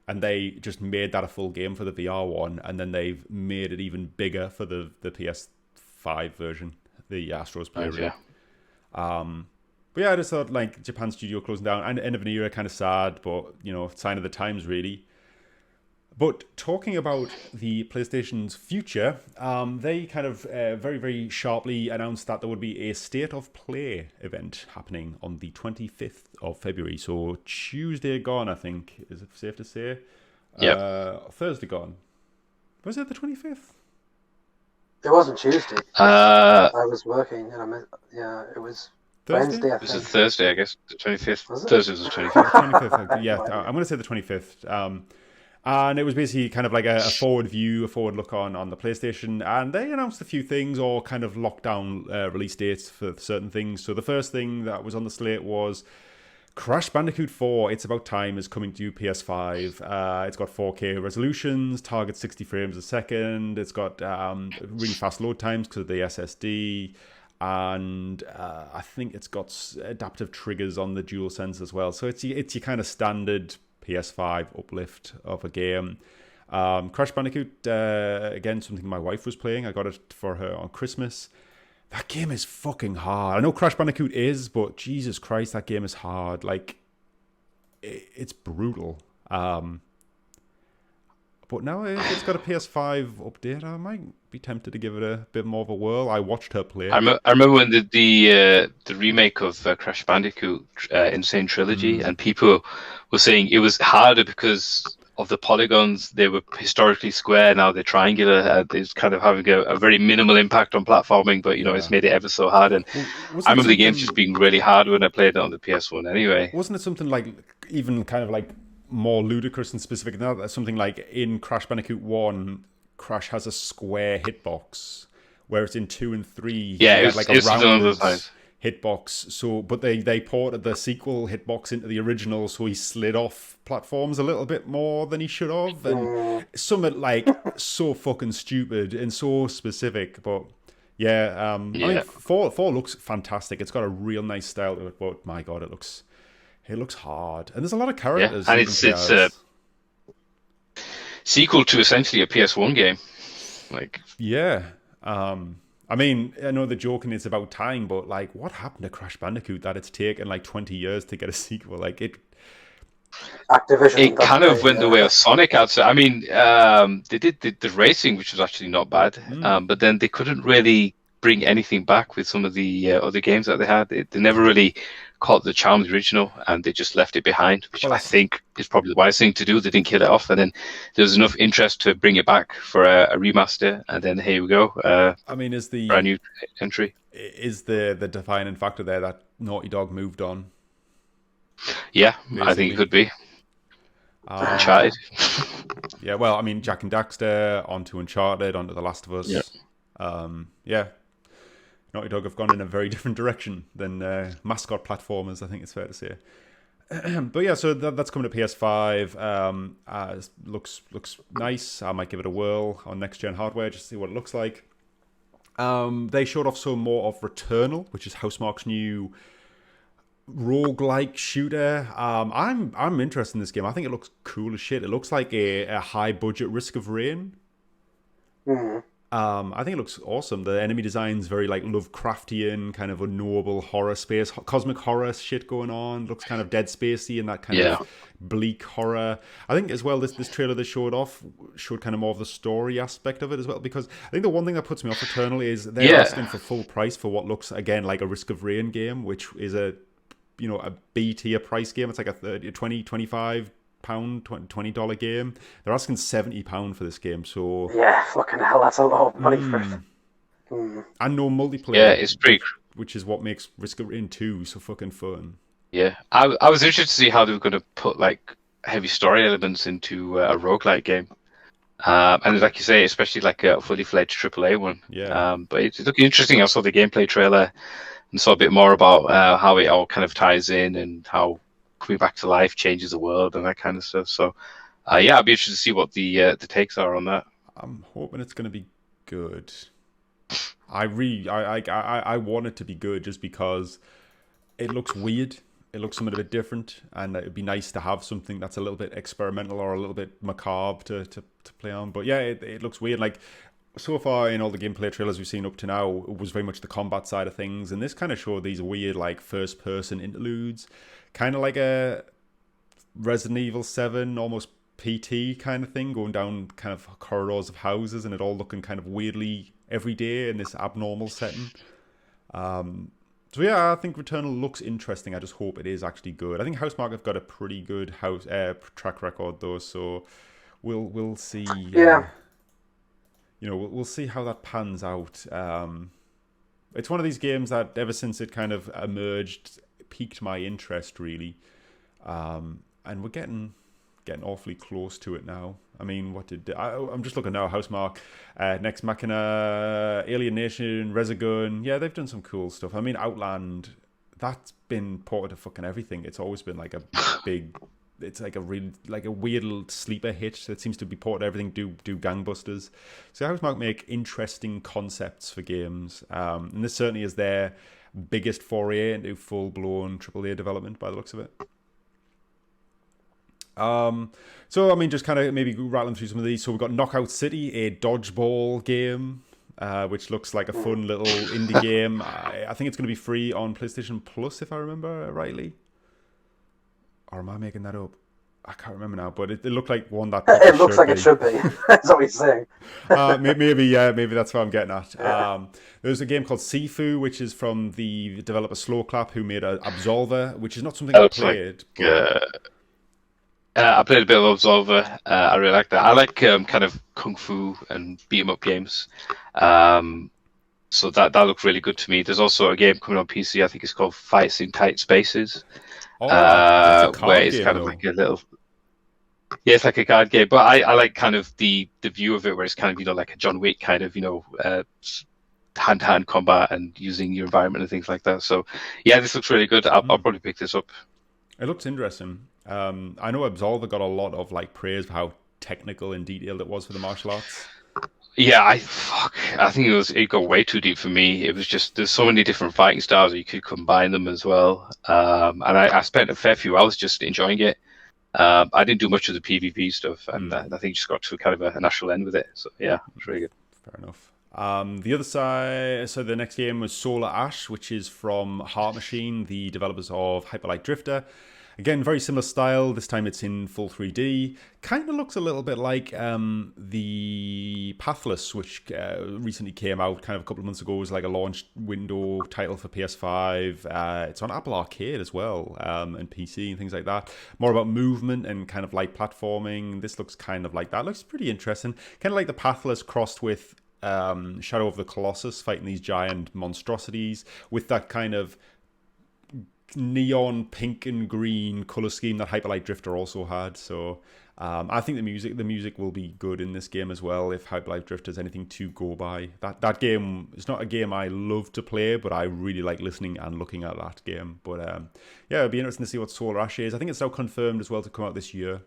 and they just made that a full game for the VR one, and then they've made it even bigger for the PS5 version, the Astro's Playroom. Yeah. But yeah, I just thought like Japan studio closing down and end of an era, kind of sad, but you know, sign of the times really. But talking about the PlayStation's future, they kind of very, very sharply announced that there would be a State of Play event happening on the 25th of February. So Tuesday gone, I think. Is it safe to say? Yeah. Thursday gone. Was it the 25th? It wasn't Tuesday. I was working, and it was Thursday? Wednesday, I It was a think. Thursday, I guess. The 25th. Was it? Thursday was the 25th. 25th, yeah. I'm going to say the 25th. And it was basically kind of like a forward look on the PlayStation. And they announced a few things or kind of locked down release dates for certain things. So the first thing that was on the slate was Crash Bandicoot 4, It's About Time, is coming to PS5. It's got 4K resolutions, targets 60 frames a second. It's got really fast load times because of the SSD. And I think it's got adaptive triggers on the DualSense as well. So it's your kind of standard PS5 uplift of a game. Crash Bandicoot, again, something my wife was playing. I got it for her on Christmas. That game is fucking hard. I know Crash Bandicoot is, but Jesus Christ, that game is hard. Like, it's brutal. But now if it's got a PS5 update, I might be tempted to give it a bit more of a whirl. I watched her play. I remember when the remake of Crash Bandicoot Insane Trilogy, and people were saying it was harder because of the polygons. They were historically square, now they're triangular. It's kind of having a very minimal impact on platforming, but you know, it's made it ever so hard. And I remember the games just being really hard when I played it on the PS1 anyway. Wasn't it something like, even kind of like more ludicrous and specific than that? Something like in Crash Bandicoot 1, Crash has a square hitbox, whereas in 2 and 3, yeah, he it was, had like it was a one of rounded those times. hitbox. So, but they ported the sequel hitbox into the original, so he slid off platforms a little bit more than he should have, and something like so fucking stupid and so specific. But yeah, I mean, 4 looks fantastic. It's got a real nice style to it, but my god, it looks hard, and there's a lot of characters. Yeah, and it's a sequel to essentially a PS1 game. Like, yeah. I mean, I know the joking is about time, but like, what happened to Crash Bandicoot that it's taken like 20 years to get a sequel? Like Activision. it kind of went the way of Sonic. I'd say. I mean, they did the racing, which was actually not bad, but then they couldn't really bring anything back with some of the other games that they had. They never really caught the charm of the original, and they just left it behind, which I think is probably the wise thing to do. They didn't kill it off, and then there was enough interest to bring it back for a remaster, and then here we go. I mean, is the brand new entry? Is the defining factor there that Naughty Dog moved on? Yeah, basically. I think it could be. Uncharted. Yeah, well, I mean, Jack and Daxter, onto Uncharted, onto The Last of Us. Yeah. Naughty Dog have gone in a very different direction than mascot platformers, I think it's fair to say. But yeah, so that's coming to PS5. Looks nice. I might give it a whirl on next-gen hardware just to see what it looks like. They showed off some more of Returnal, which is Housemarque's new roguelike shooter. I'm interested in this game. I think it looks cool as shit. It looks like a high-budget Risk of Rain. Mm-hmm. I think it looks awesome. The enemy design's very like Lovecraftian, kind of unknowable horror space, cosmic horror shit going on. Looks kind of Dead Spacey and that kind of bleak horror. I think as well this trailer they showed kind of more of the story aspect of it as well, because I think the one thing that puts me off Eternal is they're asking for full price for what looks again like a Risk of Rain game, which is a B tier price game. It's like a 20, 25 $20 game. They're asking £70 for this game, so Yeah, fucking hell, that's a lot of money for it. And no multiplayer. Yeah, it's pretty. Which is what makes Risk of Rain 2 so fucking fun. Yeah, I was interested to see how they were going to put like heavy story elements into a roguelike game. And like you say, especially like a fully fledged AAA one. Yeah. But it's looking interesting. I saw the gameplay trailer and saw a bit more about how it all kind of ties in and how coming back to life changes the world and that kind of stuff. So, yeah, I'd be interested to see what the takes are on that. I'm hoping it's going to be good. I want it to be good just because it looks weird. It looks something a bit different, and it'd be nice to have something that's a little bit experimental or a little bit macabre to play on. But yeah, it looks weird. Like, so far in all the gameplay trailers we've seen up to now, it was very much the combat side of things, and this kind of showed these weird, like, first-person interludes, kind of like a Resident Evil 7, almost PT kind of thing, going down kind of corridors of houses, and it all looking kind of weirdly everyday in this abnormal setting. So yeah, I think Returnal looks interesting. I just hope it is actually good. I think Housemarque have got a pretty good track record though, so we'll see. Yeah. We'll see how that pans out. It's one of these games that ever since it kind of emerged, piqued my interest really, and we're getting awfully close to it now. I mean, I'm just looking now, Housemarque, Next Machina, Alien Nation, Resogun. Yeah, they've done some cool stuff. I mean, Outland, that's been ported to fucking everything. It's always been like a big, it's like a weird little sleeper hit that seems to be ported to everything, do gangbusters. So Housemarque make interesting concepts for games. And this certainly is their biggest foray into full-blown AAA development by the looks of it. So I mean, just kind of maybe rattling through some of these. So we've got Knockout City, a dodgeball game, which looks like a fun little indie game. I think it's going to be free on PlayStation Plus, if I remember rightly. Or am I making that up? I can't remember now, but it looked like one that it looks like it should be. That's what he's saying. Maybe that's what I'm getting at. Yeah. There's a game called Sifu, which is from the developer Slowclap, who made Absolver, which is not something I played. I played a bit of Absolver. I really like that. I like kind of kung fu and beat 'em up games. So that looked really good to me. There's also a game coming on PC. I think it's called Fights in Tight Spaces. Where it's kind of like a little. Yeah, it's like a card game, but I like kind of the view of it, where it's kind of like a John Wick kind of hand-to-hand combat and using your environment and things like that. So yeah, this looks really good. I'll probably pick this up. It looks interesting. I know Absolver got a lot of praise for how technical and detailed it was for the martial arts. Yeah, I think it got way too deep for me. It was just, there's so many different fighting styles, you could combine them as well. And I spent a fair few hours just enjoying it. I didn't do much of the PvP stuff, and I think it just got to kind of a natural end with it. So yeah, it was really good. Fair enough. The other side, so the next game was Solar Ash, which is from Heart Machine, the developers of Hyper Light Drifter. Again, very similar style. This time it's in full 3D. Kind of looks a little bit like the Pathless, which recently came out kind of a couple of months ago. It was like a launch window title for PS5. It's on Apple Arcade as well, and PC and things like that. More about movement and kind of light platforming. This looks kind of like that. Looks pretty interesting. Kind of like the Pathless crossed with Shadow of the Colossus, fighting these giant monstrosities with that kind of neon pink and green color scheme that Hyper Light Drifter also had. So I think the music will be good in this game as well, if Hyper Light Drifter is anything to go by. That game is not a game I love to play, but I really like listening and looking at that game. But yeah, it'll be interesting to see what Solar Ash is. I think it's now confirmed as well to come out this year,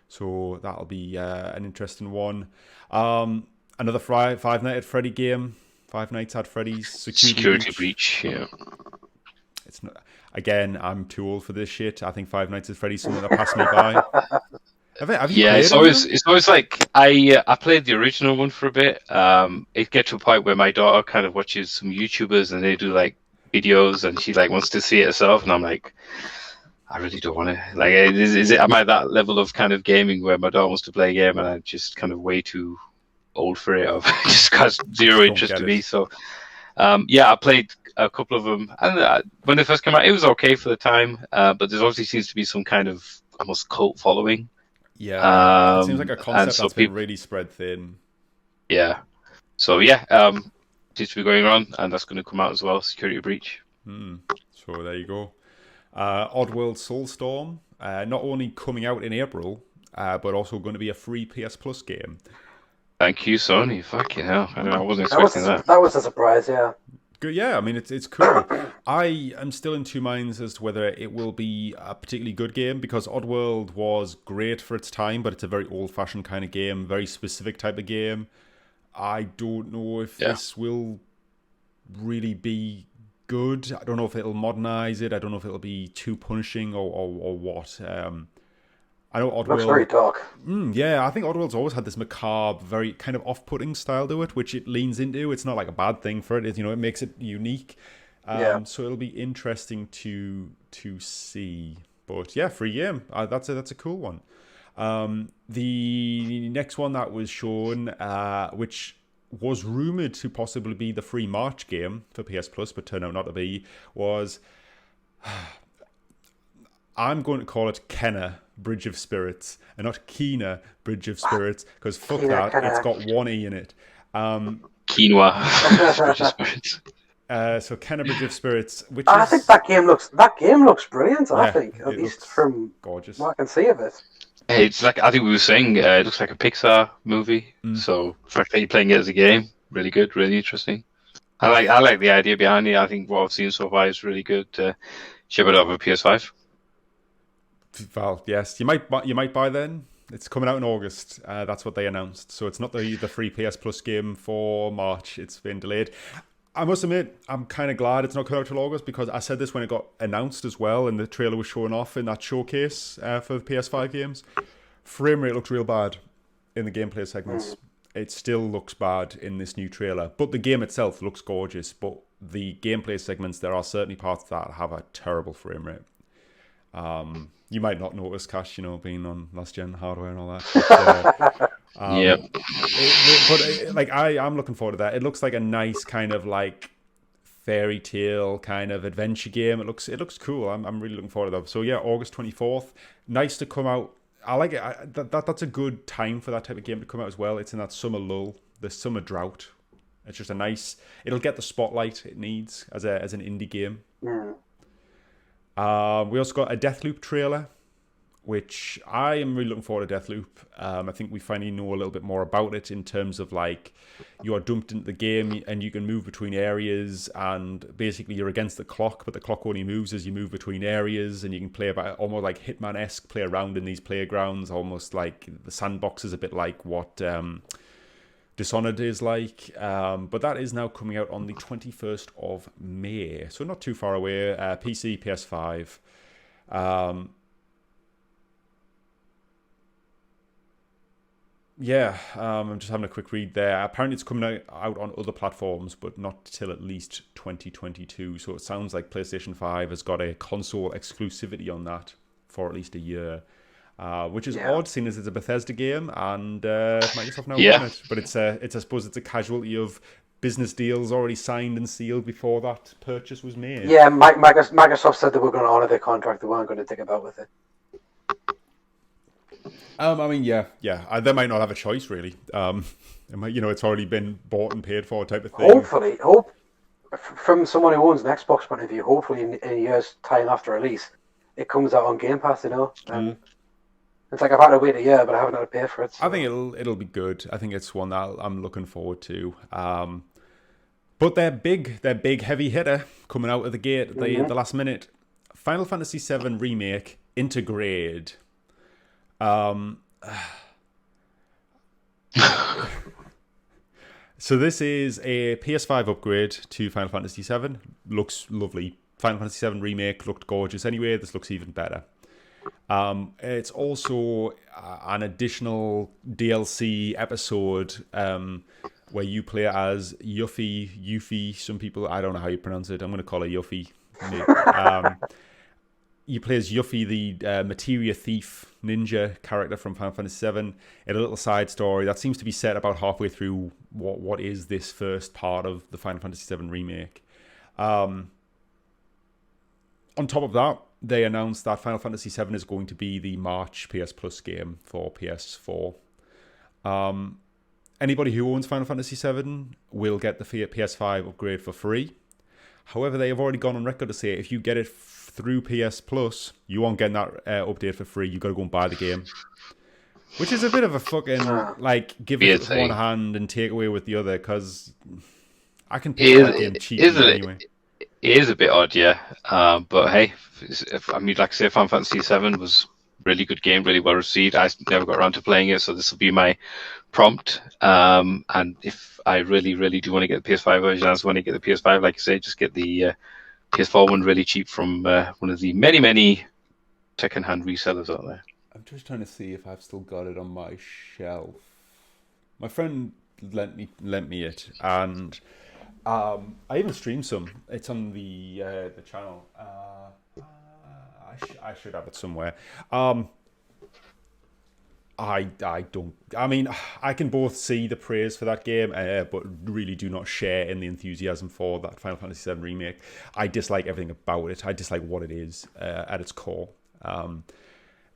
so that'll be an interesting one. Another Five Nights at Freddy game. Five Nights at Freddy's Security Breach. Yeah. It's not. Again, I'm too old for this shit. I think Five Nights at Freddy's something that passed me by. Have you played it's always like I played the original one for a bit. It gets to a point where my daughter kind of watches some YouTubers and they do like videos, and she like wants to see it herself, and I'm like, I really don't want to. Like, am I that level of kind of gaming where my daughter wants to play a game and I'm just kind of way too old for it, or just has zero interest to me? So yeah, I played a couple of them, and when they first came out, it was okay for the time. But there obviously seems to be some kind of almost cult following. Yeah, it seems like a And concept so that's been people, really spread thin. yeah. So seems to be going on, and that's going to come out as well. Security Breach. So there you go. Oddworld Soulstorm, not only coming out in April, but also going to be a free PS Plus game. Thank you, Sony. Fucking hell. I wasn't That was expecting that. that was a surprise. Yeah. Good, yeah. I mean, it's cool. I am still in two minds as to whether it will be a particularly good game, because Oddworld was great for its time, but it's a very old-fashioned kind of game, very specific type of game. I don't know if Yeah. this will really be good. I don't know if it'll modernize it. I don't know if it'll be too punishing or what. I know Looks very Oddworld. dark. Yeah, I think Oddworld's always had this macabre, very kind of off-putting style to it, which it leans into. It's not like a bad thing for it. It makes it unique. Yeah. So it'll be interesting to see. But yeah, free game. That's a cool one. The next one that was shown, which was rumored to possibly be the free March game for PS Plus, but turned out not to be, was I'm going to call it Kenna Bridge of Spirits and not Kena Bridge of Spirits, because fuck Kena, that, it's Kenna. got one E in it. Quinoa. So Kenna Bridge of Spirits, which I is think that game looks brilliant. I Yeah, think, at it least looks from gorgeous. what I can see of it. Hey, it's like, I think we were saying, it looks like a Pixar movie. So the fact that you're playing it as a game, really good, really interesting. I like the idea behind it. I think what I've seen so far is really good. Ship it over PS5. Well, yes, you might buy then. It's coming out in August. That's what they announced. So it's not the free PS Plus game for March. It's been delayed. I must admit, I'm kind of glad it's not coming out till August, because I said this when it got announced as well, and the trailer was showing off in that showcase for the PS5 games. Frame rate looks real bad in the gameplay segments. It still looks bad in this new trailer, but the game itself looks gorgeous. But the gameplay segments, there are certainly parts that have a terrible frame rate. You might not notice, Cash, being on last gen hardware and all that. But, Yep. I'm looking forward to that. It looks like a nice kind of like fairy tale kind of adventure game. It looks cool. I'm really looking forward to that. So yeah, August 24th. Nice to come out. I like it. That's a good time for that type of game to come out as well. It's in that summer lull, the summer drought. It's just it'll get the spotlight it needs as an indie game. We also got a Deathloop trailer, which I am really looking forward to. Deathloop. I think we finally know a little bit more about it in terms of like you are dumped into the game and you can move between areas, and basically you're against the clock, but the clock only moves as you move between areas, and you can play about almost like Hitman-esque, play around in these playgrounds, almost like the sandbox is a bit like what Dishonored is like, but that is now coming out on the 21st of May, so not too far away. PC, PS5. I'm just having a quick read there. Apparently it's coming out on other platforms, but not till at least 2022, so it sounds like PlayStation 5 has got a console exclusivity on that for at least a year. Which is odd, seeing as it's a Bethesda game, and Microsoft now own it. But I suppose it's a casualty of business deals already signed and sealed before that purchase was made. Yeah, Microsoft said they were going to honor their contract. They weren't going to dig about with it. They might not have a choice really. It's already been bought and paid for type of thing. From someone who owns an Xbox point of view, hopefully in a year's time after release, it comes out on Game Pass. And it's like I've had to wait a year, but I haven't had to pay for it. So. I think it'll be good. I think it's one that I'm looking forward to. But their big heavy hitter coming out of the gate at the last minute, Final Fantasy VII Remake Intergrade. So this is a PS5 upgrade to Final Fantasy VII. Looks lovely. Final Fantasy VII Remake looked gorgeous anyway. This looks even better. It's also an additional DLC episode where you play as Yuffie. Some people, I don't know how you pronounce it. I'm going to call her Yuffie. You play as Yuffie, the materia thief ninja character from Final Fantasy VII, in a little side story that seems to be set about halfway through what is this first part of the Final Fantasy VII Remake. On top of that, they announced that Final Fantasy VII is going to be the March PS Plus game for PS4. Anybody who owns Final Fantasy VII will get the PS5 upgrade for free. However, they have already gone on record to say if you get it through PS Plus, you aren't getting that update for free. You've got to go and buy the game. Which is a bit of a fucking, like, give it with one hand and take away with the other, because I can pick that game cheaply anyway. It is a bit odd, yeah. But hey, like I say, Final Fantasy VII was a really good game, really well received. I never got around to playing it, so this will be my prompt. And if I really, really do want to get the PS5 version, I just want to get the PS5, like you say, just get the PS4 one really cheap from one of the many, many second-hand resellers out there. I'm just trying to see if I've still got it on my shelf. My friend lent me it, and I even streamed some. It's on the channel. I should have it somewhere. I don't. I mean, I can both see the praise for that game, but really do not share in the enthusiasm for that Final Fantasy VII remake. I dislike everything about it. I dislike what it is at its core.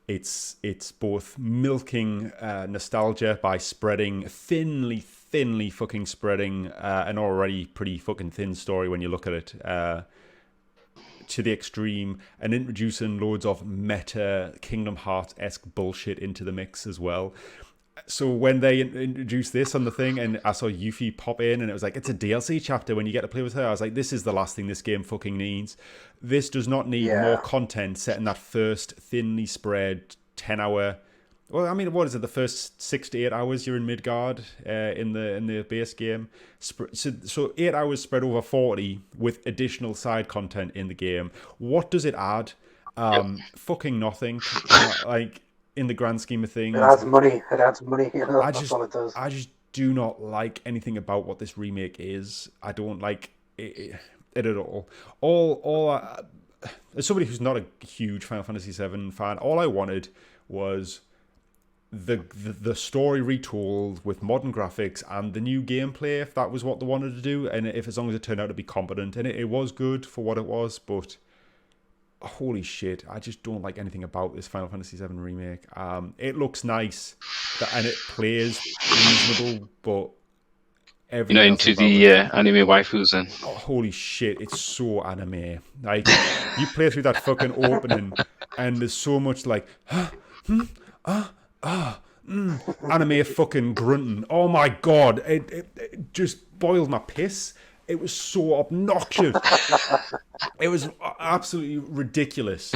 It's both milking nostalgia by spreading thinly fucking spreading an already pretty fucking thin story when you look at it to the extreme, and introducing loads of meta Kingdom Hearts-esque bullshit into the mix as well. So when they introduced this on the thing, and I saw Yuffie pop in, and it was like, it's a DLC chapter when you get to play with her, I was like, this is the last thing this game fucking needs. This does not need more content set in that first thinly spread 10-hour... Well, I mean, what is it? The first 6 to 8 hours you're in Midgard in the base game. So 8 hours spread over 40 with additional side content in the game. What does it add? Fucking nothing. Like, in the grand scheme of things. It adds money. You know, that's all it does. I just do not like anything about what this remake is. I don't like it at all. As somebody who's not a huge Final Fantasy VII fan, all I wanted was the story retold with modern graphics and the new gameplay, if that was what they wanted to do, and if as long as it turned out to be competent, and it was good for what it was, but holy shit, I just don't like anything about this Final Fantasy VII remake. It looks nice and it plays reasonable, but everything into the anime waifus and holy shit, it's so anime. Like, you play through that fucking opening and there's so much like anime fucking grunting. Oh my god, it just boiled my piss. It was so obnoxious. It was absolutely ridiculous.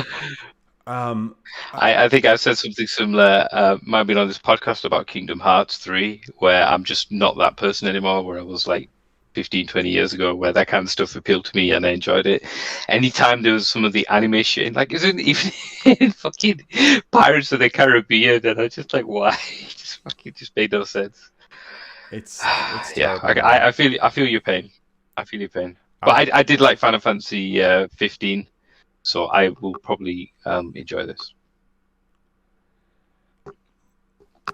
I think I've said something similar. Might have been on this podcast about Kingdom Hearts 3, where I'm just not that person anymore, where I was like 15, 20 years ago, where that kind of stuff appealed to me and I enjoyed it. Anytime there was some of the anime shit, like, isn't even in fucking Pirates of the Caribbean, and I just like, why? It just made no sense. It's yeah, I feel your pain. I feel your pain. But I did like Final Fantasy 15, so I will probably enjoy this.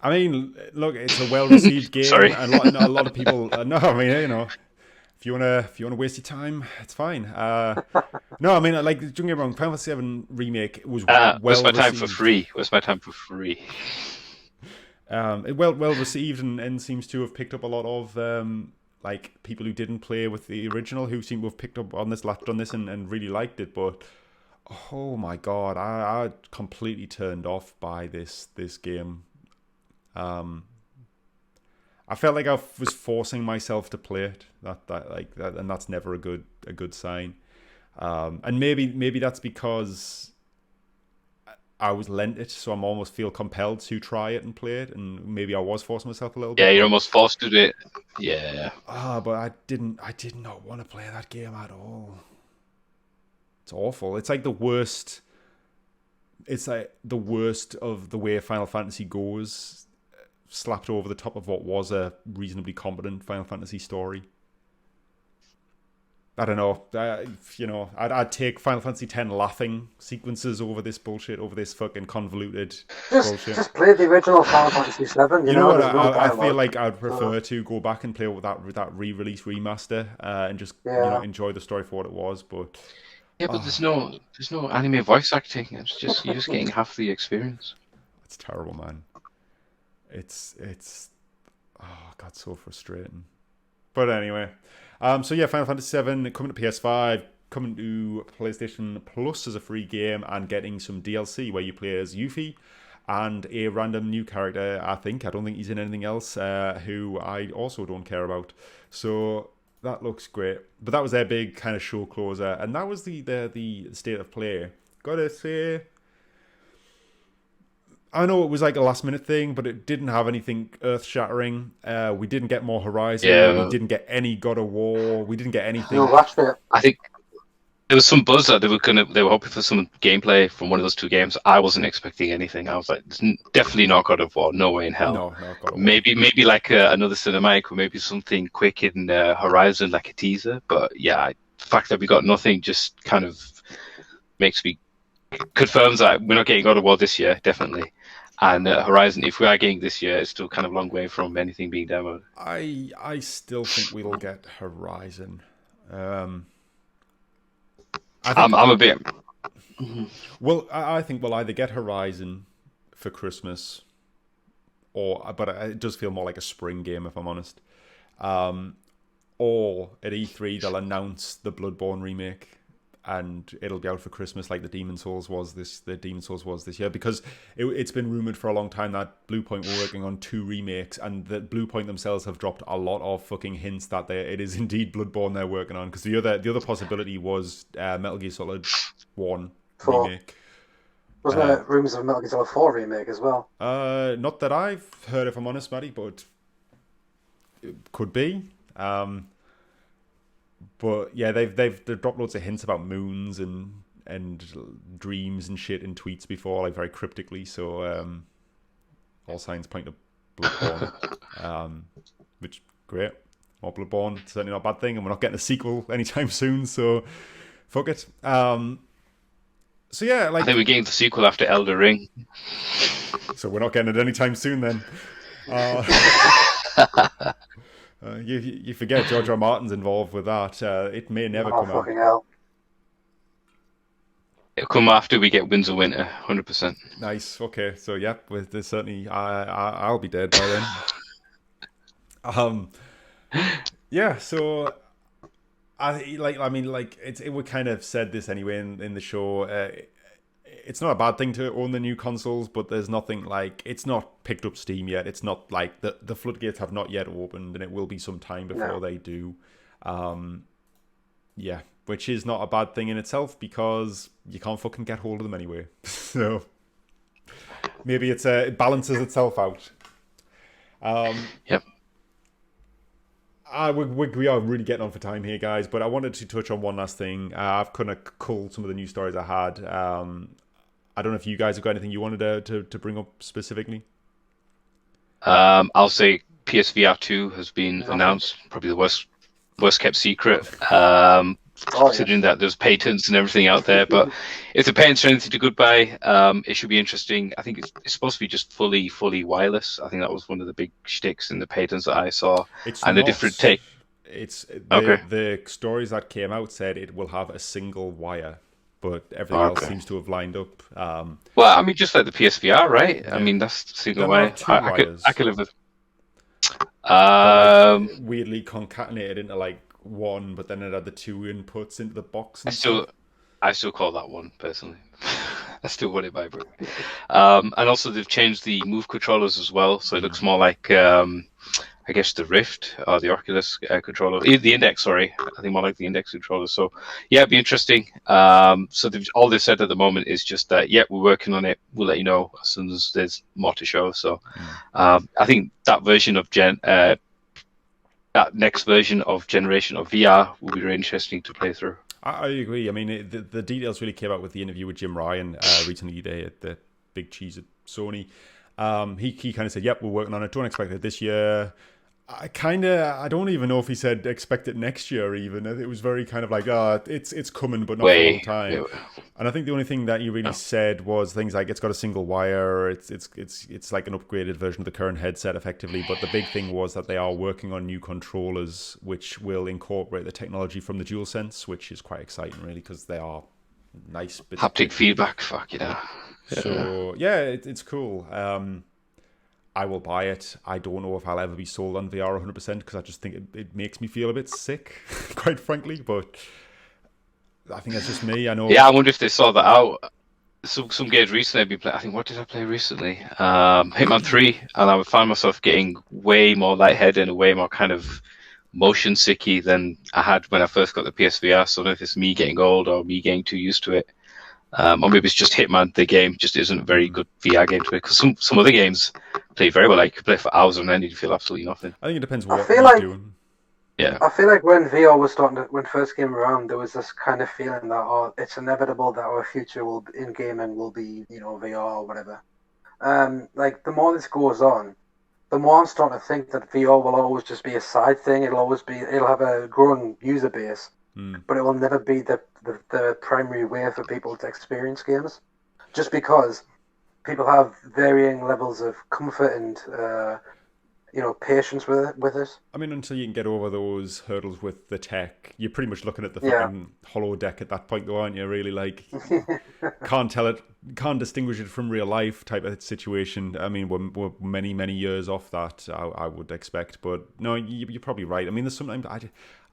I mean, look, it's a well-received game. Sorry. A lot of people. No, I mean, you know, if you wanna waste your time, it's fine. No, I mean, like, don't get me wrong, Final Fantasy VII remake was well received. What's my time for free? Well received and seems to have picked up a lot of like people who didn't play with the original, who seem to have picked up on this, latched on this, and really liked it. But oh my god, I completely turned off by this game. I felt like I was forcing myself to play it. That, and that's never a good sign. And maybe that's because I was lent it, so I'm almost feel compelled to try it and play it, and maybe I was forcing myself a little bit. Yeah, you're almost forced to do it. Yeah. But I did not want to play that game at all. It's awful. It's like the worst. It's like the worst of the way Final Fantasy goes, slapped over the top of what was a reasonably competent Final Fantasy story. I don't know. I'd take Final Fantasy X laughing sequences over this bullshit, over this fucking convoluted bullshit. Just play the original Final Fantasy VII. You know what? I feel like I'd prefer to go back and play with that re-release remaster and just enjoy the story for what it was. But Yeah, but there's no anime voice acting. It's just you're just getting half the experience. It's terrible, man. It's oh god, so frustrating. But anyway, so yeah, Final Fantasy VII coming to PS5, coming to PlayStation Plus as a free game, and getting some DLC where you play as Yuffie and a random new character. I don't think he's in anything else, who I also don't care about. So that looks great. But that was their big kind of show closer, and that was the state of play. Gotta say, I know it was like a last minute thing, but it didn't have anything earth shattering. We didn't get more Horizon. Yeah. We didn't get any God of War. We didn't get anything. No, that's it. I think there was some buzz that they were hoping for some gameplay from one of those two games. I wasn't expecting anything. I was like, it's definitely not God of War. No way in hell. No, not God of War. Maybe like another cinematic, or maybe something quick in Horizon, like a teaser. But yeah, the fact that we got nothing just kind of confirms that we're not getting God of War this year, definitely. And Horizon, if we are getting this year, it's still kind of a long way from anything being demoed. I still think we'll get Horizon. I'm a bit. Well, I think we'll either get Horizon for Christmas, but it does feel more like a spring game, if I'm honest. Or at E3 they'll announce the Bloodborne remake, and it'll be out for Christmas, like the Demon Souls was this year, because it's been rumored for a long time that Bluepoint were working on 2 remakes, and that Bluepoint themselves have dropped a lot of fucking hints that it is indeed Bloodborne they're working on. Because the other possibility was Metal Gear Solid 1 remake. Wasn't there rumours of a Metal Gear Solid 4 remake as well? Not that I've heard, if I'm honest, Matty, but it could be. But yeah, they've dropped loads of hints about moons and dreams and shit in tweets before, like very cryptically. So all signs point to Bloodborne, which great. More Bloodborne, certainly not a bad thing, and we're not getting a sequel anytime soon. So fuck it. So yeah, like I think we're getting the sequel after Elder Ring. So we're not getting it anytime soon then. You forget George R. Martin's involved with that. It may never come out. Fucking hell. It'll come after we get Winds of Winter, 100%. Nice. Okay. So yeah, there's certainly I'll be dead by then. Yeah. So it we kind of said this anyway in the show. It's not a bad thing to own the new consoles, but there's nothing like, it's not picked up Steam yet. It's not like the floodgates have not yet opened, and it will be some time before they do. Yeah, which is not a bad thing in itself, because you can't fucking get hold of them anyway. So maybe it balances itself out. Yep. We are really getting on for time here, guys, but I wanted to touch on one last thing. I've kind of culled some of the news stories I had. I don't know if you guys have got anything you wanted to bring up specifically. I'll say PSVR 2 has been announced, probably the worst kept secret, considering that there's patents and everything out there. But if the patents are anything to goodbye, it should be interesting. I think it's supposed to be just fully wireless. I think that was one of the big shticks in the patents that I saw. A different take. The stories that came out said it will have a single wire, but everything else seems to have lined up. Well, I mean, just like the PSVR, right? Yeah. I mean, that's the single wire. I could live with. Weirdly concatenated into like one, but then it had the 2 inputs into the box. I still call that one personally. I still want it vibrant. And also they've changed the Move controllers as well, so it looks more like I guess the Rift or the Oculus controller, the Index. Sorry, I think more like the Index controller. So yeah, it'd be interesting. So all they've said at the moment is just that we're working on it. We'll let you know as soon as there's more to show. So I think that version of that next version of generation of VR will be really interesting to play through. I agree. I mean, the details really came out with the interview with Jim Ryan recently at the Big Cheese at Sony. He kind of said, "Yep, we're working on it. Don't expect it this year." I don't even know if he said expect it next year even. It was very kind of like, it's coming, but not for a long time. And I think the only thing that he really said was things like it's got a single wire, it's like an upgraded version of the current headset effectively. But the big thing was that they are working on new controllers which will incorporate the technology from the DualSense, which is quite exciting really, because they are nice bits haptic feedback. Fuck yeah. So yeah, it's cool. I will buy it. I don't know if I'll ever be sold on VR 100% because I just think it makes me feel a bit sick, quite frankly. But I think that's just me. I know. Yeah, I wonder if they saw that out. Some games recently I've been playing. I think, what did I play recently? Hitman 3, and I found myself getting way more lightheaded and way more kind of motion sicky than I had when I first got the PSVR. So I don't know if it's me getting old or me getting too used to it. Or maybe it's just Hitman, the game just isn't a very good VR game to play. Because some other games play very well. Like you play for hours and then you feel absolutely nothing. I think it depends what you're doing. Yeah. I feel like when VR was when first came around, there was this kind of feeling that it's inevitable that our future in gaming will be VR or whatever. Like the more this goes on, the more I'm starting to think that VR will always just be a side thing. It'll have a growing user base. But it will never be the primary way for people to experience games, just because people have varying levels of comfort and patience with it. I mean, until you can get over those hurdles with the tech, you're pretty much looking at the fucking hollow deck at that point, though, aren't you? Really, like can't distinguish it from real life type of situation. I mean, we're many years off that. I would expect, but no, you're probably right. I mean, there's sometimes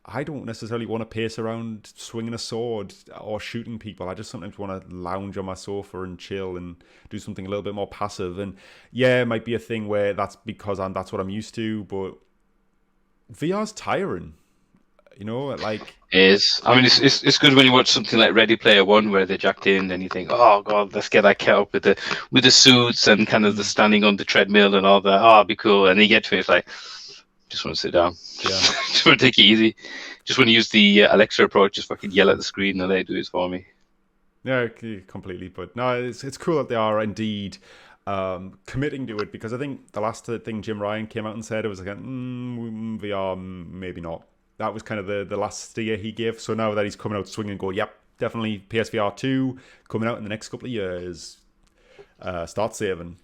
I don't necessarily want to pace around swinging a sword or shooting people. I just sometimes want to lounge on my sofa and chill and do something a little bit more passive. And yeah, it might be a thing where that's because that's what I'm used to, but VR's tiring. Like it is. I mean, it's good when you watch something like Ready Player One where they jacked in and you think, oh god, let's get that kit up with the suits and kind of the standing on the treadmill and all that. Oh, it'd be cool. And you get to it, it's like, just want to sit down. Yeah. Just want to take it easy. Just want to use the Alexa approach. Just fucking yell at the screen and they do it for me. Yeah, completely. But no, it's cool that they are indeed committing to it, because I think the last thing Jim Ryan came out and said, it was like, VR, maybe not. That was kind of the last steer he gave. So now that he's coming out swinging and go, yep, definitely PSVR 2 coming out in the next couple of years. Start saving.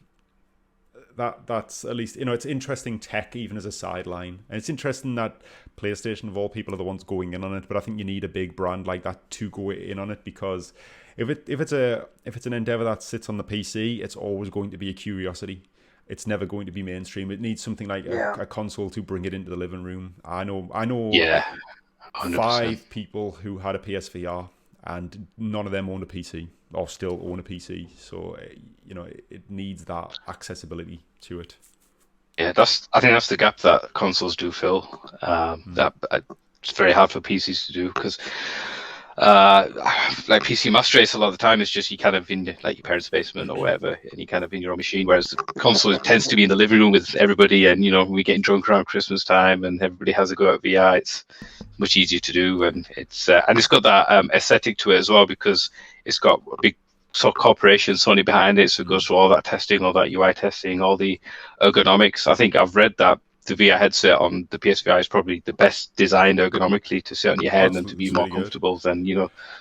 That's at least, it's interesting tech even as a sideline, and it's interesting that PlayStation of all people are the ones going in on it. But I think you need a big brand like that to go in on it, because if it's an endeavor that sits on the PC, it's always going to be a curiosity. It's never going to be mainstream. It needs something like a console to bring it into the living room. I know. Yeah, 100%. 5 people who had a PSVR, and none of them owned a PC or still own a PC. So it needs that accessibility to it. Yeah, I think that's the gap that consoles do fill. That it's very hard for PCs to do, because like PC Master Race, a lot of the time it's just you kind of in like your parents' basement or whatever, and you kind of in your own machine. Whereas the console tends to be in the living room with everybody, and we're getting drunk around Christmas time, and everybody has a go at VR. It's much easier to do, and it's got that aesthetic to it as well, because it's got a big sort of corporation Sony behind it, so it goes through all that testing, all that UI testing, all the ergonomics. I think I've read that the VR headset on the PSVR is probably the best designed ergonomically to sit on your head and to be more comfortable than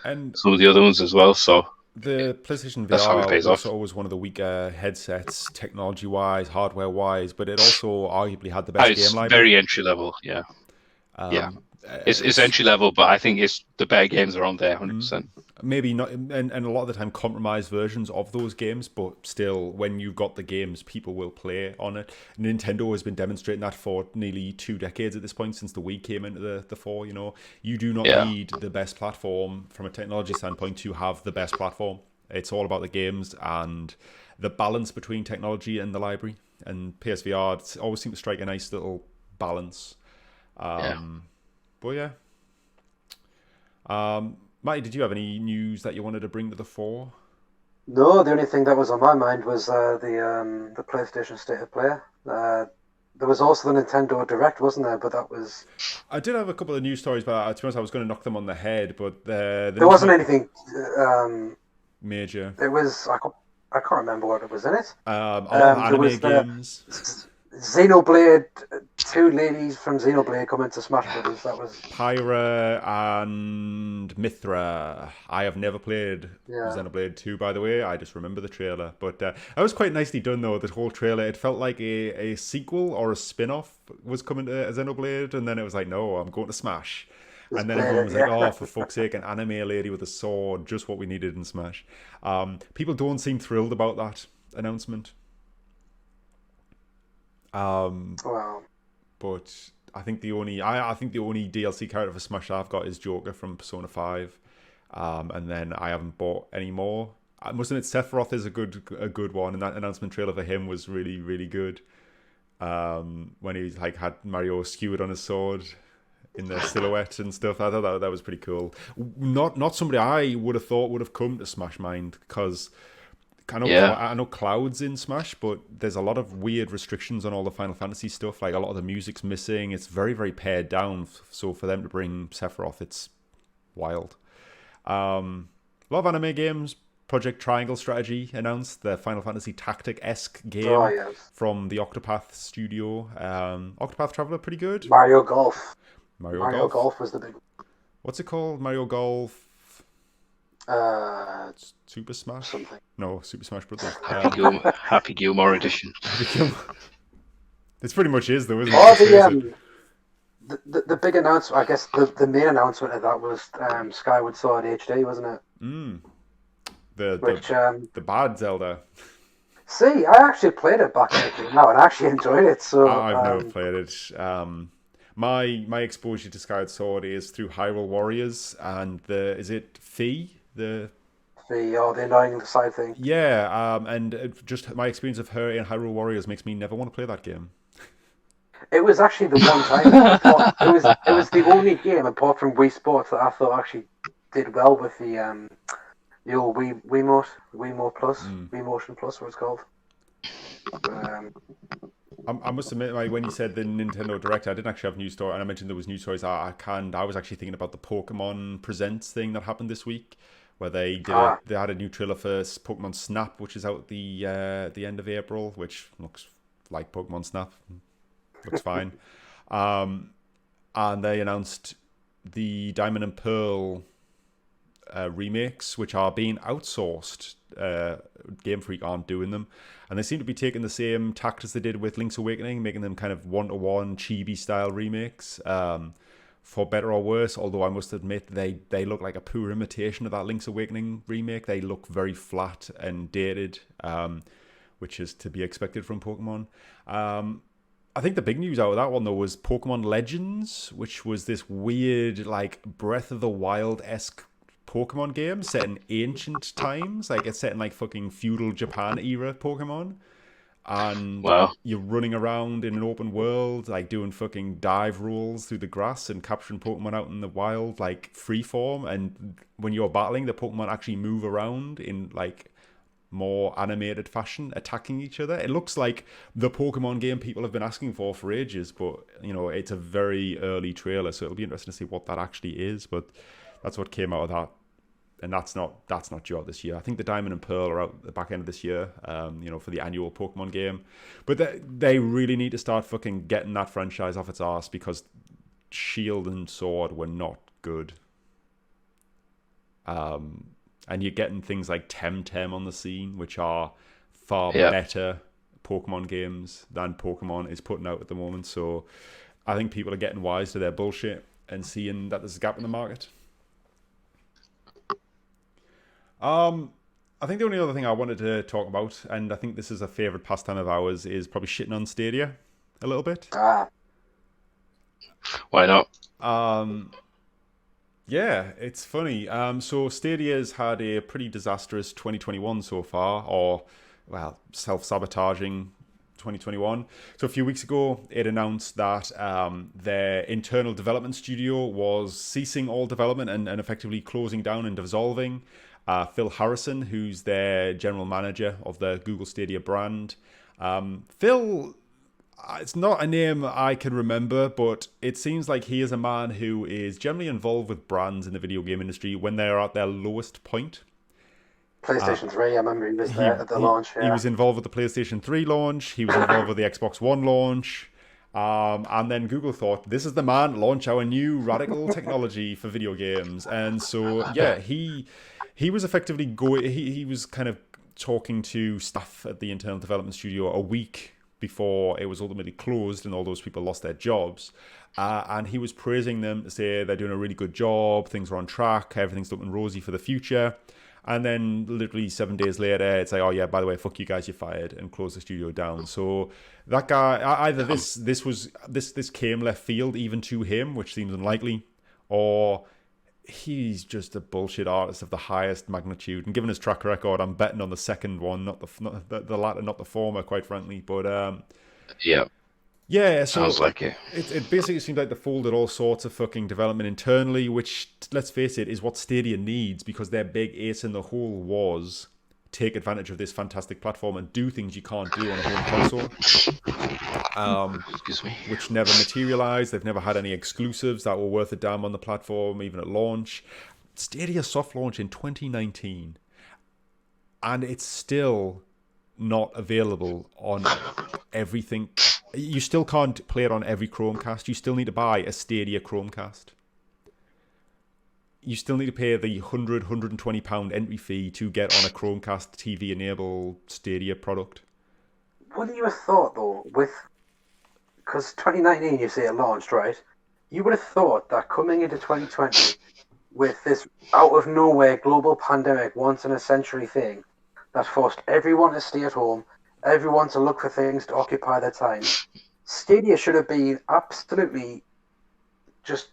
and some of the other ones as well. So the PlayStation that's how it VR pays was off. always one of the weaker headsets, technology-wise, hardware-wise, but it also arguably had the best It's game library. very entry level, yeah. It's entry level, but I think it's the better games are on there, 100%. Maybe not, and a lot of the time compromised versions of those games, but still, when you've got the games, people will play on it. Nintendo has been demonstrating that for nearly 2 decades at this point, since the Wii came into the fore. You do not need the best platform from a technology standpoint to have the best platform. It's all about the games and the balance between technology and the library. And PSVR always seems to strike a nice little balance. But yeah. Matty, did you have any news that you wanted to bring to the fore? No, the only thing that was on my mind was the PlayStation State of Play. There was also the Nintendo Direct, wasn't there? But that was... I did have a couple of news stories, but to be honest, I was going to knock them on the head. But there wasn't anything major. It was... I can't remember what it was in it. A lot of anime games. Xenoblade two ladies from Xenoblade come into Smash Brothers. That was Pyra and Mithra. I have never played Xenoblade 2, by the way. I just remember the trailer. But that was quite nicely done, though, the whole trailer. It felt like a sequel or a spin-off was coming to Xenoblade, and then it was like, no, I'm going to Smash. And then everyone was like, oh, for fuck's sake, an anime lady with a sword, just what we needed in Smash. People don't seem thrilled about that announcement. wow. But I think the only DLC character for Smash I've got is Joker from Persona 5, and then I haven't bought any more. I must admit, Sephiroth is a good one, and that announcement trailer for him was really, really good. When he like had Mario skewered on his sword in the silhouette and stuff, I thought that was pretty cool. Not somebody I would have thought would have come to Smash Mind, because I know Cloud's in Smash, but there's a lot of weird restrictions on all the Final Fantasy stuff. Like, a lot of the music's missing. It's very, very pared down. So for them to bring Sephiroth, it's wild. A lot of anime games. Project Triangle Strategy announced the Final Fantasy Tactic-esque game from the Octopath studio. Octopath Traveler, pretty good. Mario Golf. Mario Golf was the big. What's it called? Mario Golf. Super Smash? Something. No, Super Smash Brothers. Happy Gilmore edition. This pretty much is, though, isn't it? The big announcement, I guess the main announcement of that was Skyward Sword HD, wasn't it? The bad Zelda. See, I actually played it back in the day now and actually enjoyed it. So I've never played it. My exposure to Skyward Sword is through Hyrule Warriors and is it Fee? The annoying side thing. Yeah, and just my experience of her in Hyrule Warriors makes me never want to play that game. It was actually the one time it was the only game apart from Wii Sports that I thought actually did well with the old Wiimote Plus, Wii Motion Plus, what it's called. I must admit, when you said the Nintendo Direct, I didn't actually have news story, and I mentioned there was news stories. I was actually thinking about the Pokemon Presents thing that happened this week, where they had a new trailer for Pokemon Snap, which is out the end of April, which looks like Pokemon Snap, looks fine. And they announced the Diamond and Pearl remakes, which are being outsourced. Game Freak aren't doing them, and they seem to be taking the same tact as they did with Link's Awakening, making them kind of one-to-one chibi style remakes, for better or worse. Although I must admit they look like a poor imitation of that Link's Awakening remake. They look very flat and dated, which is to be expected from Pokemon. I think the big news out of that one, though, was Pokemon Legends, which was this weird, like, Breath of the Wild-esque Pokemon game set in ancient times. Like, it's set in, like, fucking feudal Japan era Pokemon. And you're running around in an open world, like, doing fucking dive rolls through the grass and capturing Pokemon out in the wild, like, freeform. And when you're battling, the Pokemon actually move around in, like, more animated fashion, attacking each other. It looks like the Pokemon game people have been asking for ages, but, you know, it's a very early trailer, so it'll be interesting to see what that actually is. But that's what came out of that, and that's not due out this year. I think the Diamond and Pearl are out at the back end of this year, for the annual Pokemon game. But they really need to start fucking getting that franchise off its arse, because Shield and Sword were not good. And you're getting things like Temtem on the scene, which are far better Pokemon games than Pokemon is putting out at the moment. So I think people are getting wise to their bullshit and seeing that there's a gap in the market. I think the only other thing I wanted to talk about, and I think this is a favourite pastime of ours, is probably shitting on Stadia a little bit. Why not? Yeah, it's funny. So Stadia's had a pretty disastrous 2021 so far, or, well, self-sabotaging 2021. So a few weeks ago, it announced that their internal development studio was ceasing all development and effectively closing down and dissolving. Phil Harrison, who's their general manager of the Google Stadia brand. Phil... It's not a name I can remember, but it seems like he is a man who is generally involved with brands in the video game industry when they're at their lowest point. PlayStation 3, I remember he was there at the launch. Yeah. He was involved with the PlayStation 3 launch. He was involved with the Xbox One launch. And then Google thought, this is the man to launch our new radical technology for video games. And so, yeah, he was effectively he was kind of talking to staff at the internal development studio a week before it was ultimately closed and all those people lost their jobs. And he was praising them to say they're doing a really good job, things are on track, everything's looking rosy for the future. And then literally 7 days later, it's like, oh yeah, by the way, fuck you guys, you're fired, and close the studio down. So that guy, either this came left field even to him, which seems unlikely, or he's just a bullshit artist of the highest magnitude. And given his track record, I'm betting on the second one, not the latter, not the former, quite frankly. But yeah, so sounds like it. It basically seems like they folded all sorts of fucking development internally, which, let's face it, is what Stadia needs, because their big ace in the hole was take advantage of this fantastic platform and do things you can't do on a home console. Excuse me. Which never materialized. They've never had any exclusives that were worth a damn on the platform, even at launch. Stadia soft launch in 2019, and it's still not available on everything. You still can't play it on every Chromecast. You still need to buy a Stadia Chromecast. You still need to pay the £120 entry fee to get on a Chromecast TV-enabled Stadia product. Wouldn't you have thought, though, because 2019 you say it launched, right? You would have thought that coming into 2020 with this out-of-nowhere global pandemic, once-in-a-century thing that forced everyone to stay at home, everyone to look for things to occupy their time. Stadia should have been absolutely just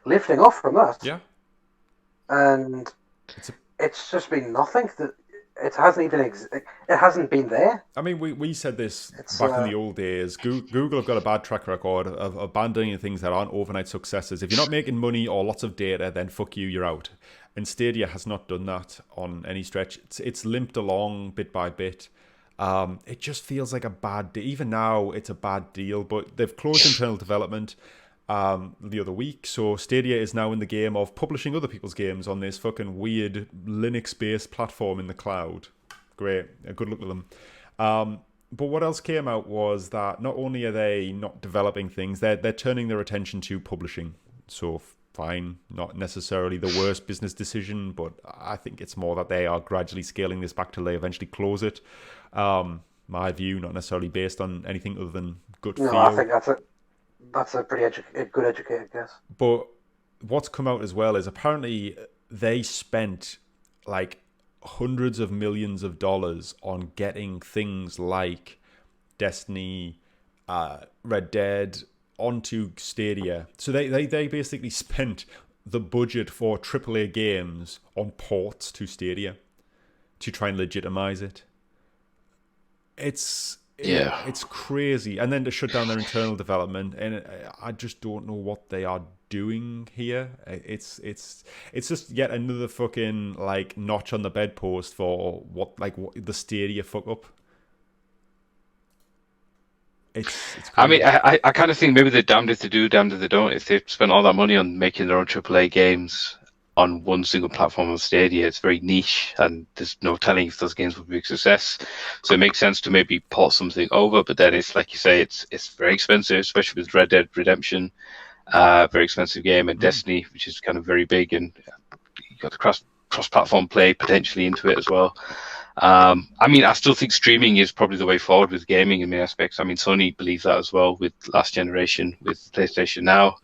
lifting off from that. Yeah. And it's just been nothing. It hasn't even it hasn't been there. I mean, we said this back in the old days. Google have got a bad track record of abandoning things that aren't overnight successes. If you're not making money or lots of data, then fuck you, you're out. And Stadia has not done that on any stretch. It's limped along bit by bit. It just feels like a bad deal. Even now, it's a bad deal, but they've closed internal development the other week, so Stadia is now in the game of publishing other people's games on this fucking weird Linux-based platform in the cloud. Great. Good luck with them. But what else came out was that not only are they not developing things, they're turning their attention to publishing. So fine, not necessarily the worst business decision, but I think it's more that they are gradually scaling this back till they eventually close it. My view, not necessarily based on anything other than gut feel. No, I think that's a pretty good educated guess. But what's come out as well is apparently they spent like hundreds of millions of dollars on getting things like Destiny, Red Dead onto Stadia. So they basically spent the budget for AAA games on ports to Stadia to try and legitimize it. It's crazy. And then to shut down their internal development, and I just don't know what they are doing here. It's just yet another fucking like notch on the bedpost for what the Stadia fuck up. It's crazy. I mean, I kind of think maybe they're damned if they do, damned if they don't. If they've spent all that money on making their own AAA games on one single platform on Stadia, it's very niche, and there's no telling if those games will be a success. So it makes sense to maybe port something over, but then it's like you say, it's very expensive, especially with Red Dead Redemption, very expensive game, and Destiny, which is kind of very big, and you got the cross-platform play potentially into it as well. I mean, I still think streaming is probably the way forward with gaming in many aspects. I mean, Sony believes that as well with last generation, with PlayStation Now.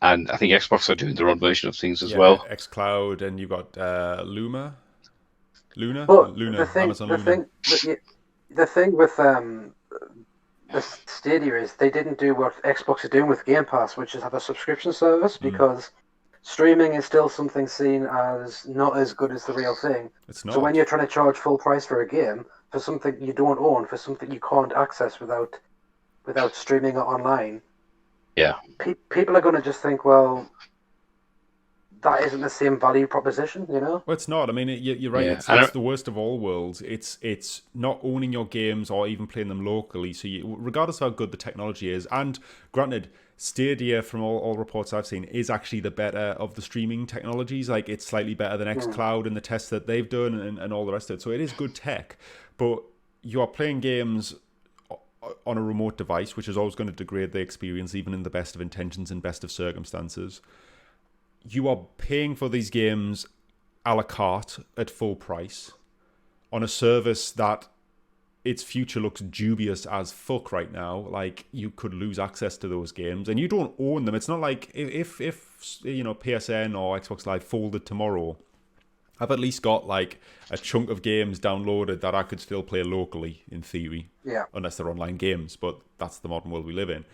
And I think Xbox are doing their own version of things as well. xCloud, and you've got Luna, Amazon Luna. The thing with the Stadia is they didn't do what Xbox are doing with Game Pass, which is have a subscription service, because streaming is still something seen as not as good as the real thing. It's not. So when you're trying to charge full price for a game, for something you don't own, for something you can't access without streaming it online, yeah, people are going to just think, well, that isn't the same value proposition, you know? Well, it's not. I mean, you're right. Yeah. It's the worst of all worlds. It's not owning your games or even playing them locally. So regardless of how good the technology is, and granted, Stadia, from all reports I've seen, is actually the better of the streaming technologies. Like, it's slightly better than xCloud and the tests that they've done and all the rest of it. So it is good tech. But you are playing games on a remote device, which is always going to degrade the experience, even in the best of intentions and best of circumstances. You are paying for these games a la carte at full price on a service that its future looks dubious as fuck right now. Like, you could lose access to those games, and you don't own them. It's not like if PSN or Xbox Live folded tomorrow, I've at least got like a chunk of games downloaded that I could still play locally, in theory. Yeah. Unless they're online games, but that's the modern world we live in.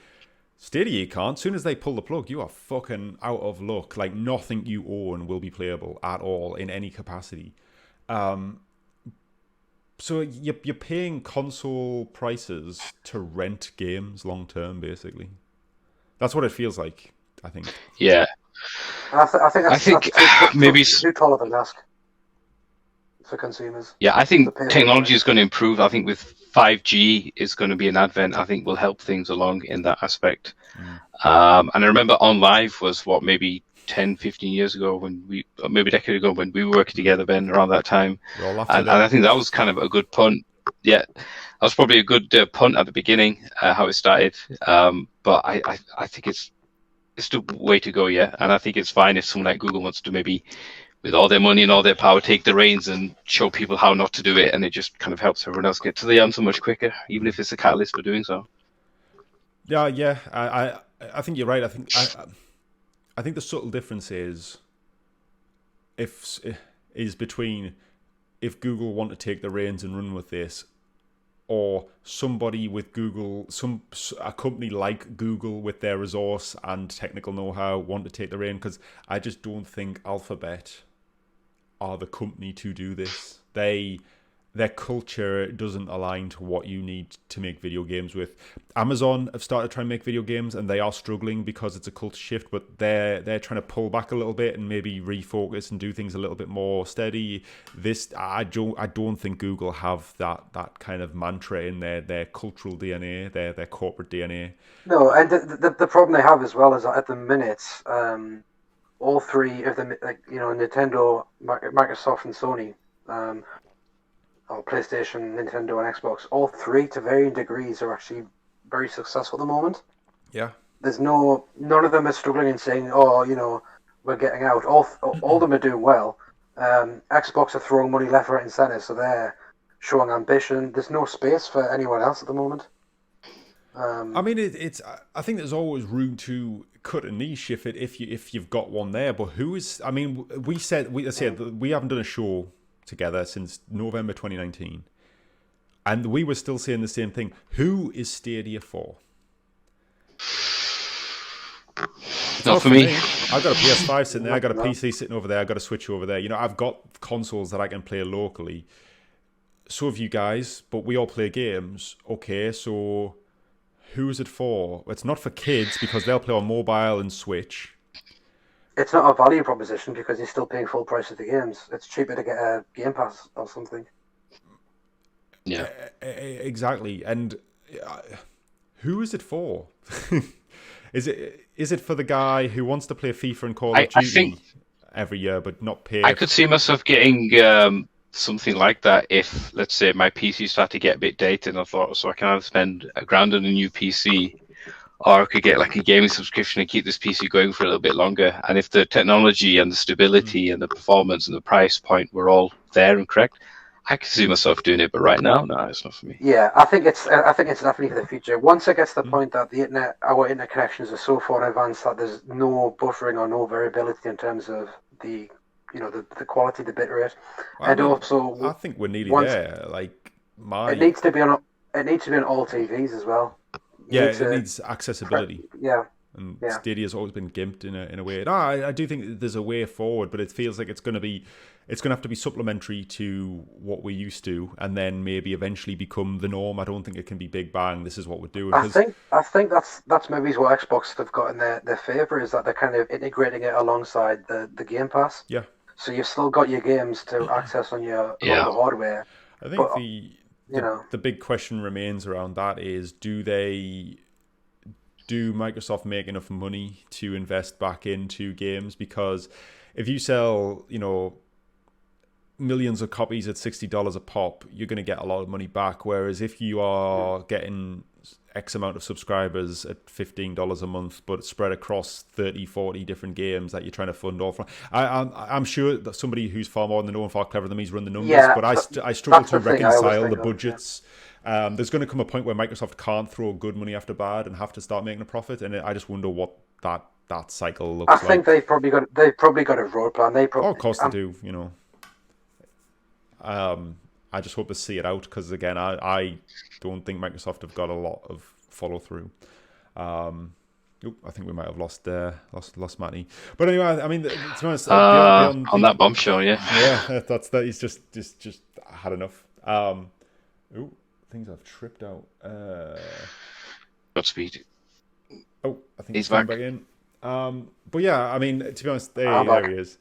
Stadia, you can't. As soon as they pull the plug, you are fucking out of luck. Like, nothing you own will be playable at all in any capacity. So you're paying console prices to rent games long term, basically. That's what it feels like, I think. Yeah. I think maybe too tall of an ask for consumers. Yeah, I think technology is going to improve. I think with 5G is going to be an advent. I think will help things along in that aspect. And I remember On Live was maybe 10, 15 years ago maybe a decade ago when we were working together, Ben, around that time. And I think that was kind of a good punt. Yeah, that was probably a good punt at the beginning, how it started. But I think it's still way to go, yeah. And I think it's fine if someone like Google wants to maybe, with all their money and all their power, take the reins and show people how not to do it, and it just kind of helps everyone else get to the answer much quicker, even if it's a catalyst for doing so. Yeah. I think you're right. I think the subtle difference is between if Google want to take the reins and run with this, or somebody with Google, a company like Google with their resource and technical know-how want to take the rein, because I just don't think Alphabet are the company to do this. Their culture doesn't align to what you need to make video games with. Amazon have started trying to make video games, and they are struggling because it's a culture shift, but they're trying to pull back a little bit and maybe refocus and do things a little bit more steady. I don't think Google have that kind of mantra in their cultural DNA, their corporate DNA. No, and the problem they have as well is that at the minute, all three of them, Nintendo, Microsoft, and Sony, or PlayStation, Nintendo, and Xbox, all three to varying degrees are actually very successful at the moment. Yeah. There's none of them are struggling and saying, we're getting out. All of them are doing well. Xbox are throwing money left, right, and center, so they're showing ambition. There's no space for anyone else at the moment. I mean, I think there's always room to cut a niche if you've got one there. But who is? I mean, we said we haven't done a show together since November 2019, and we were still saying the same thing. Who is Stadia for? Not for me. I've got a PS5 sitting there. I've got a PC sitting over there. I've got a Switch over there. I've got consoles that I can play locally. So have you guys, but we all play games. Okay, so who is it for? It's not for kids because they'll play on mobile and Switch. It's not a value proposition because you're still paying full price of the games. It's cheaper to get a Game Pass or something. Yeah, exactly. And who is it for? Is it for the guy who wants to play FIFA and Call of Duty every year but not pay? I could see myself getting something like that if, let's say, my PC started to get a bit dated, and I thought, so I can either spend $1,000 on a new PC, or I could get like a gaming subscription and keep this PC going for a little bit longer. And if the technology and the stability and the performance and the price point were all there and correct, I could see myself doing it. But right now, no, it's not for me. Yeah, I think it's definitely for the future. Once it gets to the point that our internet connections are so far advanced that there's no buffering or no variability in terms of the quality, the bit rate, I think we're nearly there. Like it needs to be on all TVs as well. It needs accessibility. Yeah. And Stadia's always been gimped in a way. No, I do think there's a way forward, but it feels like it's going to have to be supplementary to what we're used to, and then maybe eventually become the norm. I don't think it can be big bang. This is what we're doing. I think that's maybe what Xbox have got in their favor, is that they're kind of integrating it alongside the Game Pass. Yeah. So you've still got your games to access on your local hardware. I think the big question remains around that is, do Microsoft make enough money to invest back into games? Because if you sell, millions of copies at $60 a pop, you're going to get a lot of money back. Whereas if you are getting X amount of subscribers at $15 a month, but spread across 30, 40 different games that you're trying to fund all from. I'm sure that somebody who's far more than far cleverer than me is run the numbers, but I struggle to reconcile the budgets. There's going to come a point where Microsoft can't throw good money after bad and have to start making a profit, and I just wonder what that cycle looks like. I think they've probably got a road plan. Of course they do, you know. I just hope to see it out because, again, I don't think Microsoft have got a lot of follow through. I think we might have lost Matty. But anyway, I mean, to be honest, on that bombshell, yeah. That's that. He's just had enough. Things I've tripped out. Godspeed. I think he's back in. But yeah, I mean, to be honest, there he is.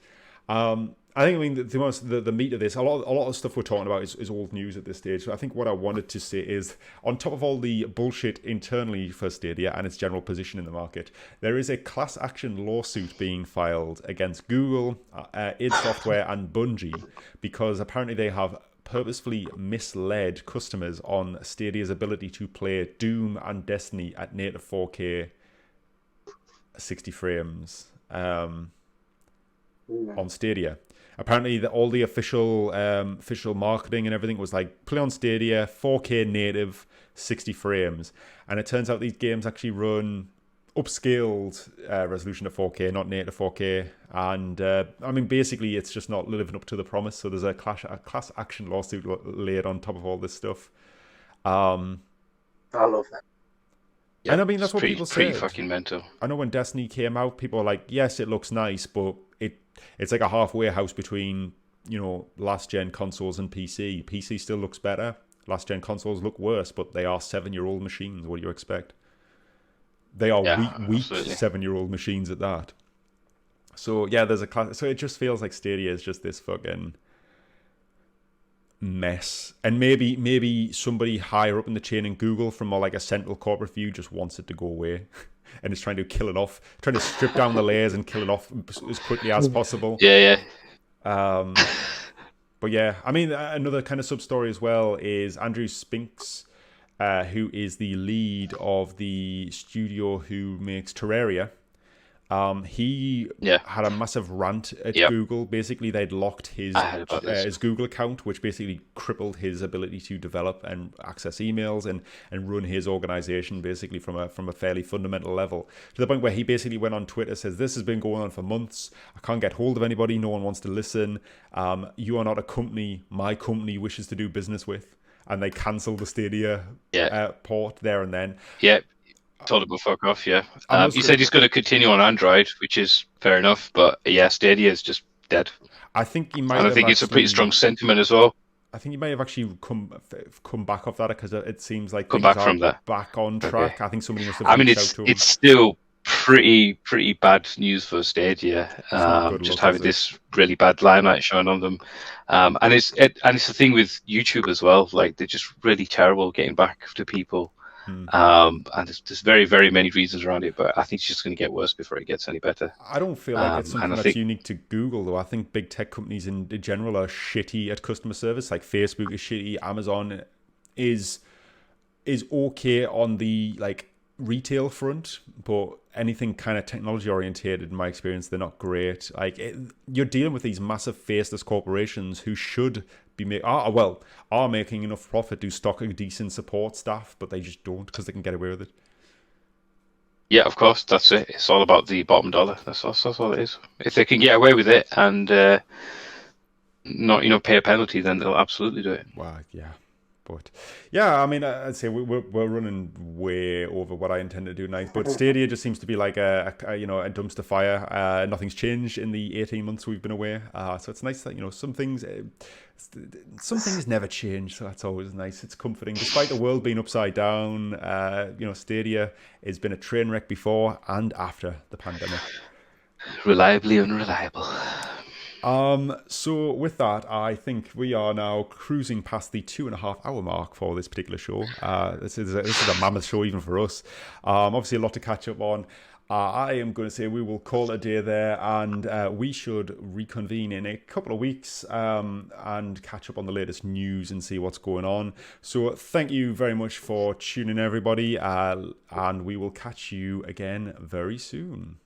I think, to be honest, the meat of this, a lot of stuff we're talking about is old news at this stage. So I think what I wanted to say is, on top of all the bullshit internally for Stadia and its general position in the market, there is a class action lawsuit being filed against Google, id Software, and Bungie because apparently they have purposefully misled customers on Stadia's ability to play Doom and Destiny at native 4K 60 frames on Stadia. Apparently, all the official marketing and everything was like, play on Stadia, 4K native, 60 frames. And it turns out these games actually run upscaled resolution to 4K, not native 4K. And, I mean, basically, it's just not living up to the promise. So there's a class action lawsuit laid on top of all this stuff. I love that. Yeah, and I mean, that's what people say. Pretty fucking mental. I know when Destiny came out, people were like, yes, it looks nice, but it's like a halfway house between, last-gen consoles and PC. PC still looks better. Last-gen consoles look worse, but they are 7-year-old machines. What do you expect? They are weak 7-year-old machines at that. So, yeah, there's a class. So it just feels like Stadia is just this fucking mess. And maybe somebody higher up in the chain in Google from more like a central corporate view just wants it to go away and is trying to kill it off, trying to strip down the layers and kill it off as quickly as possible. But yeah, I mean, another kind of sub story as well is Andrew Spinks, who is the lead of the studio who makes Terraria. He had a massive rant at Google. Basically, they'd locked his Google account, which basically crippled his ability to develop and access emails and run his organization, basically from a fairly fundamental level. To the point where he basically went on Twitter, says, "This has been going on for months. I can't get hold of anybody. No one wants to listen. You are not a company my company wishes to do business with." And they cancelled the Stadia port there and then. Yeah. Told him to fuck off, yeah. He said he's going to continue on Android, which is fair enough, but yeah, Stadia is just dead. I think he might. And I think it's a pretty strong sentiment as well. I think he may have actually come back off that because it seems like back on track. Okay. I think somebody must have. I mean, it's still pretty bad news for Stadia. Just having this really bad limelight shone on them, and it's the thing with YouTube as well. Like they're just really terrible getting back to people. And there's very, very many reasons around it, but I think it's just going to get worse before it gets any better. I don't feel like it's something that's unique to Google, though. I think big tech companies in general are shitty at customer service. Like Facebook is shitty, Amazon is okay on the retail front, but anything kind of technology orientated, in my experience, they're not great. You're dealing with these massive faceless corporations who should are making enough profit to stock a decent support staff, but they just don't because they can get away with it. Yeah, of course, that's it. It's all about the bottom dollar. That's all it is. If they can get away with it and not pay a penalty, then they'll absolutely do it. Well, yeah. But yeah, I mean, I'd say we're running way over what I intend to do now. But Stadia just seems to be like a dumpster fire. Nothing's changed in the 18 months we've been away. So it's nice that some things never change. So that's always nice. It's comforting, despite the world being upside down. Stadia has been a train wreck before and after the pandemic. Reliably unreliable. So with that, I think we are now cruising past the 2.5 hour mark for this particular show. This is a mammoth show even for us. Obviously a lot to catch up on. I am going to say we will call it a day there, and we should reconvene in a couple of weeks and catch up on the latest news and see what's going on. So thank you very much for tuning in, everybody, and we will catch you again very soon.